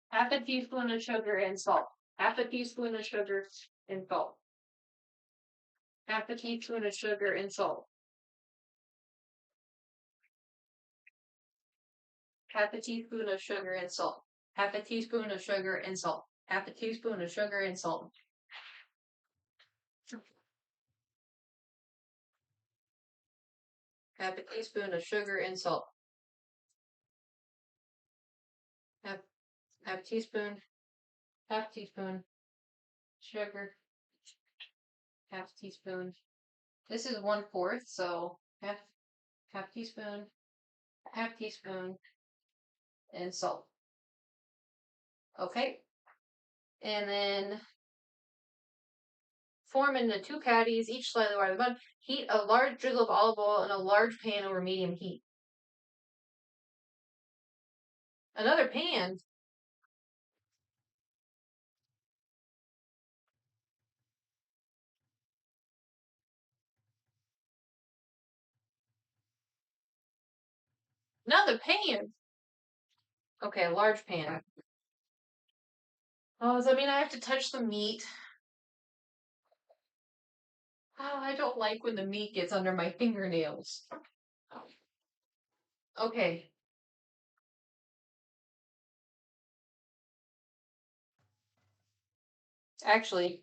Half a teaspoon of sugar and salt. Half a teaspoon of sugar and salt. Half a teaspoon of sugar and salt. Half a teaspoon of sugar and salt. Half a teaspoon of sugar and salt. Half a teaspoon of sugar and salt. Half a teaspoon of sugar and salt. Half half teaspoon. Half teaspoon. Sugar. Half teaspoon. This is 1/4, so half teaspoon, half teaspoon, and salt. Okay. And then form into two patties, each slightly wider than the bun. Heat a large drizzle of olive oil in a large pan over medium heat. Another pan? Another pan? Okay, a large pan. Oh, does that mean I have to touch the meat? Oh, I don't like when the meat gets under my fingernails. Okay. Actually,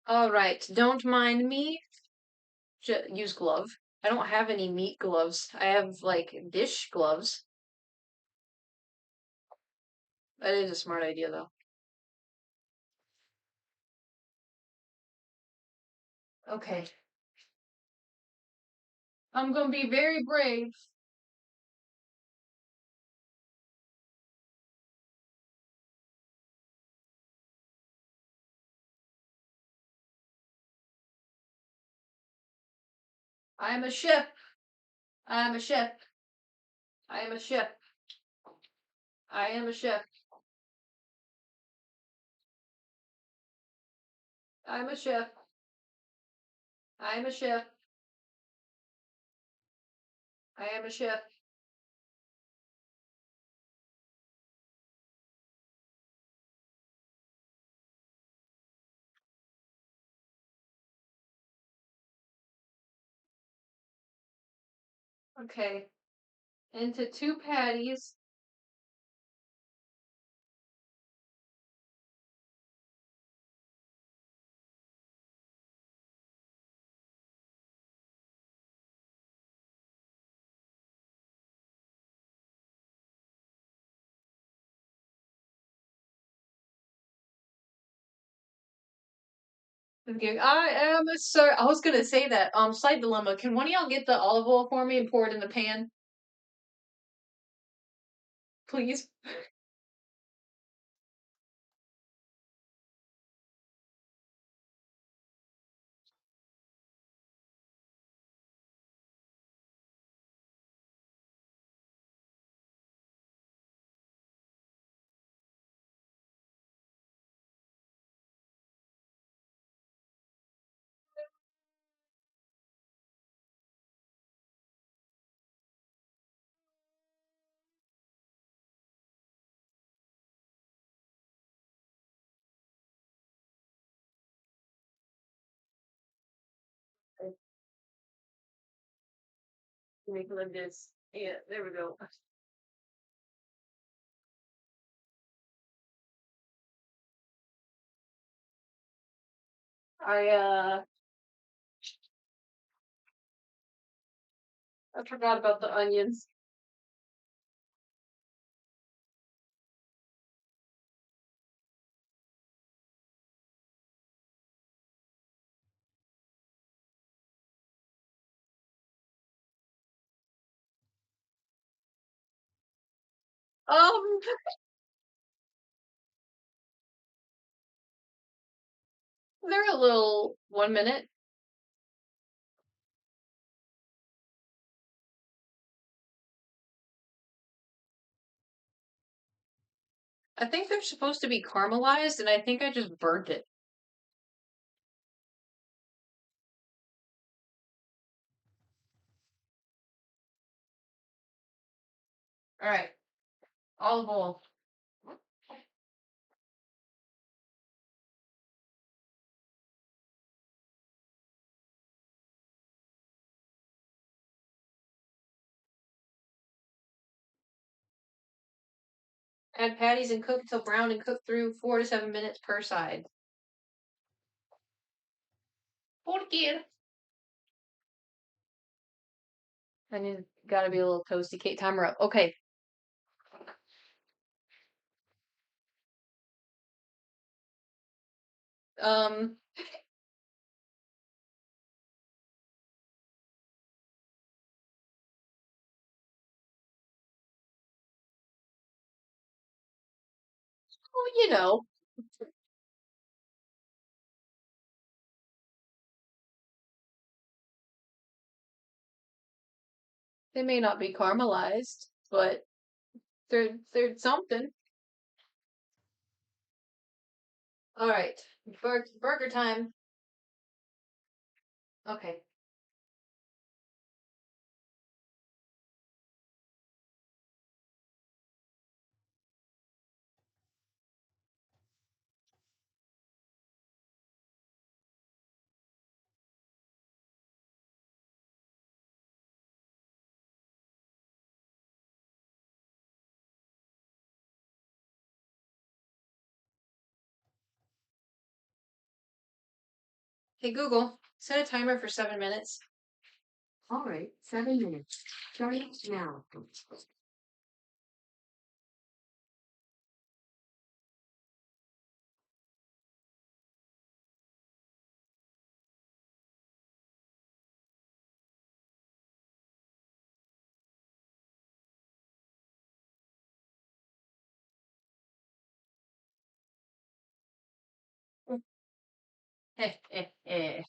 all right. Don't mind me. Use glove. I don't have any meat gloves. I have like dish gloves. That is a smart idea though. Okay. I'm gonna be very brave. I am a chef. I am a chef. I am a chef. I am a chef. I'm a chef. I am a chef. I am a chef. Okay. Into two patties. Okay, I am a sir. I was gonna say that. Slight dilemma. Can one of y'all get the olive oil for me and pour it in the pan, please? Make it like this. Yeah, there we go. I I forgot about the onions. Um, they're a little 1 minute. I think they're supposed to be caramelized, and I think I just burnt it. All right, olive oil. Add patties and cook until brown and cook through 4 to 7 minutes per side. Porque I need gotta be a little toasty. Kate, timer up. Okay. Um, well, they may not be caramelized, but they're something. All right, burger time. Okay. Hey Google, set a timer for 7 minutes. All right, 7 minutes. Starting now. Eh, eh, eh.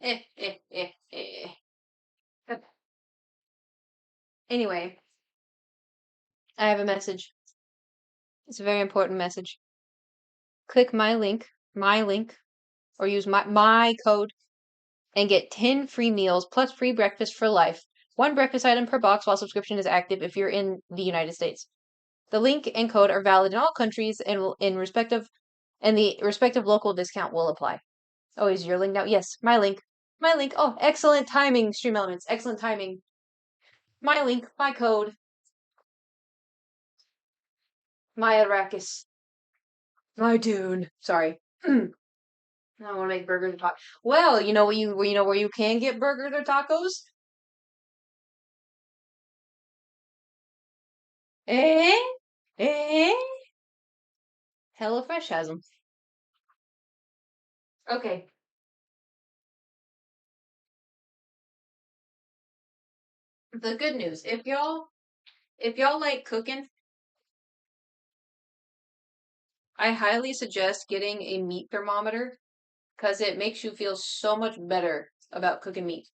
Eh, eh, eh, eh. Anyway, I have a message. It's a very important message. Click my link, or use my code and get 10 free meals plus free breakfast for life. One breakfast item per box while subscription is active if you're in the United States. The link and code are valid in all countries and the respective local discount will apply. Oh, is your link now? Yes, my link. My link. Oh, excellent timing, Stream Elements. Excellent timing. My link, my code, my Arrakis. My Dune. Sorry. I want to make burgers or tacos. Well, you know where you can get burgers or tacos? Eh? Eh? HelloFresh has them. Okay. The good news, if y'all like cooking, I highly suggest getting a meat thermometer because it makes you feel so much better about cooking meat.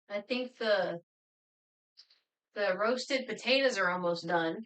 I think the roasted potatoes are almost done.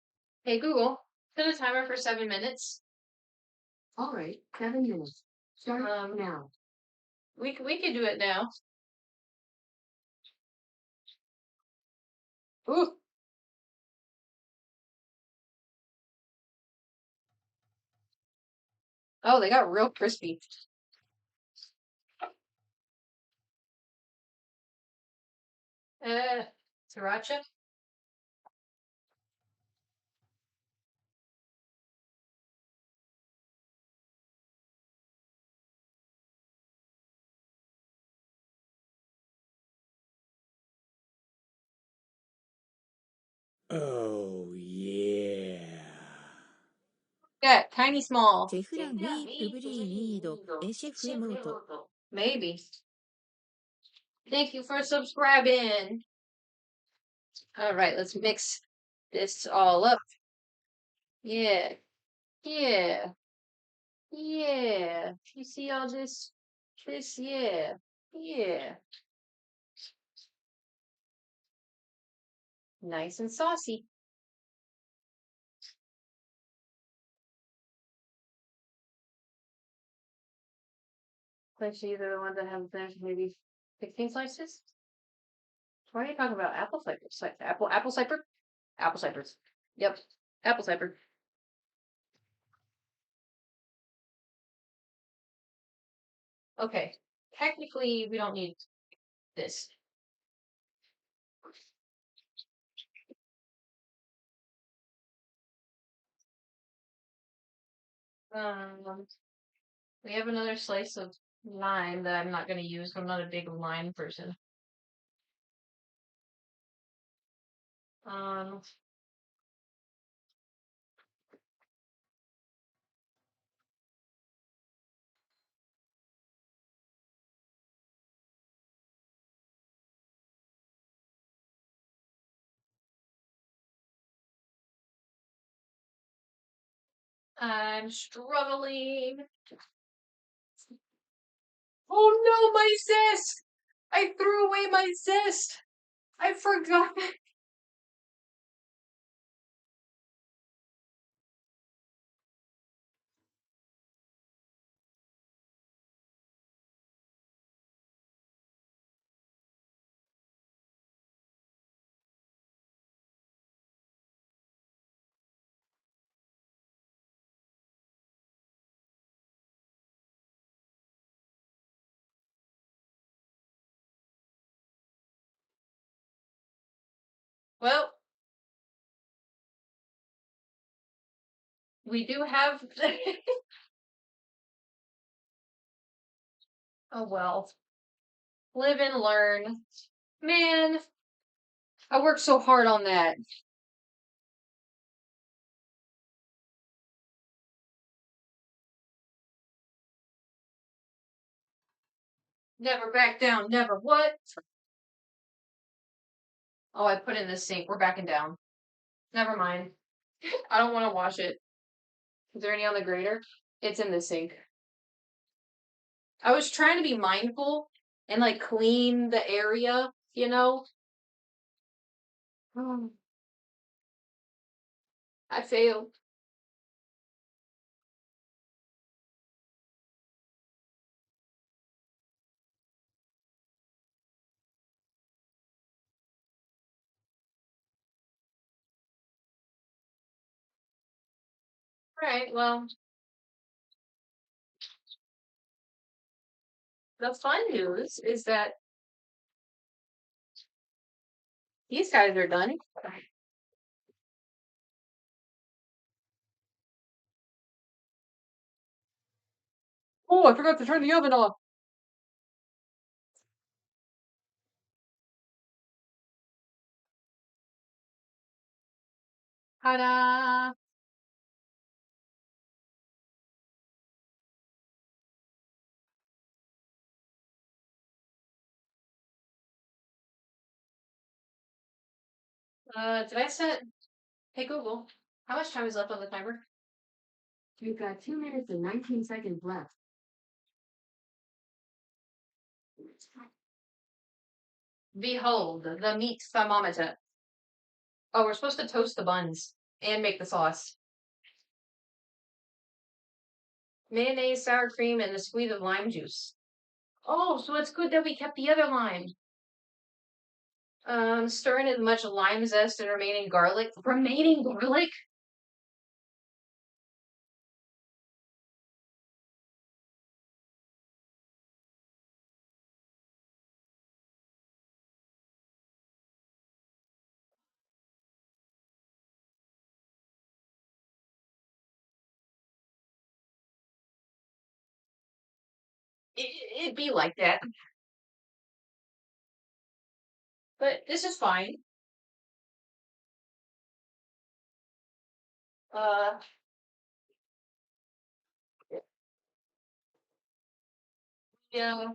Hey Google, set a timer for 7 minutes. All right, 7 minutes. Start now. We could do it now. Ooh. Oh, they got real crispy. Sriracha. Oh, yeah. Yeah, tiny small. シェフ欄にプブリーニードエシェフエモート Maybe. Thank you for subscribing. All right, let's mix this all up. Yeah. Yeah. Yeah. You see all this? This, yeah. Yeah. Nice and saucy. Especially the ones that have there's maybe 16 slices. What are you talking about? Apple cider. Apple cider? Apple ciders. Yep. Apple cider. Okay. Technically, we don't need this. Um, we have another slice of lime that I'm not going to use. I'm not a big lime person. Um, I'm struggling. Oh no, my zest! I threw away my zest. I forgot. Well, we do have. Oh well. Live and learn. Man, I worked so hard on that. Never back down, never what? Oh, I put it in the sink. We're backing down. Never mind. I don't want to wash it. Is there any on the grater? It's in the sink. I was trying to be mindful and like clean the area, you know? I failed. Right, well, the fun news is that these guys are done. Oh, I forgot to turn the oven off. Ta-da! Did I set? Hey Google, how much time is left on the timer? You've got 2 minutes and 19 seconds left. Behold, the meat thermometer. Oh, we're supposed to toast the buns. and make the sauce. Mayonnaise, sour cream, and a squeeze of lime juice. Oh, so it's good that we kept the other lime. Stir in as much lime zest and remaining garlic. Remaining garlic? It'd be like that. But this is fine. Uh, yeah.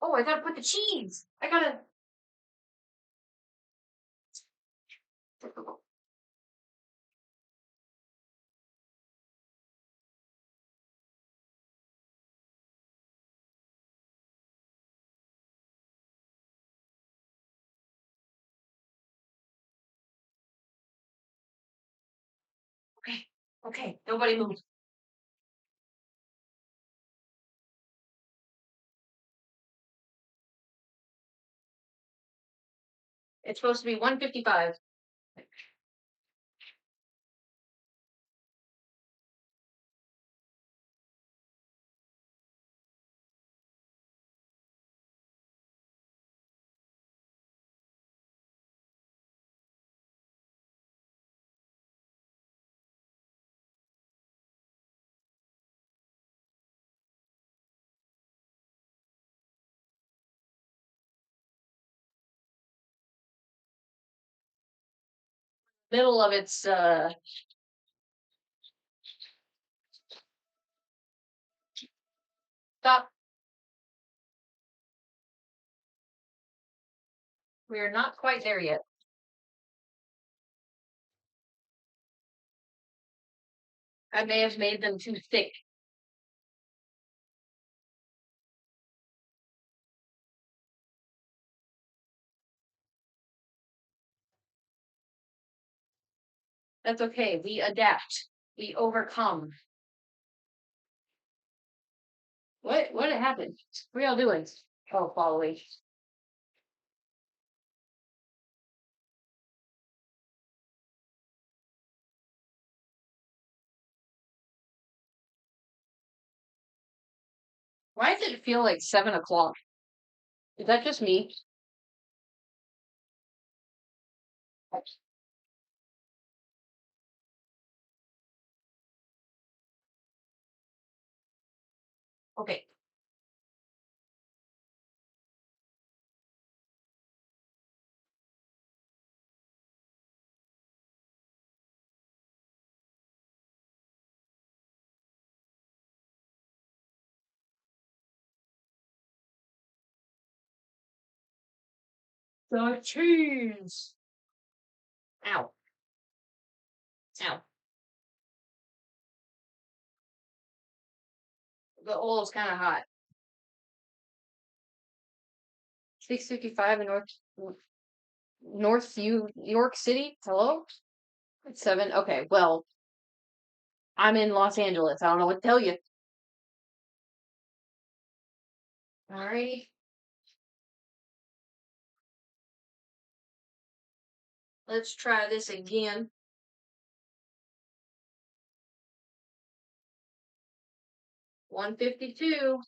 Oh, I gotta put the cheese. I gotta. Okay, okay, nobody move. It's supposed to be 155. Middle of its stop. We are not quite there yet. I may have made them too thick. That's okay. We adapt. We overcome. What happened? What are y'all doing? Oh, following. Why does it feel like 7 o'clock? Is that just me? Okay. The cheese. Ow. Ow. The oil's kind of hot. 6:55 in North York City. Hello? It's 7. Okay, well, I'm in Los Angeles. I don't know what to tell you. Alrighty. Let's try this again. 152.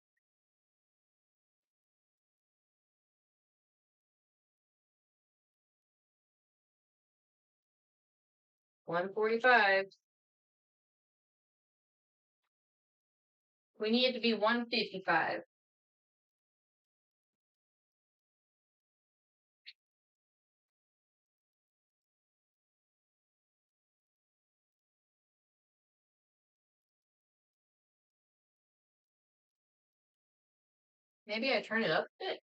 145. We need it to be 155. Maybe I turn it up a bit.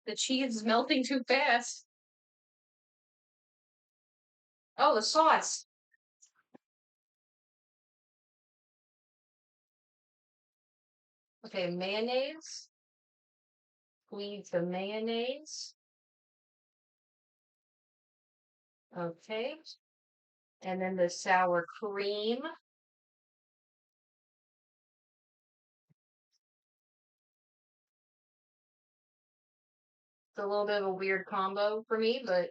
The cheese is melting too fast. Oh, the sauce. Okay, mayonnaise. Squeeze the mayonnaise. Okay. And then the sour cream. It's a little bit of a weird combo for me, but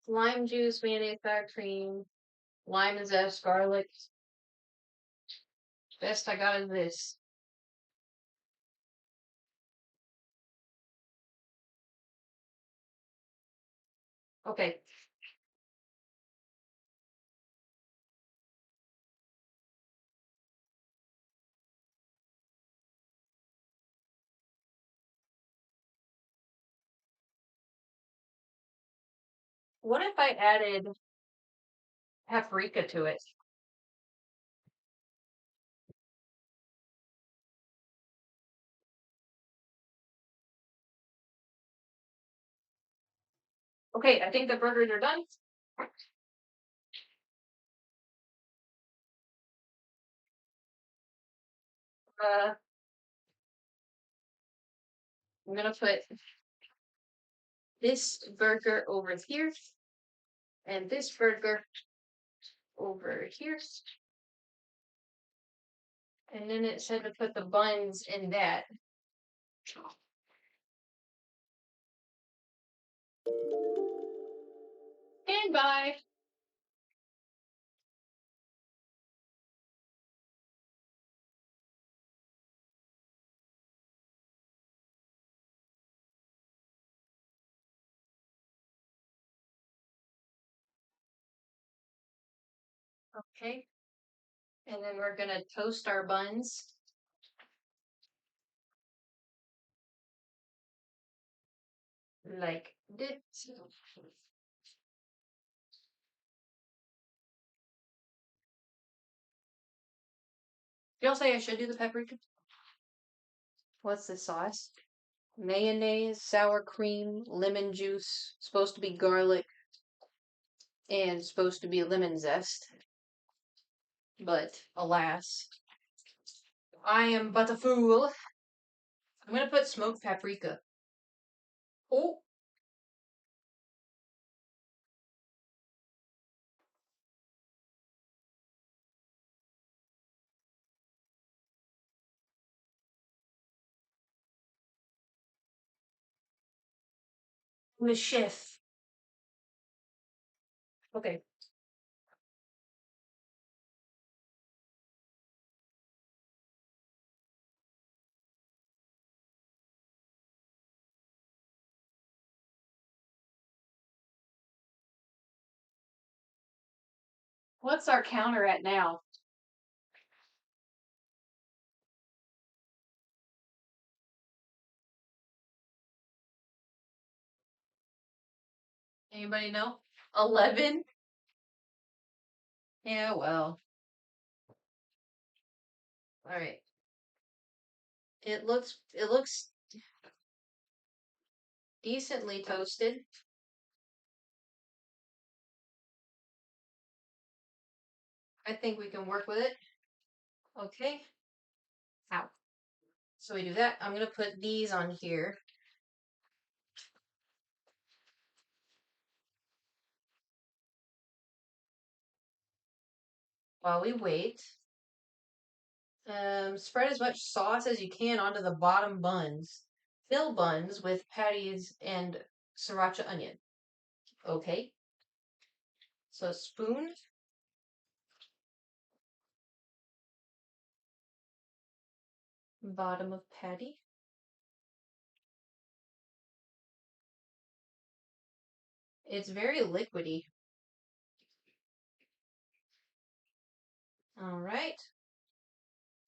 lime juice, mayonnaise, sour cream, lime zest, garlic. Best I got is this. Okay. What if I added paprika to it? Okay, I think the burgers are done. Uh, I'm gonna put this burger over here and this burger over here. And then it said to put the buns in that. And bye. Okay. And then we're gonna toast our buns. Like this. Y'all say I should do the paprika? What's the sauce? Mayonnaise, sour cream, lemon juice, supposed to be garlic, and supposed to be lemon zest. But alas, I am but a fool. I'm gonna put smoked paprika. Oh, I'm a chef. Okay. What's our counter at now? Anybody know? 11? Yeah, well. All right. It looks decently toasted. I think we can work with it. Okay. Ow. So we do that. I'm gonna put these on here. While we wait. Spread as much sauce as you can onto the bottom buns. Fill buns with patties and sriracha onion. Okay. So spoon. Bottom of patty. It's very liquidy. All right.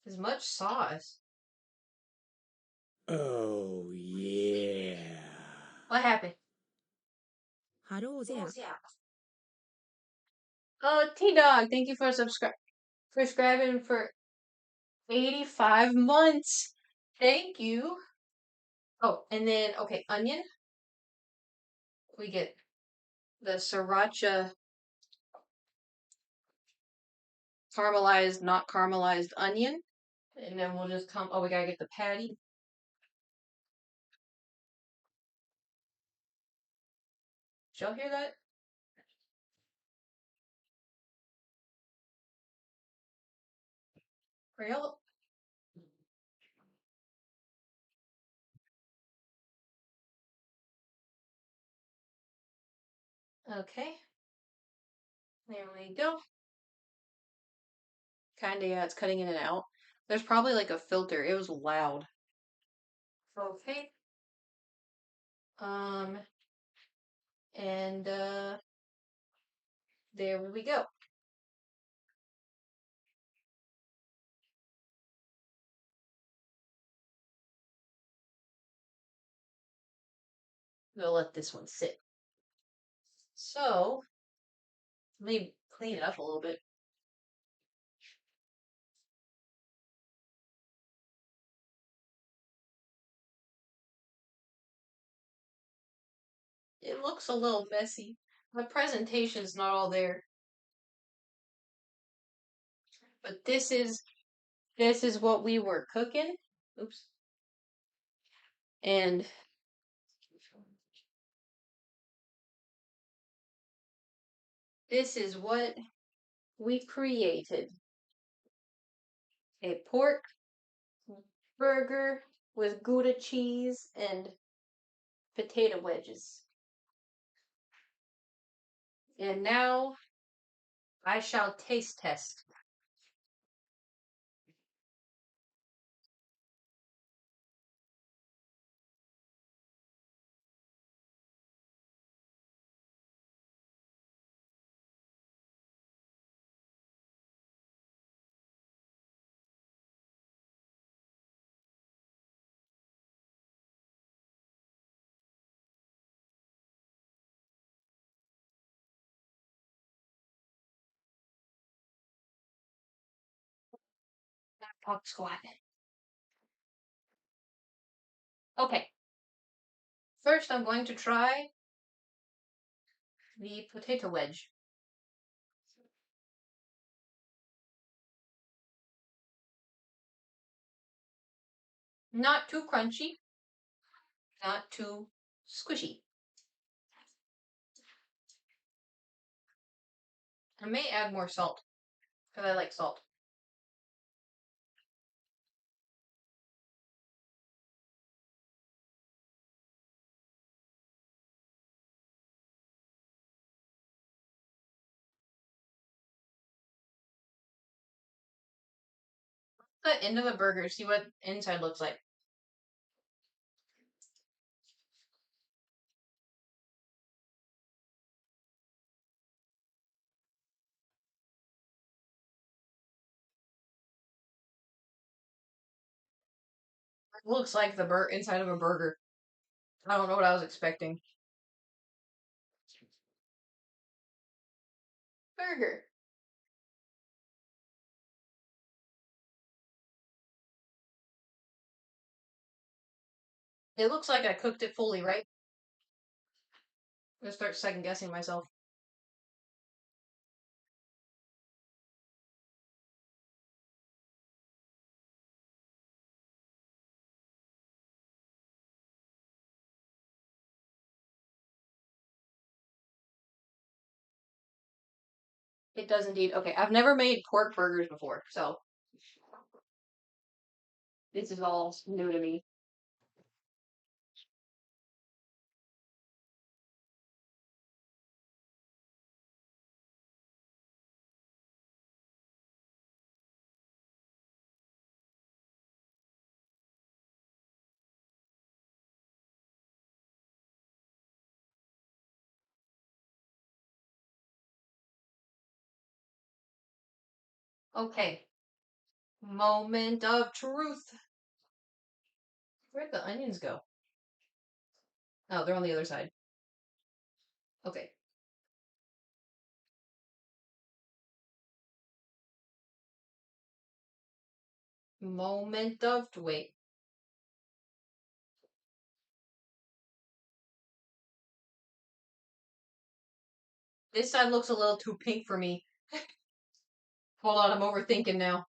As much sauce. Oh, yeah. What happened? Hello there. Oh, T-Dog, thank you for subscribing for 85 months. Thank you. Oh, and then, okay, onion. We get the sriracha caramelized, not caramelized onion. And then we'll just come, oh, we gotta get the patty. Did y'all hear that? Are y'all? Okay. There we go. Kinda, yeah, it's cutting in and out. There's probably like a filter. It was loud. Okay. Um, and there we go. We'll let this one sit. So, let me clean it up a little bit. It looks a little messy. The presentation's not all there. But this is what we were cooking. Oops. And this is what we created. A pork burger with Gouda cheese and potato wedges. And now I shall taste test. Pop squat. Okay. First, I'm going to try the potato wedge. Not too crunchy, not too squishy. I may add more salt because I like salt. The end of the burger, see what inside looks like. It looks like the inside of a burger. I don't know what I was expecting. Burger. It looks like I cooked it fully, right? I'm gonna start second guessing myself. It does indeed. Okay, I've never made pork burgers before, so this is all new to me. Okay, moment of truth. Where'd the onions go? Oh, they're on the other side. Okay. Moment of wait. This side looks a little too pink for me. Hold on, I'm overthinking now.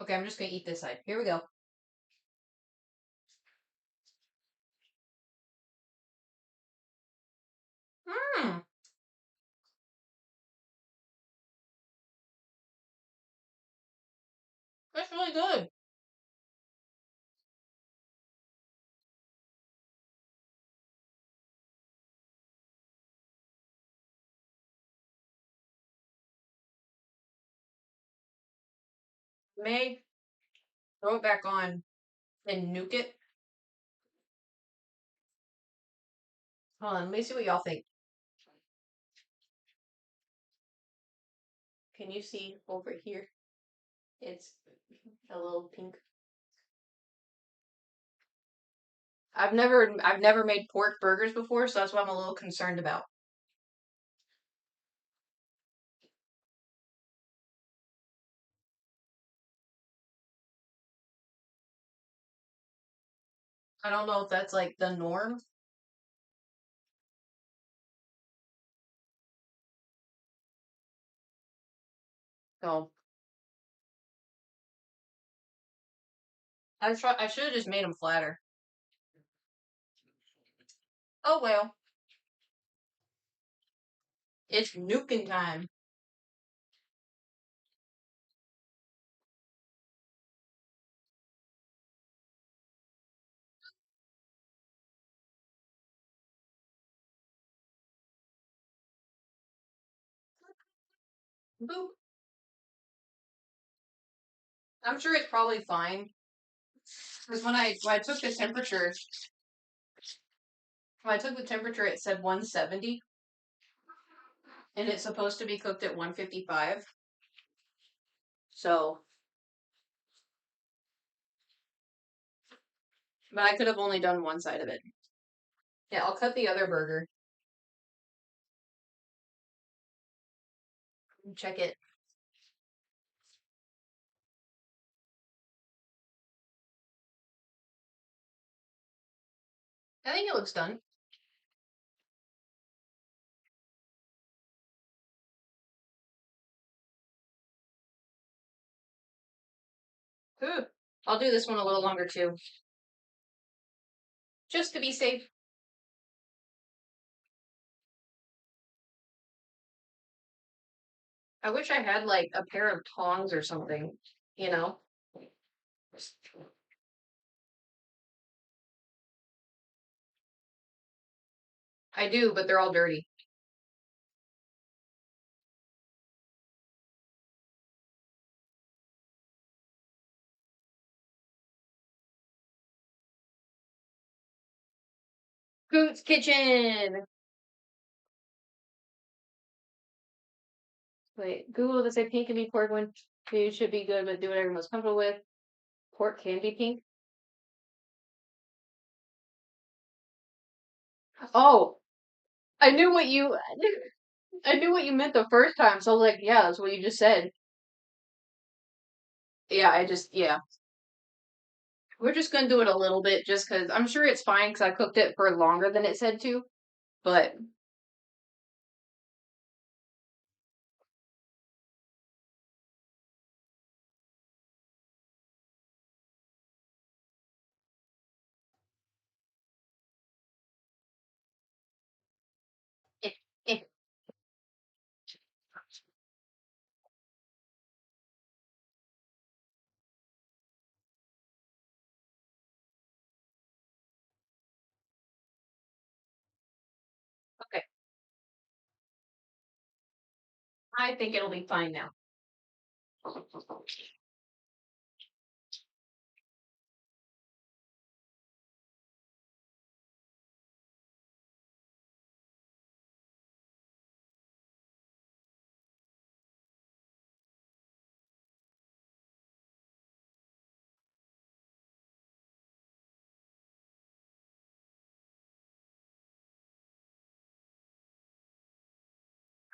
Okay, I'm just gonna eat this side. Here we go. Mmm, that's really good. May throw it back on and nuke it. Hold on, let me see what y'all think. Can you see over here? It's a little pink. I've never made pork burgers before, so that's what I'm a little concerned about. I don't know if that's like the norm. So I should have just made them flatter. Oh well, it's nuking time. Boop. I'm sure it's probably fine because when I took the temperature, it said 170, and it's supposed to be cooked at 155. So, but I could have only done one side of it. Yeah, I'll cut the other burger. Check it. I think it looks done. Ooh, I'll do this one a little longer too, just to be safe. I wish I had like a pair of tongs or something, you know? I do, but they're all dirty. Coot's Kitchen! Wait, Google does say pink can be pork when food should be good, but do whatever you're most comfortable with. Pork can be pink. Oh, I knew what you I knew what you meant the first time, so I was like, yeah, that's what you just said. Yeah, yeah. We're just gonna do it a little bit just because I'm sure it's fine because I cooked it for longer than it said to, but eh, eh. Okay, I think it'll be fine now.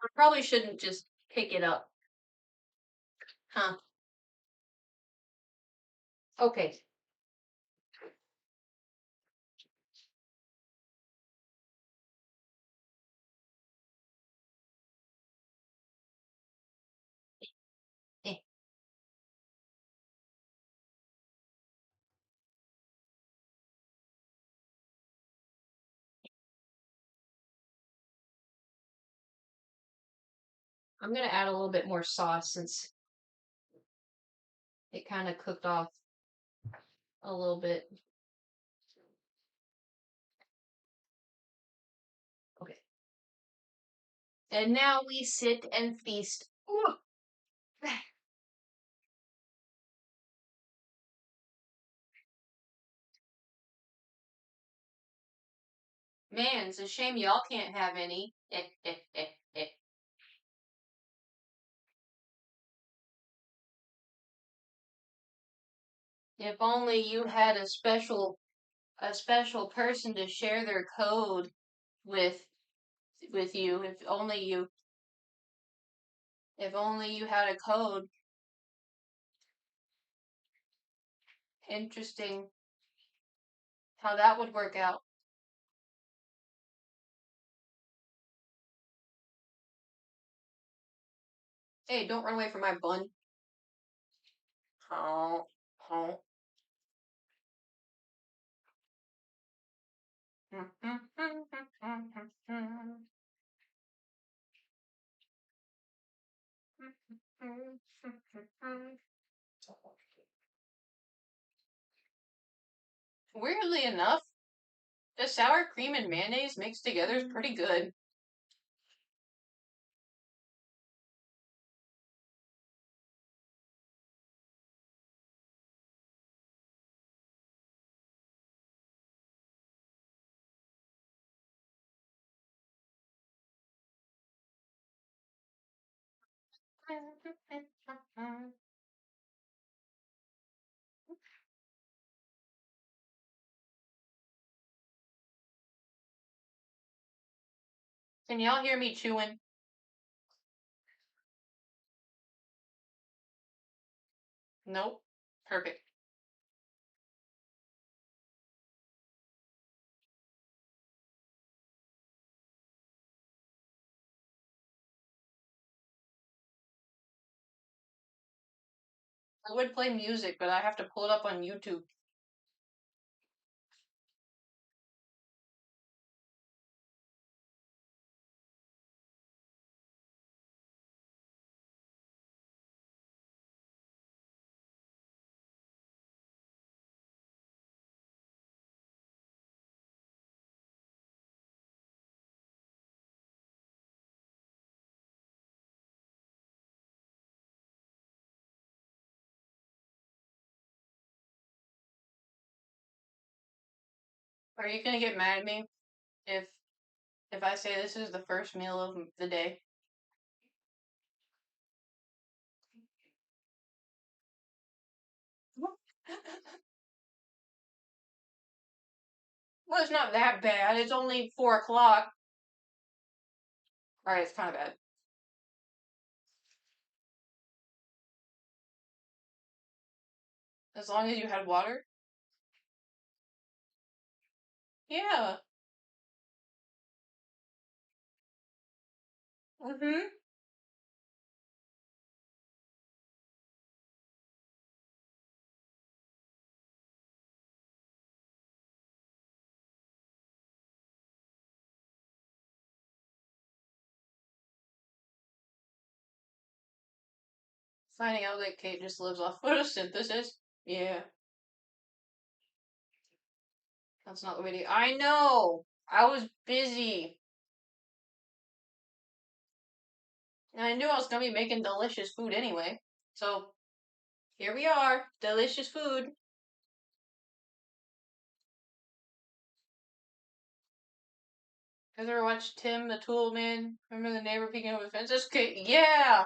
I probably shouldn't just pick it up, huh? Okay. I'm gonna add a little bit more sauce since it kind of cooked off a little bit. Okay. And now we sit and feast. Ooh. Man, it's a shame y'all can't have any. If only you had a special person to share their code with you. If only you had a code. Interesting how that would work out. Hey, don't run away from my bun. Oh, oh. Weirdly enough, the sour cream and mayonnaise mixed together is pretty good. Can y'all hear me chewing? Nope. Perfect. I would play music, but I have to pull it up on YouTube. Are you gonna get mad at me if I say this is the first meal of the day? Well, it's not that bad. It's only 4 o'clock. Alright, it's kind of bad. As long as you had water? Yeah. Mm-hmm. Finding out that Kate just lives off photosynthesis. Yeah, that's not the way to. I know! I was busy. And I knew I was gonna be making delicious food anyway. So, here we are. Delicious food. Guys ever watch Tim the Tool Man? Remember the neighbor peeking over the fence? That's okay. Yeah!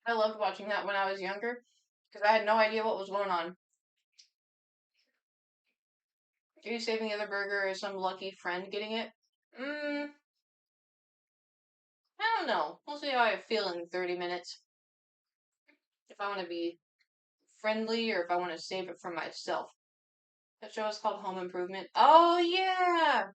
I loved watching that when I was younger. Because I had no idea what was going on. Are you saving the other burger or is some lucky friend getting it? I don't know. We'll see how I feel in 30 minutes. If I want to be friendly or if I want to save it for myself. That show is called Home Improvement. Oh, yeah!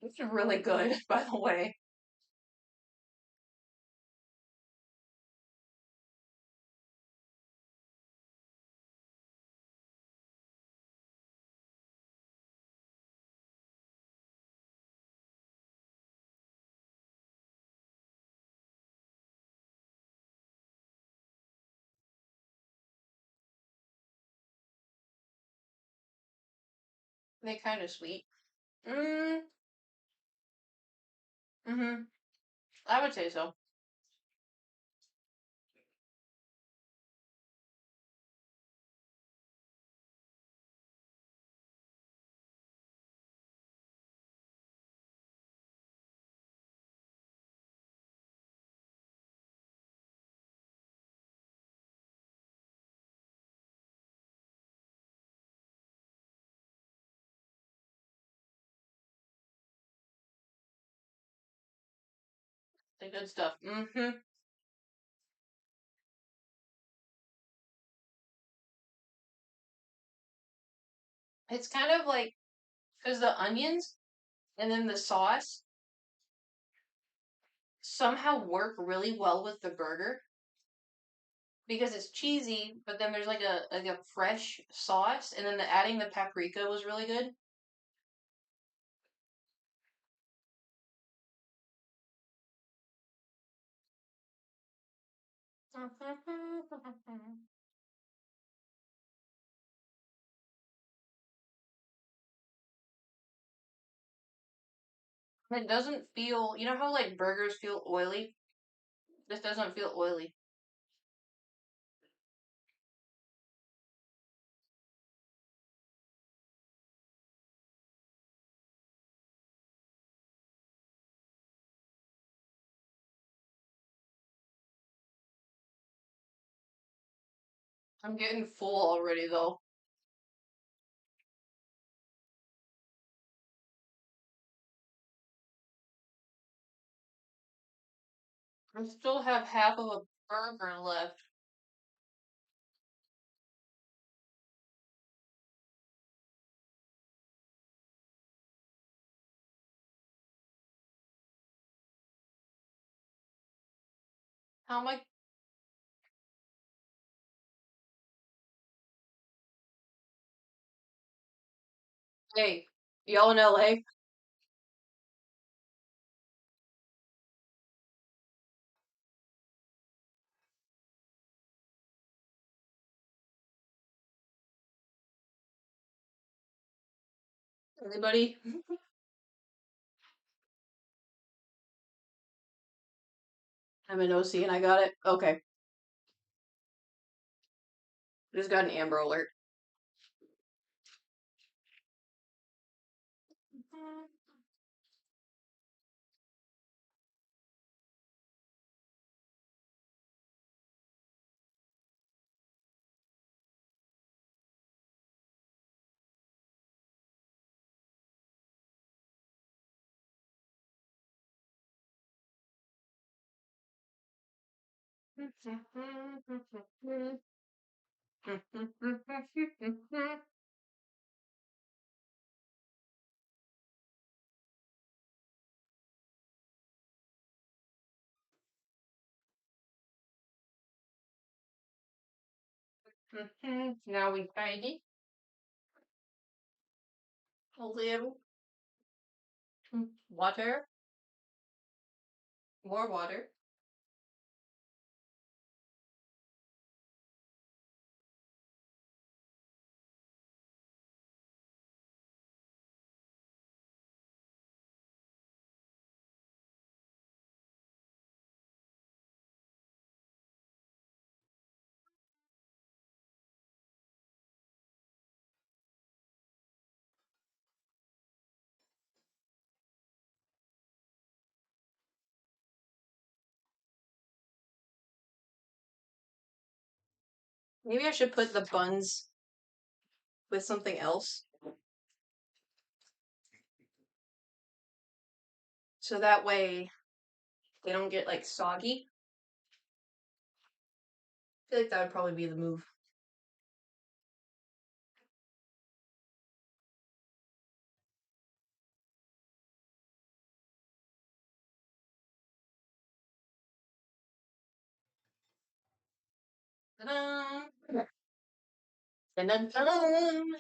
It's really good, by the way. They're kind of sweet. Mm, mm-hmm. I would say so. The good stuff. Mm-hmm. It's kind of like, because the onions and then the sauce somehow work really well with the burger because it's cheesy, but then there's like a fresh sauce, and then adding the paprika was really good. It doesn't feel, you know how like burgers feel oily? This doesn't feel oily. I'm getting full already though. I still have half of a burger left. How am I? Hey, y'all in LA? Anybody? I'm in OC and I got it. Okay. Just got an Amber Alert. Now we tidy a little. Water, more water. Maybe I should put the buns with something else so that way they don't get like soggy. I feel like that would probably be the move. Ta-da! Dun-dun-dun!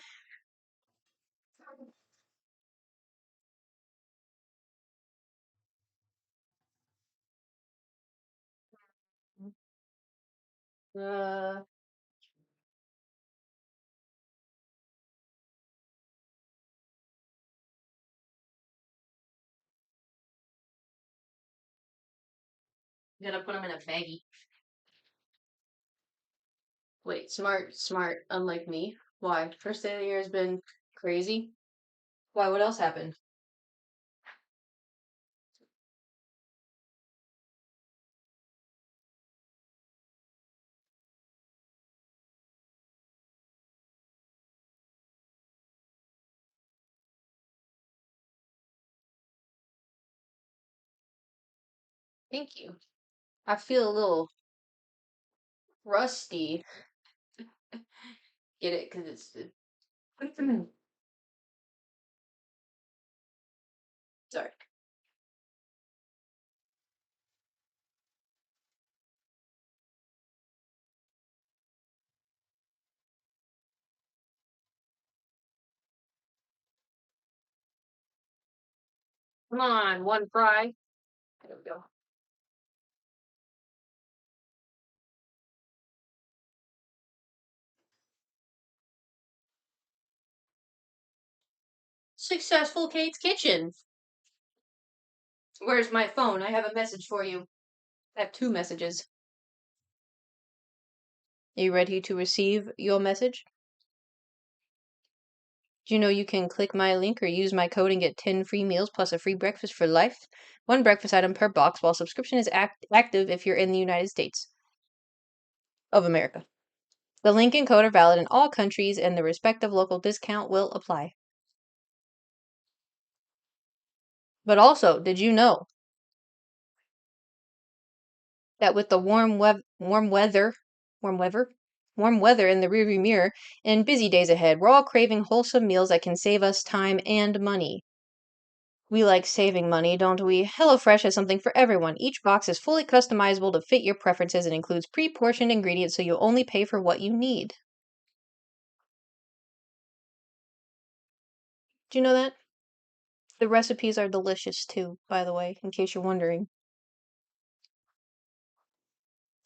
Uh, Gonna put them in a baggie. Wait, smart, unlike me. Why? First day of the year has been crazy. Why? What else happened? Thank you. I feel a little rusty. Get it? Because it's. Sorry. Come on, one fry. There we go. Successful Kate's Kitchen. Where's my phone? I have a message for you. I have two messages. Are you ready to receive your message? Do you know you can click my link or use my code and get 10 free meals plus a free breakfast for life? One breakfast item per box while subscription is active if you're in the United States of America. The link and code are valid in all countries and the respective local discount will apply. But also, did you know that with the warm weather, warm weather in the rearview mirror and busy days ahead, we're all craving wholesome meals that can save us time and money. We like saving money, don't we? HelloFresh has something for everyone. Each box is fully customizable to fit your preferences and includes pre-portioned ingredients so you only pay for what you need. Do you know that? The recipes are delicious too, by the way, in case you're wondering.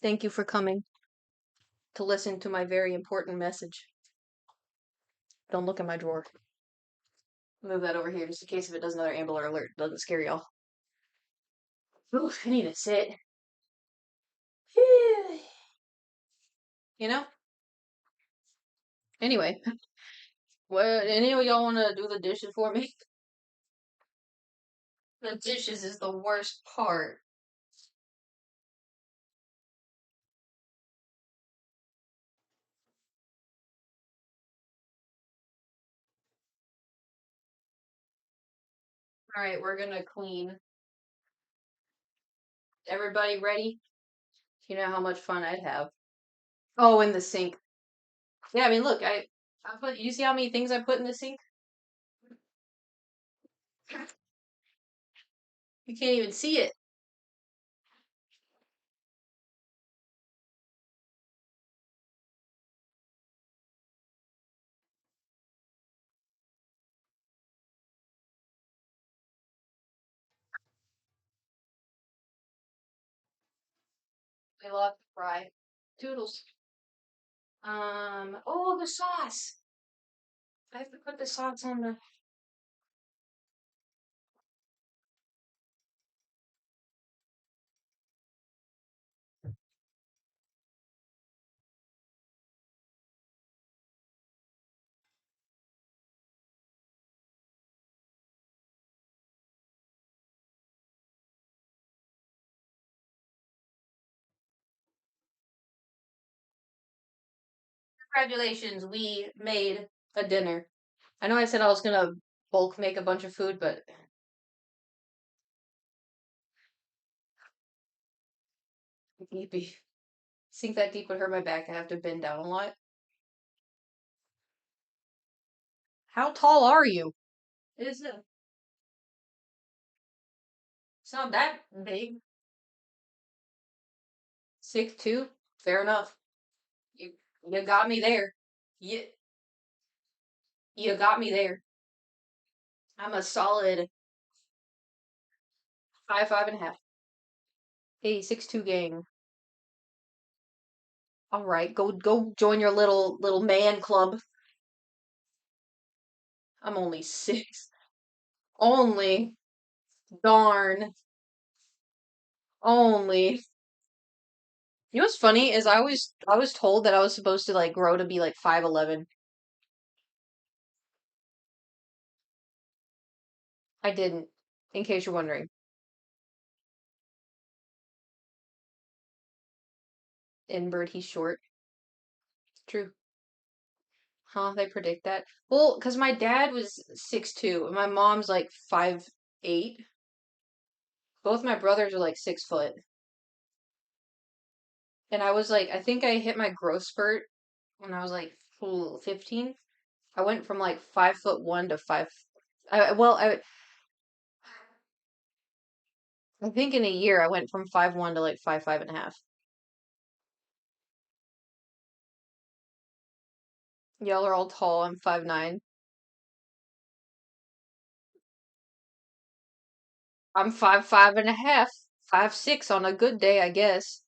Thank you for coming to listen to my very important message. Don't look in my drawer. Move that over here just in case if it does another Amber Alert. Doesn't scare y'all. Ooh, I need to sit. You know? Anyway, what? Any of y'all want to do the dishes for me? The dishes is the worst part. All right, we're gonna clean. Everybody ready? You know how much fun I'd have. Oh, in the sink. Yeah, I mean, look, I put. You see how many things I put in the sink? You can't even see it. I love to fry. Toodles. Oh, the sauce. I have to put the sauce on the. Congratulations, we made a dinner. I know I said I was gonna bulk make a bunch of food, but maybe sink that deep would hurt my back. I have to bend down a lot. How tall are you? It's it's not that big. 6'2". Fair enough. You you got me there. You you got me there. I'm a solid five and a half. Hey, 6'2" gang. All right, go join your little man club. I'm only 6. Only. Darn. Only. You know what's funny is I was told that I was supposed to like grow to be like 5'11". I didn't, in case you're wondering. Inbird, he's short. True. Huh, they predict that. Well, because my dad was 6'2" and my mom's like 5'8". Both my brothers are like 6 foot. And I was like, I think I hit my growth spurt when I was like 15. I went from like 5'1" to five. I think in a year I went from 5'1" to like 5'5.5". Y'all are all tall. I'm 5'9". I'm 5'5.5", 5'6" on a good day, I guess.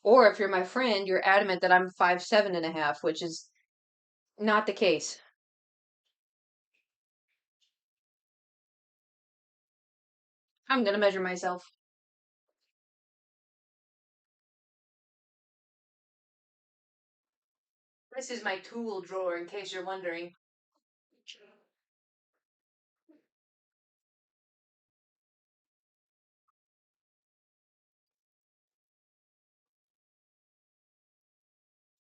Or if you're my friend, you're adamant that I'm 5'7.5", which is not the case. I'm gonna measure myself. This is my tool drawer, in case you're wondering.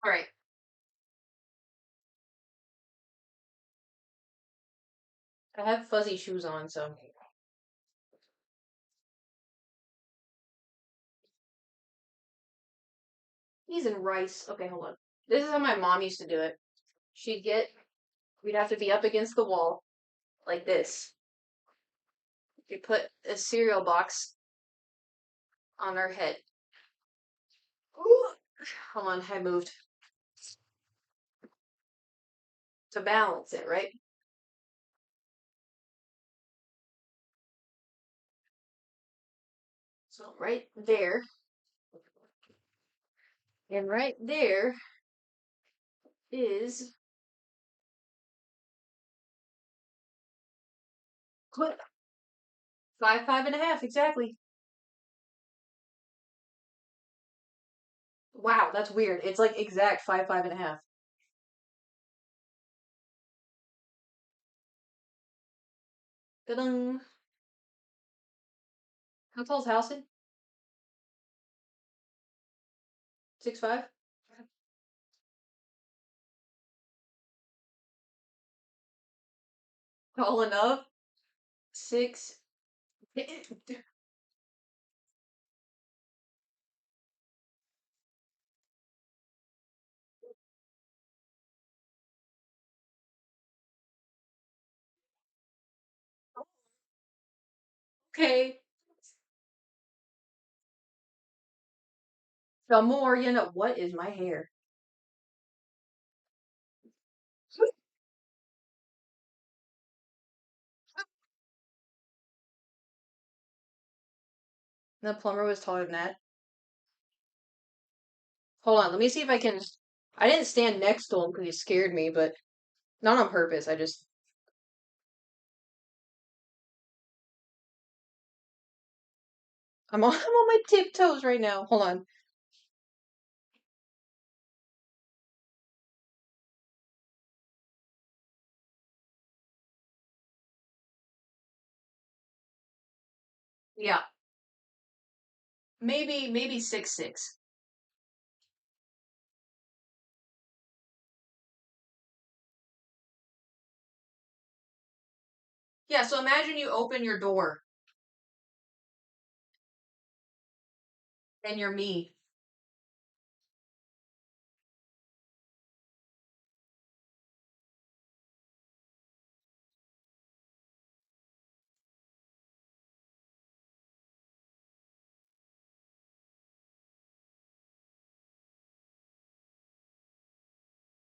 All right, I have fuzzy shoes on, so peas and rice. Okay, hold on. This is how my mom used to do it. She'd get, we'd have to be up against the wall like this. You put a cereal box on her head. Ooh. Hold on, I moved to balance it, right? So right there, and right there is what? 5'5.5", exactly. Wow, that's weird. It's like exact 5'5.5". Ta-dang. How tall is Halson? 6'5"? Tall enough? Six. Okay. Some more, what is my hair? The plumber was taller than that. Hold on, let me see if I can. I didn't stand next to him because he scared me, but not on purpose. I'm on my tiptoes right now. Hold on. Yeah, maybe 6'6". Yeah, so imagine you open your door and you're me.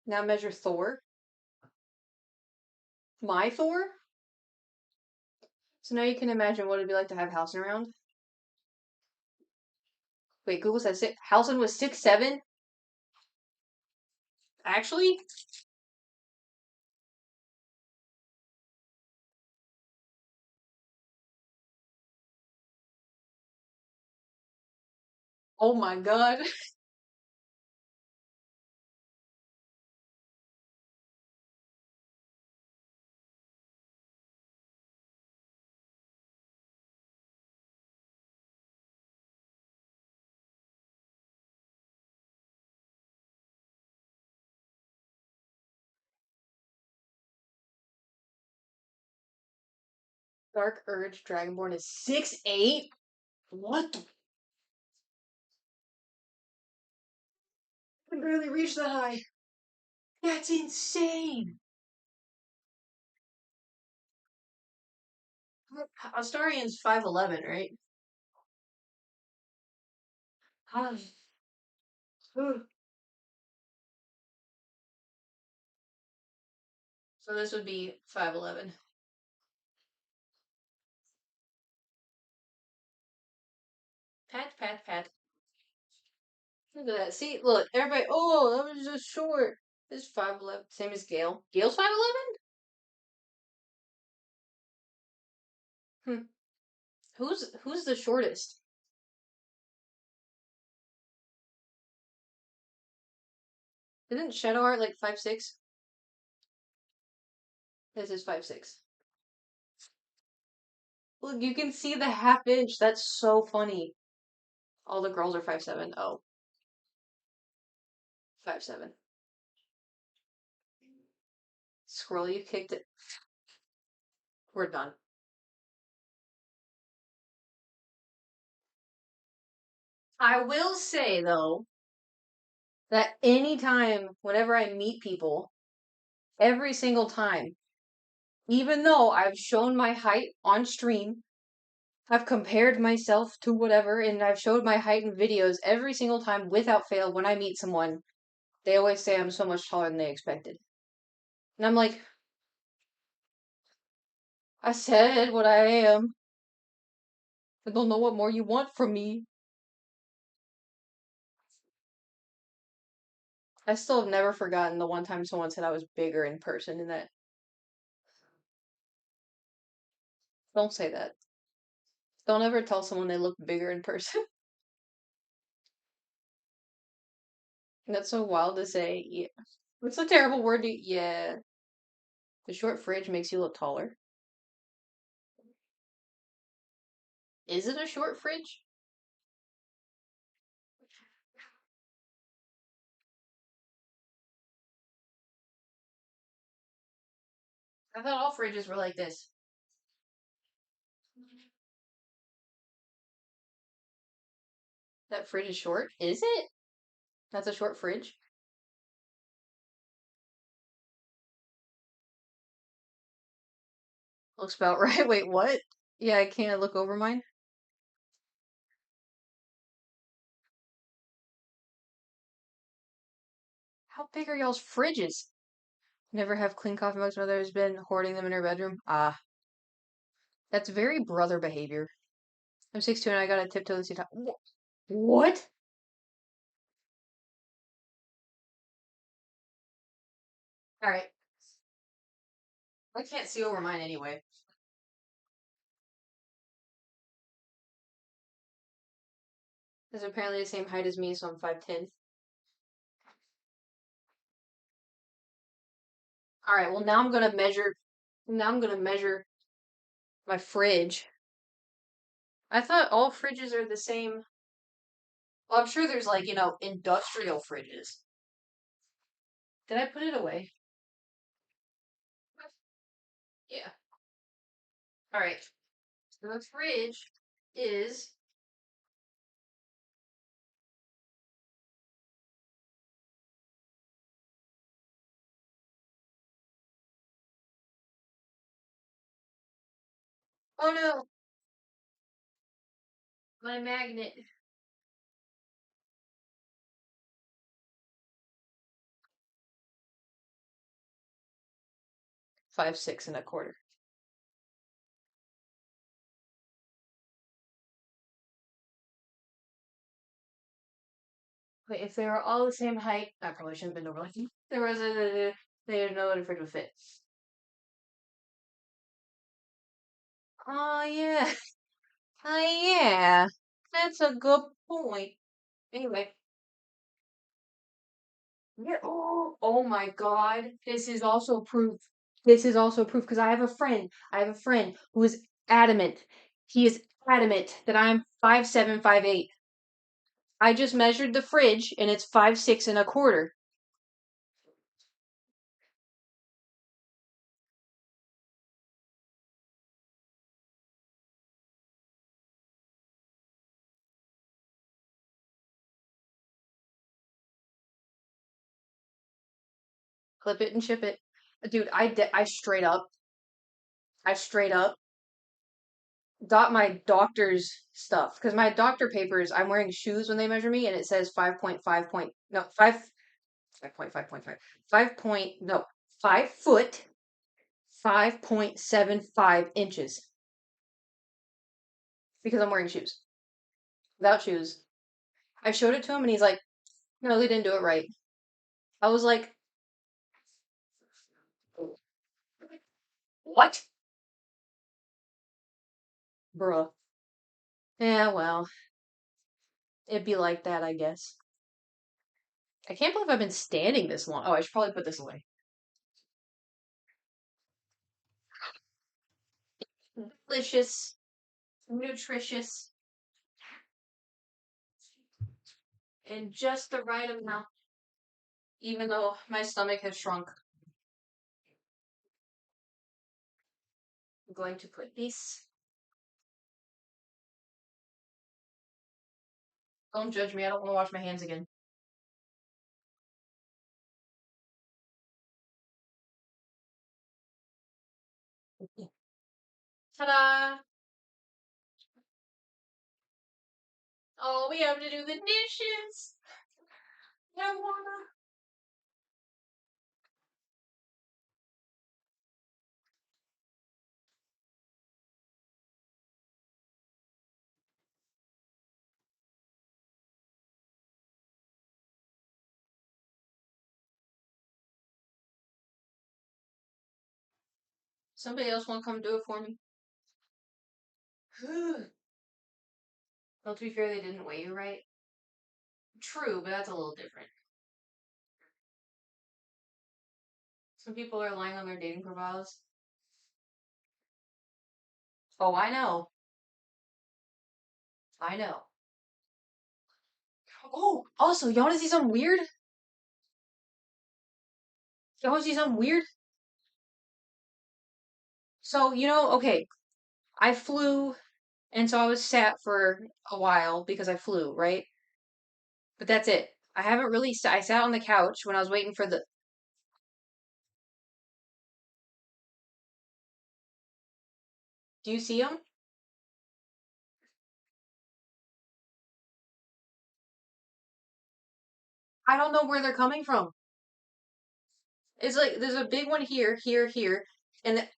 Now measure Thor. My Thor? So now you can imagine what it'd be like to have Halson around. Wait, Google says Halson was 6'7"? Actually? Oh my god. Dark Urge Dragonborn is 6'8"? What the? I can barely reach that high. That's insane. Astarian's 5'11", right? So this would be 5'11". Pat, pat, pat. Look at that. See, look, everybody. Oh, that was just short. This is 5'11". Same as Gale. Gale's 5'11"? Hmm. Who's the shortest? Isn't Shadowheart like 5'6"? This is 5'6". Look, you can see the half inch. That's so funny. All the girls are 5'7". Oh, 5'7". Squirrel, you kicked it. We're done. I will say though that anytime, whenever I meet people, every single time, even though I've shown my height on stream, I've compared myself to whatever, and I've showed my height in videos every single time without fail when I meet someone, they always say I'm so much taller than they expected. And I'm like, I said what I am. I don't know what more you want from me. I still have never forgotten the one time someone said I was bigger in person, and that. Don't say that. Don't ever tell someone they look bigger in person. That's so wild to say. Yeah. It's a terrible word to. Yeah. The short fridge makes you look taller. Is it a short fridge? I thought all fridges were like this. That fridge is short? Is it? That's a short fridge? Looks about right. Wait, what? Yeah, can't I look over mine? How big are y'all's fridges? Never have clean coffee mugs. Mother has been hoarding them in her bedroom. Ah, that's very brother behavior. I'm 6'2" and I got a tiptoe to see top. What? Alright. I can't see over mine anyway. It's apparently the same height as me, so I'm 5'10". Alright, well now I'm gonna measure. Now I'm gonna measure my fridge. I thought all fridges are the same. Well, I'm sure there's like, industrial fridges. Did I put it away? Yeah. Alright. So the fridge is. Oh no! My magnet. 5'6 1/4". Wait, if they were all the same height, I probably shouldn't have been overlooking. There was they didn't know what a fridge would fit. Oh yeah. Oh yeah. That's a good point. Anyway. Yeah. Oh my God. This is also proof. This is also proof because I have a friend. I have a friend who is adamant. He is adamant that I'm 5'7", 5'8". I just measured the fridge and it's 5'6 1/4". Clip it and ship it. Dude, I straight up got my doctor's stuff because my doctor papers, I'm wearing shoes when they measure me and it says 5.5 point, no, 5.5.5, 5 point, no, 5 foot, 5.75 inches because I'm wearing shoes. Without shoes. I showed it to him and he's like, no, they didn't do it right. I was like, what? Bruh. Yeah, well, it'd be like that, I guess. I can't believe I've been standing this long. Oh, I should probably put this away. Delicious, nutritious, and just the right amount, even though my stomach has shrunk. I'm going to put this. Don't judge me, I don't want to wash my hands again. Ta-da! Oh, we have to do the dishes. I wanna. Somebody else want to come do it for me? Well, to be fair, they didn't weigh you right. True, but that's a little different. Some people are lying on their dating profiles. Oh, I know. I know. Oh, also, y'all want to see something weird? Y'all want to see something weird? So, okay, I flew, and so I was sat for a while because I flew, right? But that's it. I haven't really, I sat on the couch when I was waiting for the, do you see them? I don't know where they're coming from. It's like, there's a big one here, here, here, and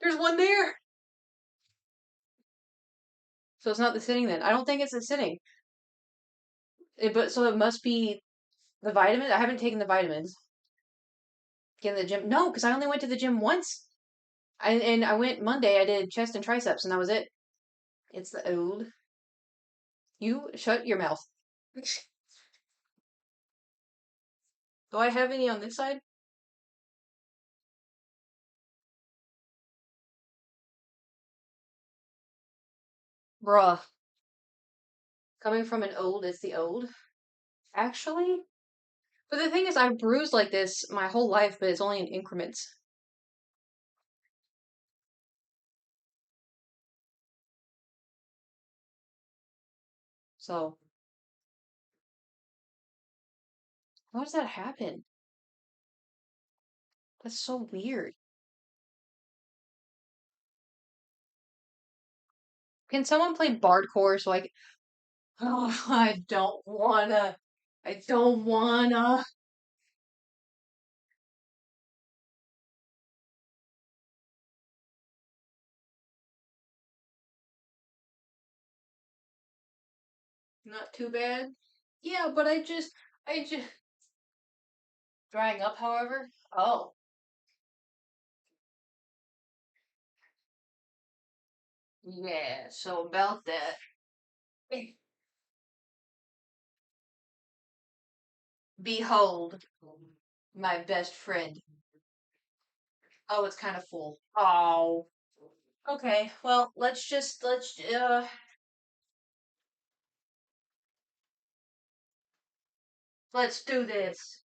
there's one there. So it's not the sitting then. I don't think it's the sitting. But so it must be the vitamins. I haven't taken the vitamins. Get in the gym. No, because I only went to the gym once. And I went Monday. I did chest and triceps, and that was it. It's the old. You shut your mouth. Do I have any on this side? Bruh. Coming from an old, it's the old. Actually? But the thing is, I've bruised like this my whole life, but it's only in increments. So, how does that happen? That's so weird. Can someone play Bardcore so I can... Oh, I don't wanna. I don't wanna. Not too bad. Yeah, but I just drying up, however. Oh, yeah. So about that. Behold, my best friend. Oh, it's kind of full. Oh. Okay. Well, let's do this.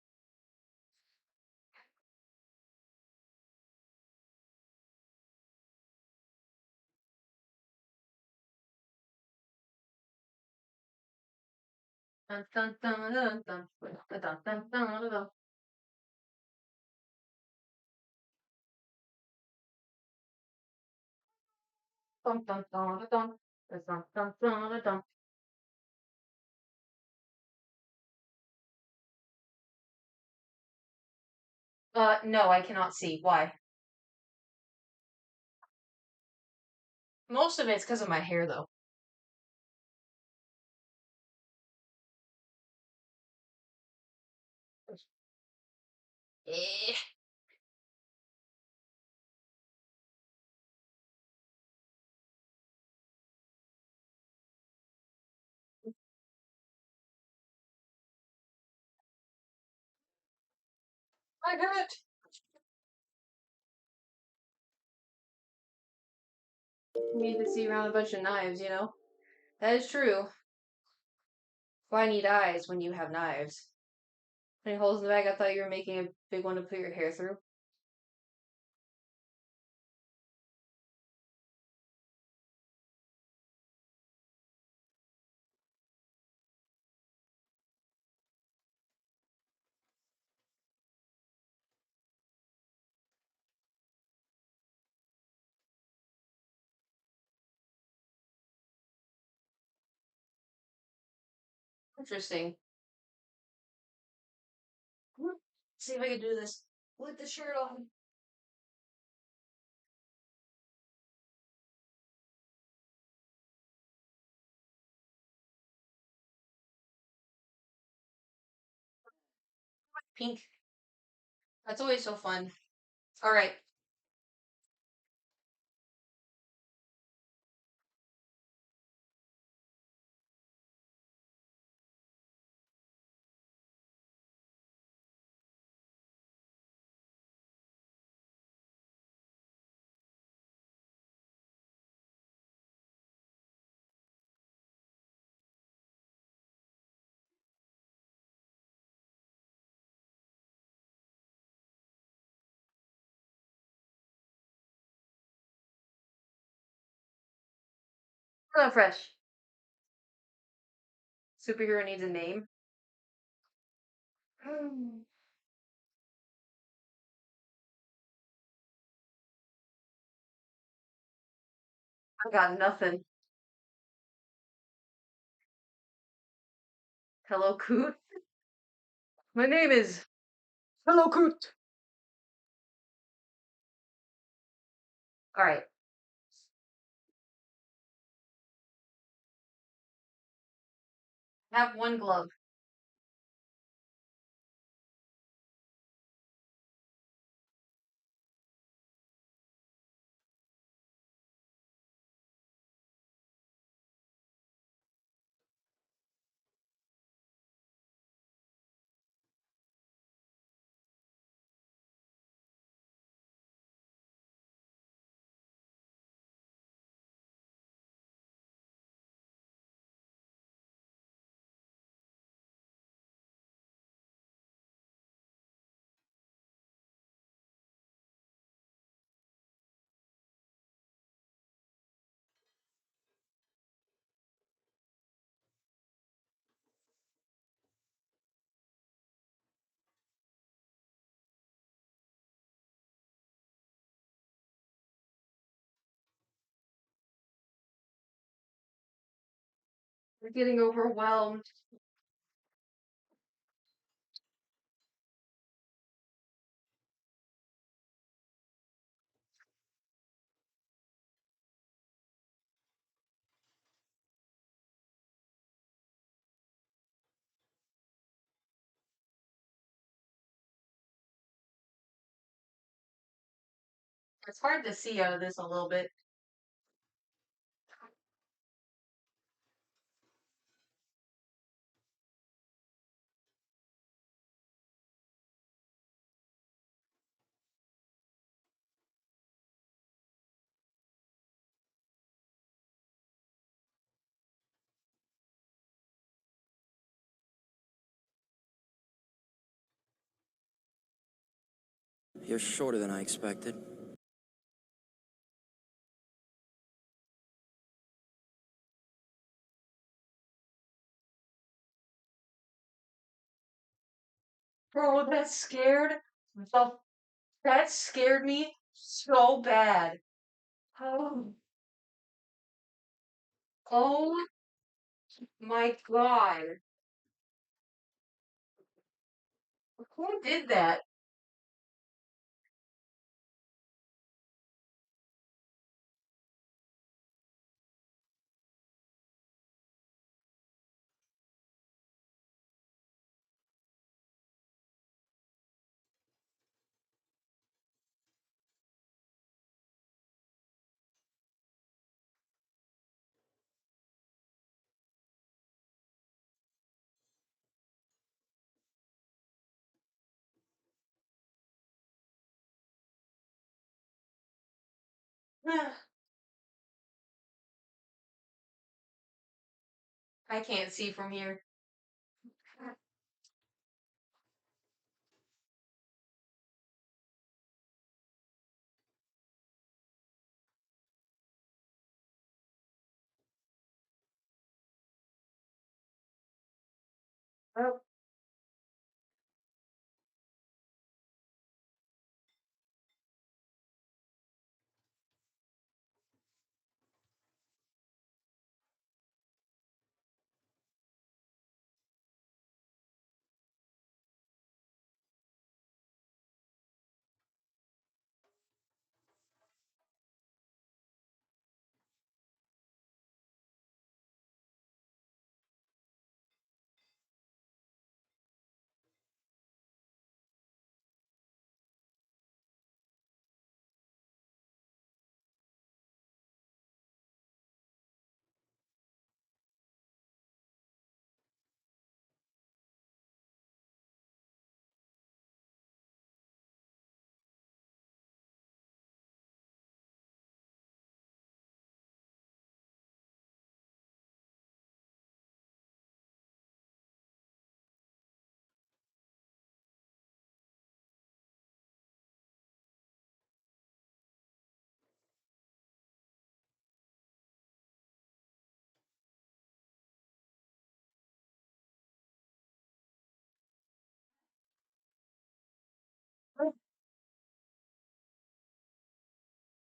Dun, dun, dun, dun, dun, dun, dun, dun, dun, dun, dun. Dun, dun, dun, dun, dun, dun, dun, dun, dun, dun. No, I cannot see. Why? Most of it's because of my hair, though. Eh, I hurt. You need to see around a bunch of knives, you know? That is true. Why need eyes when you have knives? Any holes in the bag? I thought you were making a big one to put your hair through. Interesting. See if I can do this with the shirt on. Pink. That's always so fun. All right. HelloFresh. Superhero needs a name. I got nothing. Hello, Coot. My name is Hello, Coot. All right. Have one glove. We're getting overwhelmed. It's hard to see out of this a little bit. You're shorter than I expected. Bro, the that scared me so bad. Oh. Oh my god. Who did that? I can't see from here. Oh,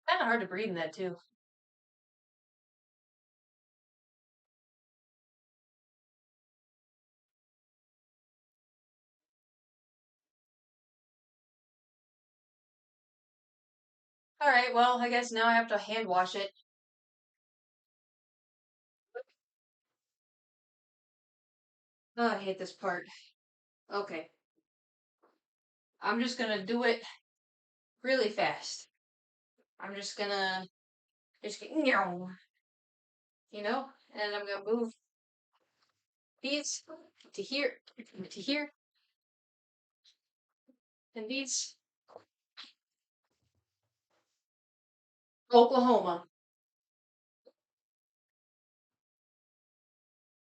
kind of hard to breathe in that too. All right, well, I guess now I have to hand wash it. Oh, I hate this part. Okay, I'm just gonna do it really fast. I'm just get, you know, and I'm gonna move these to here, to here, and these Oklahoma.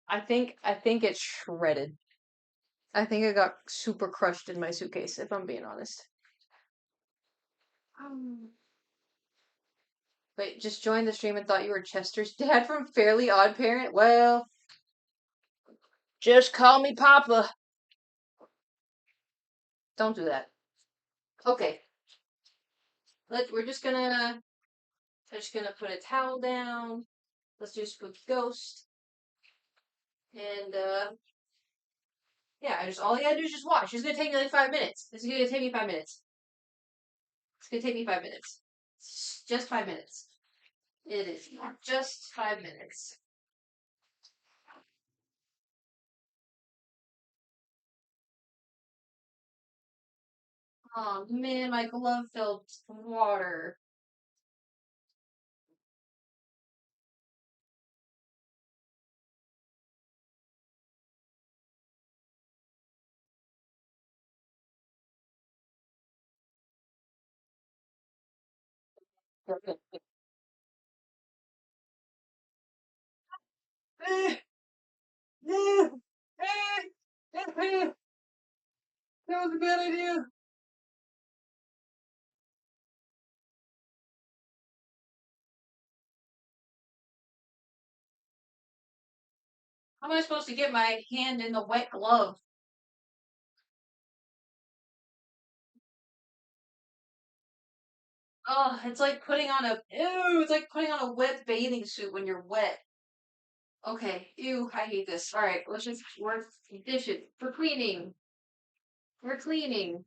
I think it's shredded. I think it got super crushed in my suitcase, if I'm being honest. Wait, just joined the stream and thought you were Chester's dad from Fairly Odd Parent? Well, just call me Papa. Don't do that. Okay, we're just gonna put a towel down. Let's do Spooky Ghost. And yeah, I just all you gotta do is just watch. It's gonna take me like 5 minutes. This is gonna take me 5 minutes. It's gonna take me 5 minutes. Just 5 minutes. It is just 5 minutes. Oh man, my glove filled with water. That was a bad idea. How am I supposed to get my hand in the wet glove? Oh, it's like putting on a ew. It's like putting on a wet bathing suit when you're wet. Okay. Ew, I hate this. All right, we're dishes. We're cleaning. We're cleaning.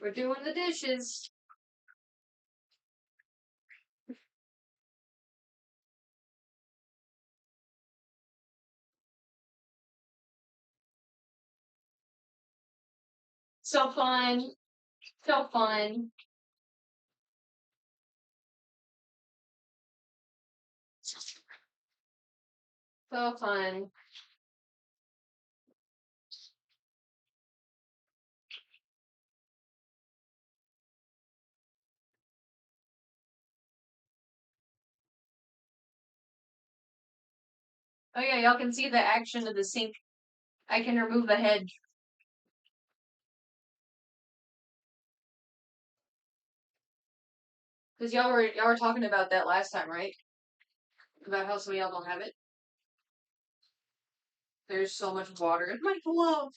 We're doing the dishes. So fun. So fun. So fun. Oh yeah, y'all can see the action of the sink. I can remove the head. Because y'all were talking about that last time, right? About how some of y'all don't have it. There's so much water in my glove.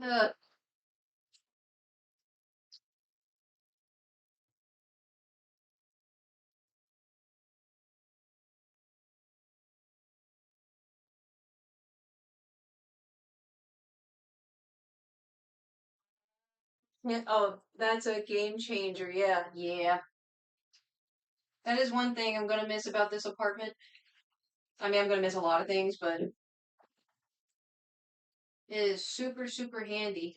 Uh, yeah, oh, that's a game changer. Yeah, yeah. That is one thing I'm gonna miss about this apartment. I mean, I'm gonna miss a lot of things, but it is super, super handy.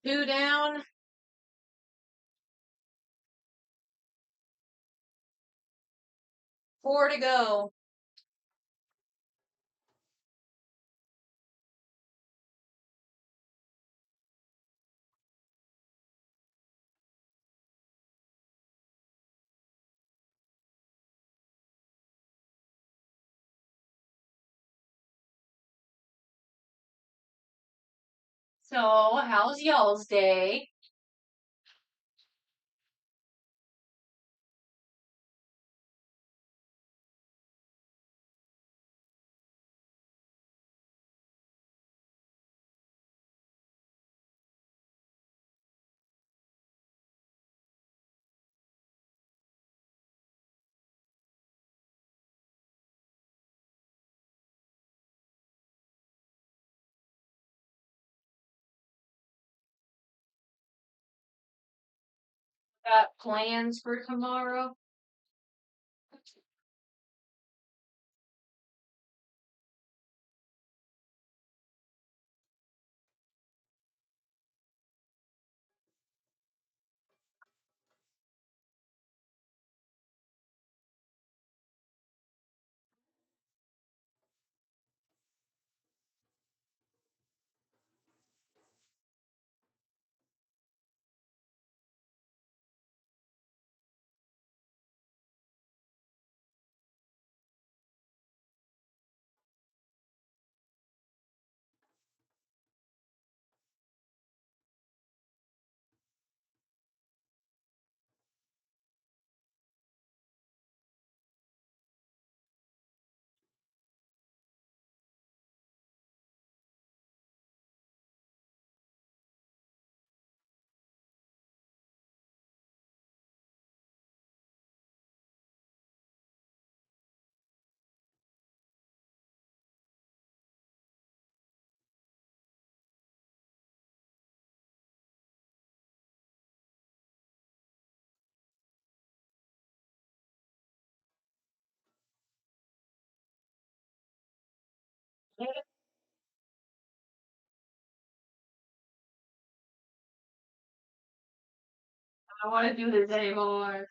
Two down. Four to go. So, how's y'all's day? Got plans for tomorrow? I don't want to do this anymore.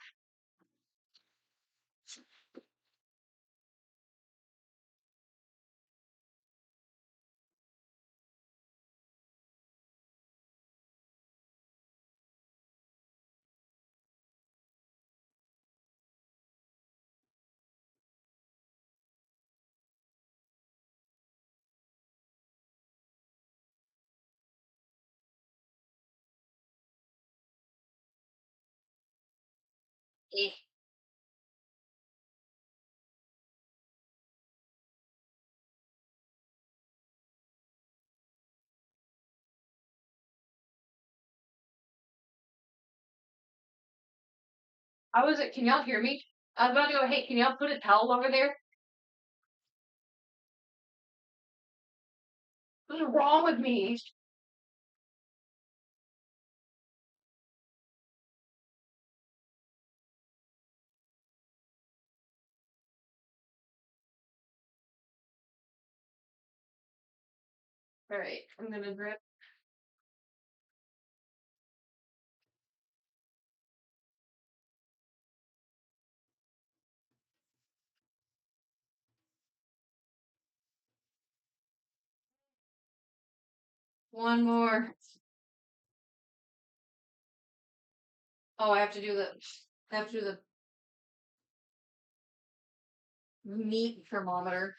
Eh. How is it? Can y'all hear me? I was about to go, hey, can y'all put a towel over there? What's wrong with me? Alright, I'm gonna grab one more. Oh, I have to do the meat thermometer.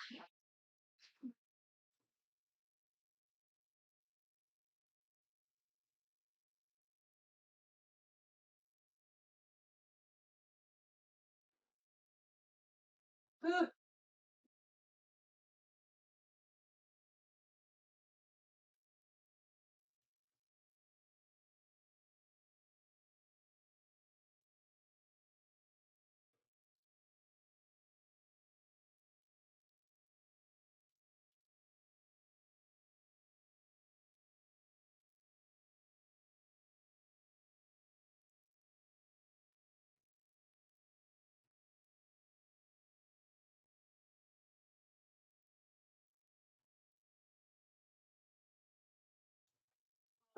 Ugh.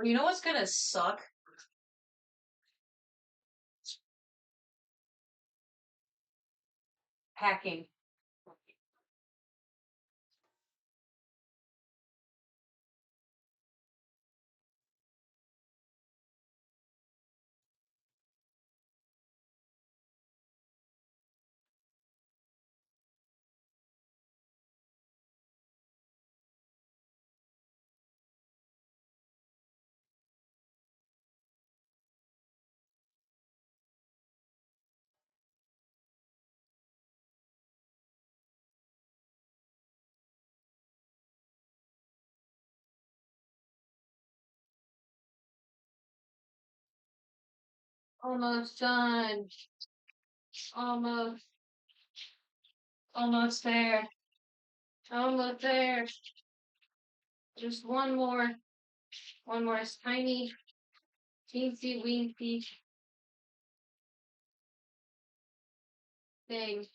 You know what's gonna suck? Packing. Almost done. Almost, almost there. Almost there. Just one more tiny, teensy weensy thing.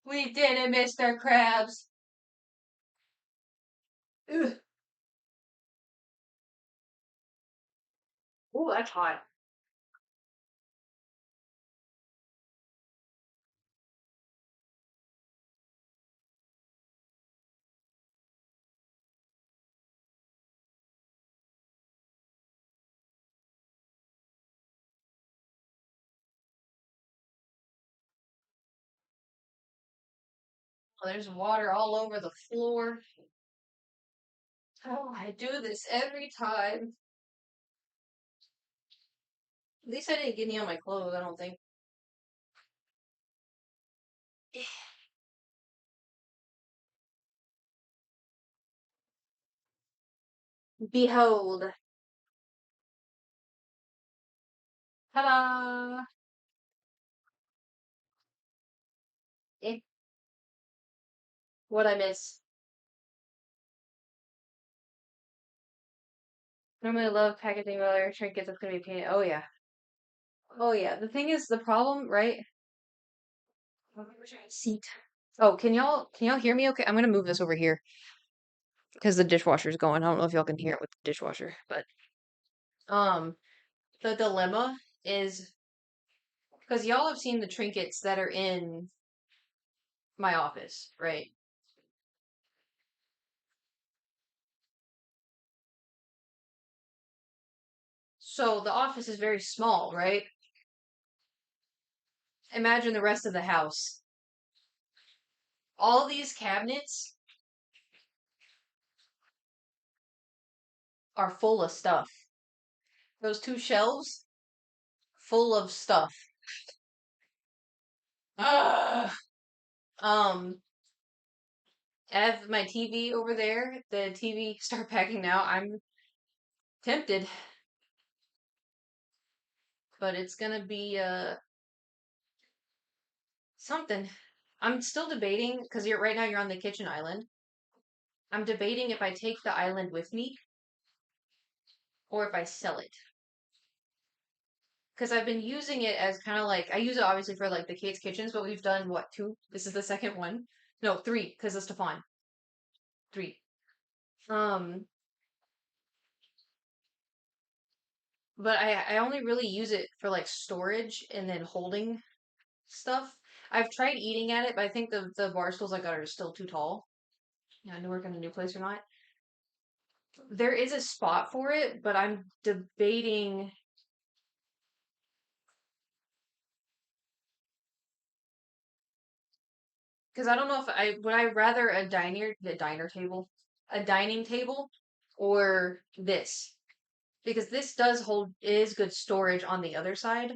We did it, Mr. Krabs. Ugh. Ooh, that's hot. Oh, there's water all over the floor. Oh, I do this every time. At least I didn't get any on my clothes, I don't think. Behold. Ta-da! Eh, what I miss. Normally love packaging other trinkets that's gonna be painted. Oh yeah. Oh yeah. The thing is, the problem, right? Oh, where's your seat? Oh, can y'all hear me okay? I'm gonna move this over here because the dishwasher's going. I don't know if y'all can hear it with the dishwasher, but um the dilemma is because y'all have seen the trinkets that are in my office, right? So the office is very small, right? Imagine the rest of the house. All these cabinets are full of stuff. Those two shelves full of stuff. Ugh. Um, I have my TV over there. The TV start packing now. I'm tempted, but it's gonna be something. I'm still debating because you're right now you're on the kitchen island. I'm debating if I take the island with me or if I sell it. Because I've been using it as kind of like I use it obviously for like the Kate's kitchens, but we've done what, two? This is the second one. No, three, because of Stefan. Three. Um, but I only really use it for like storage and then holding stuff. I've tried eating at it, but I think the bar stools I got are still too tall. Yeah, I know work in a new place or not. There is a spot for it, but I'm debating because I don't know if I would I rather a dining table, or this because this does hold is good storage on the other side,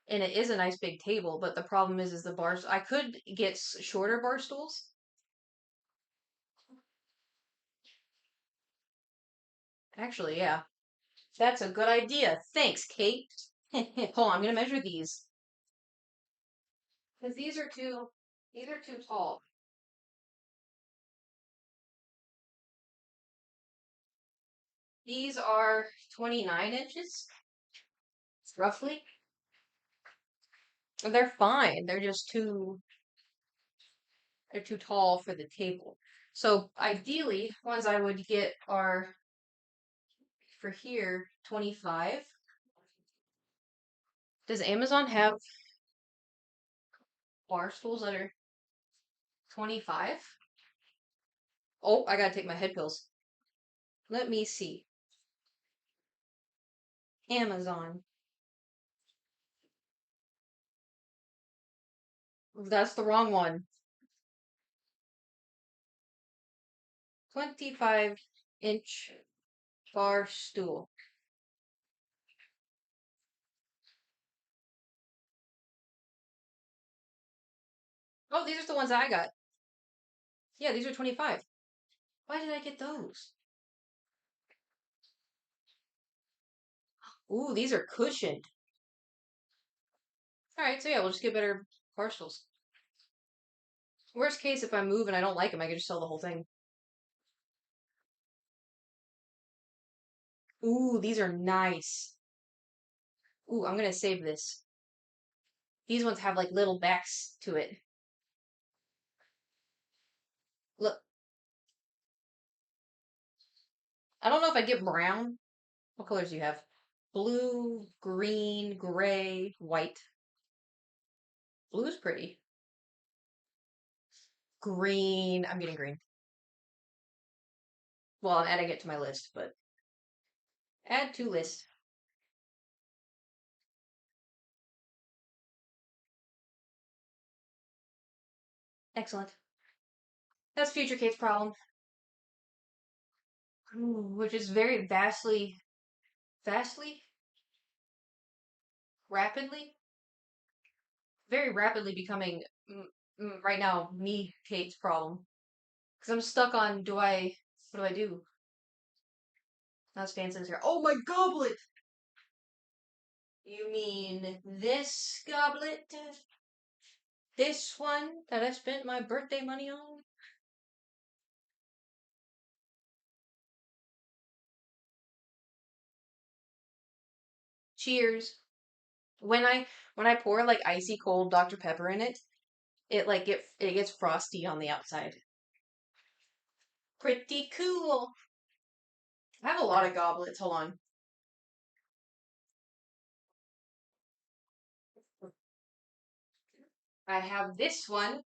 and it is a nice big table. But the problem is the bars. I could get shorter bar stools. Actually, yeah, that's a good idea. Thanks, Kate. Hold on, I'm gonna measure these because these are too tall. These are 29 inches, roughly. They're fine. They're too tall for the table. So ideally, ones I would get are for here 25. Does Amazon have bar stools that are 25? Oh, I gotta take my head pills. Let me see. Amazon. That's the wrong one. 25-inch bar stool. Oh, these are the ones I got. Yeah, these are 25. Why did I get those? Ooh, these are cushioned. Alright, so yeah, we'll just get better bar stools. Worst case, if I move and I don't like them, I can just sell the whole thing. Ooh, these are nice. Ooh, I'm gonna save this. These ones have like little backs to it. Look, I don't know if I get brown. What colors do you have? Blue, green, gray, white. Blue's pretty. Green. I'm getting green. Well, I'm adding it to my list, but add to list. Excellent. That's Future Kate's problem. Ooh, which is very vastly, rapidly, very rapidly becoming right now me Kate's problem. Because I'm stuck on what do I do? Not Spanson's here. Oh, my goblet! You mean this goblet? This one that I spent my birthday money on? Cheers. When I pour like icy cold Dr. Pepper in it, it gets frosty on the outside. Pretty cool. I have a lot of goblets. Hold on. I have this one.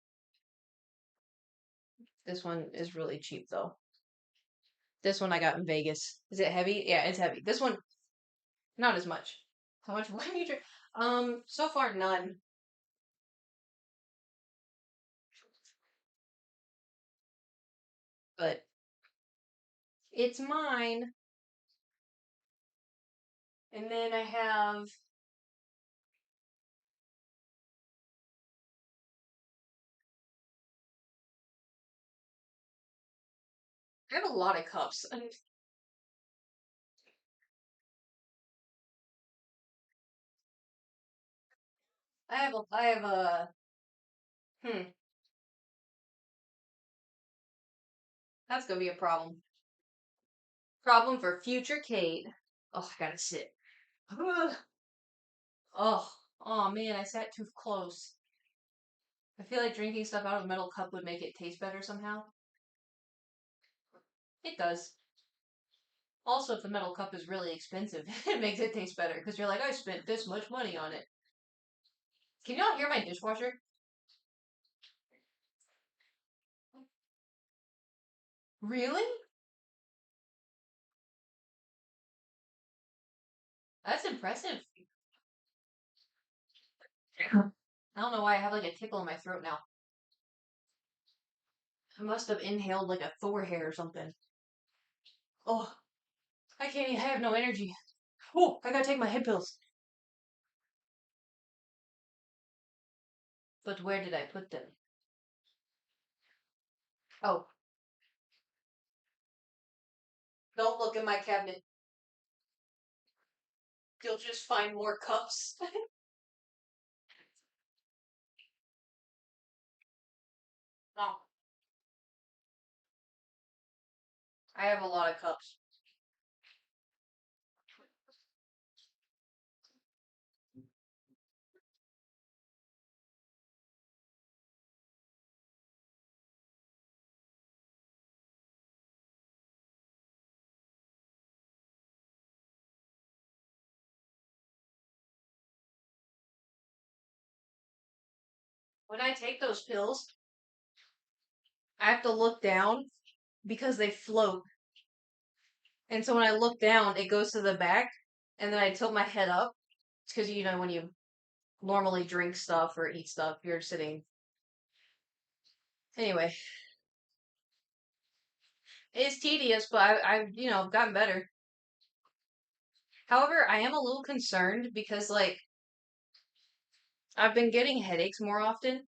This one is really cheap though. This one I got in Vegas. Is it heavy? Yeah, it's heavy. This one Not as much. How much wine do you drink? So far none. But it's mine. And then I have a lot of cups. I have a that's gonna be a problem. Problem for future Kate. Oh, I gotta sit. Ugh. Oh, oh man, I sat too close. I feel like drinking stuff out of a metal cup would make it taste better somehow. It does. Also, if the metal cup is really expensive, it makes it taste better because you're like, I spent this much money on it. Can y'all hear my dishwasher? Really? That's impressive. I don't know why I have like a tickle in my throat now. I must have inhaled like a Thor hair or something. Oh, I can't even, I have no energy. Oh, I gotta take my head pills. But where did I put them? Oh, don't look in my cabinet. You'll just find more cups. No, I have a lot of cups. When I take those pills, I have to look down because they float. And so when I look down, it goes to the back, and then I tilt my head up. It's because, you know, when you normally drink stuff or eat stuff, you're sitting. Anyway, it's tedious, but I've gotten better. However, I am a little concerned because, like, I've been getting headaches more often.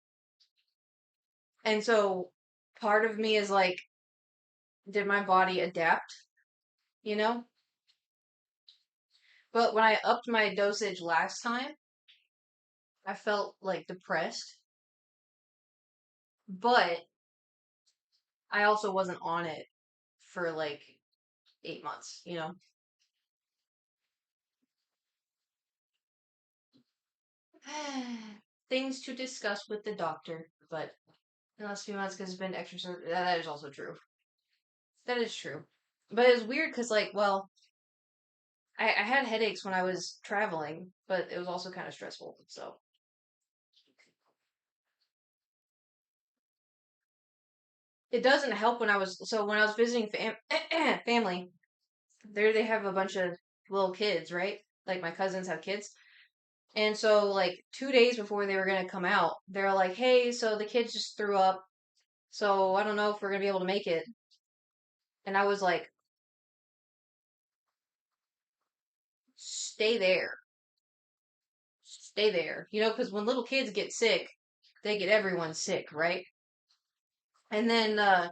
And so part of me is like, did my body adapt, you know? But when I upped my dosage last time, I felt like depressed, but I also wasn't on it for like 8 months, you know? Things to discuss with the doctor, but in the last few months because it's been extra surgery. That is also true. That is true. But it's weird because, like, well, I had headaches when I was traveling, but it was also kind of stressful. So it doesn't help when I was visiting family, there they have a bunch of little kids, right? Like my cousins have kids. And so like 2 days before they were gonna come out, they're like, "Hey, so the kids just threw up, so I don't know if we're gonna be able to make it." And I was like, "Stay there, stay there," because when little kids get sick, they get everyone sick, right? And then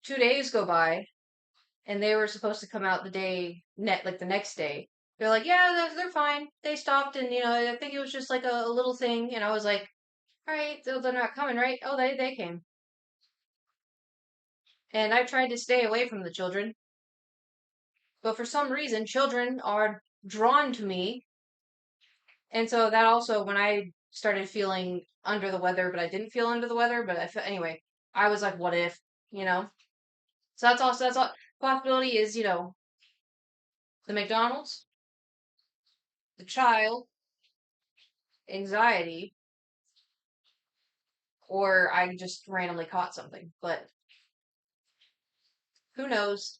2 days go by, and they were supposed to come out the next day. They're like, "Yeah, they're fine. They stopped, and I think it was just like a little thing." And I was like, "All right, so they're not coming, right?" Oh, they came, and I tried to stay away from the children, but for some reason, children are drawn to me, and so that also when I started feeling under the weather, but I didn't feel under the weather, but I felt anyway. I was like, "What if?" You know. So that's all. Possibility is the McDonald's, the child, anxiety, or I just randomly caught something. But who knows?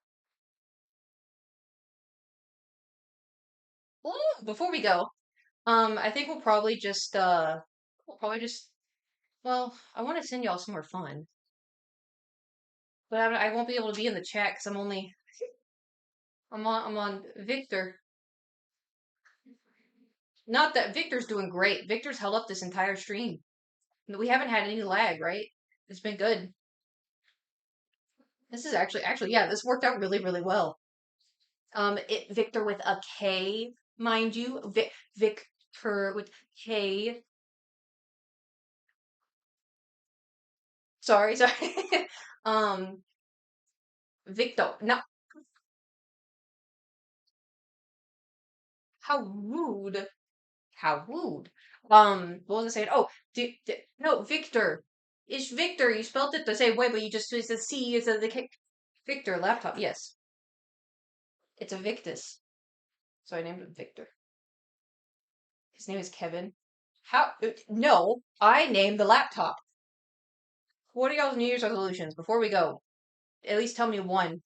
Ooh, before we go, I think we'll probably just, well, I want to send y'all somewhere fun, but I won't be able to be in the chat because I'm on Victor. Not that Victor's doing great. Victor's held up this entire stream. We haven't had any lag, right? It's been good. This is actually, yeah, this worked out really, really well. Victor with a K, mind you. Victor with K. Sorry. um, Victor. No, how rude. How rude. What was I saying? Oh, no, Victor. It's Victor. You spelled it the same way, but you just it's a C. It's the K. Victor laptop. Yes, it's a Victus. So I named him Victor. His name is Kevin. How? No, I named the laptop. What are y'all's New Year's resolutions? Before we go, at least tell me one.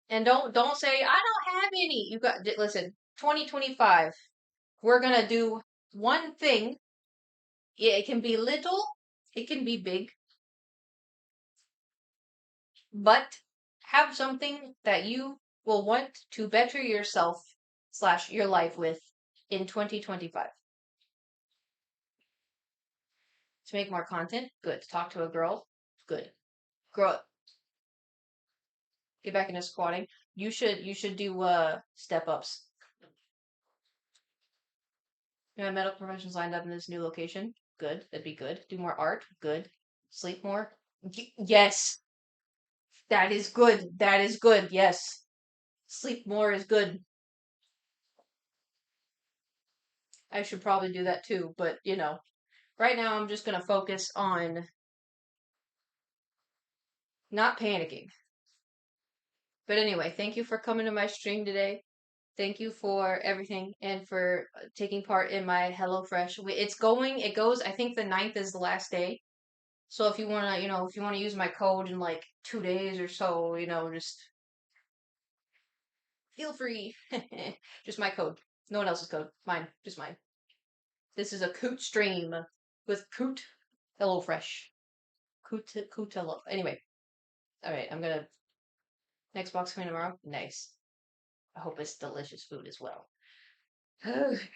And don't say I don't have any. You got listen. 2025. We're gonna do one thing. Yeah, it can be little, it can be big, but have something that you will want to better yourself slash your life with in 2025. To make more content, good. To talk to a girl, good. Grow up, get back into squatting. You should do step ups. You have medical professions lined up in this new location. Good. That'd be good. Do more art. Good. Sleep more. Yes. That is good. That is good. Yes. Sleep more is good. I should probably do that too, but right now I'm just gonna focus on not panicking. But anyway, thank you for coming to my stream today. Thank you for everything and for taking part in my HelloFresh. It goes, I think the 9th is the last day. So if you wanna use my code in like 2 days or so, just feel free. Just my code. No one else's code. Mine. Just mine. This is a Coot stream with Coot HelloFresh. Coot Hello. Anyway, alright, next box coming tomorrow. Nice. I hope it's delicious food as well.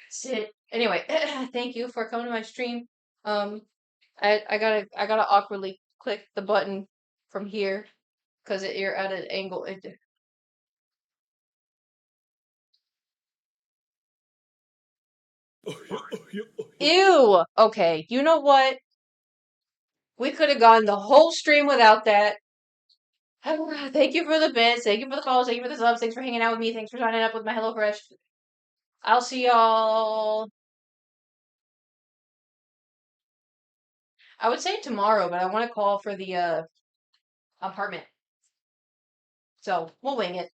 Sit. Anyway, thank you for coming to my stream. Um, I gotta awkwardly click the button from here because you're at an angle. Ew. Okay. You know what? We could have gone the whole stream without that. Thank you for the bits. Thank you for the follows. Thank you for the subs. Thanks for hanging out with me. Thanks for signing up with my HelloFresh. I'll see y'all. I would say tomorrow, but I want to call for the apartment. So we'll wing it.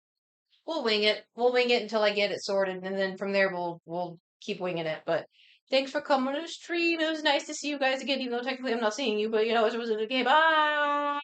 We'll wing it. We'll wing it until I get it sorted, and then from there we'll keep winging it. But thanks for coming to the stream. It was nice to see you guys again, even though technically I'm not seeing you. But it was a good game. Bye.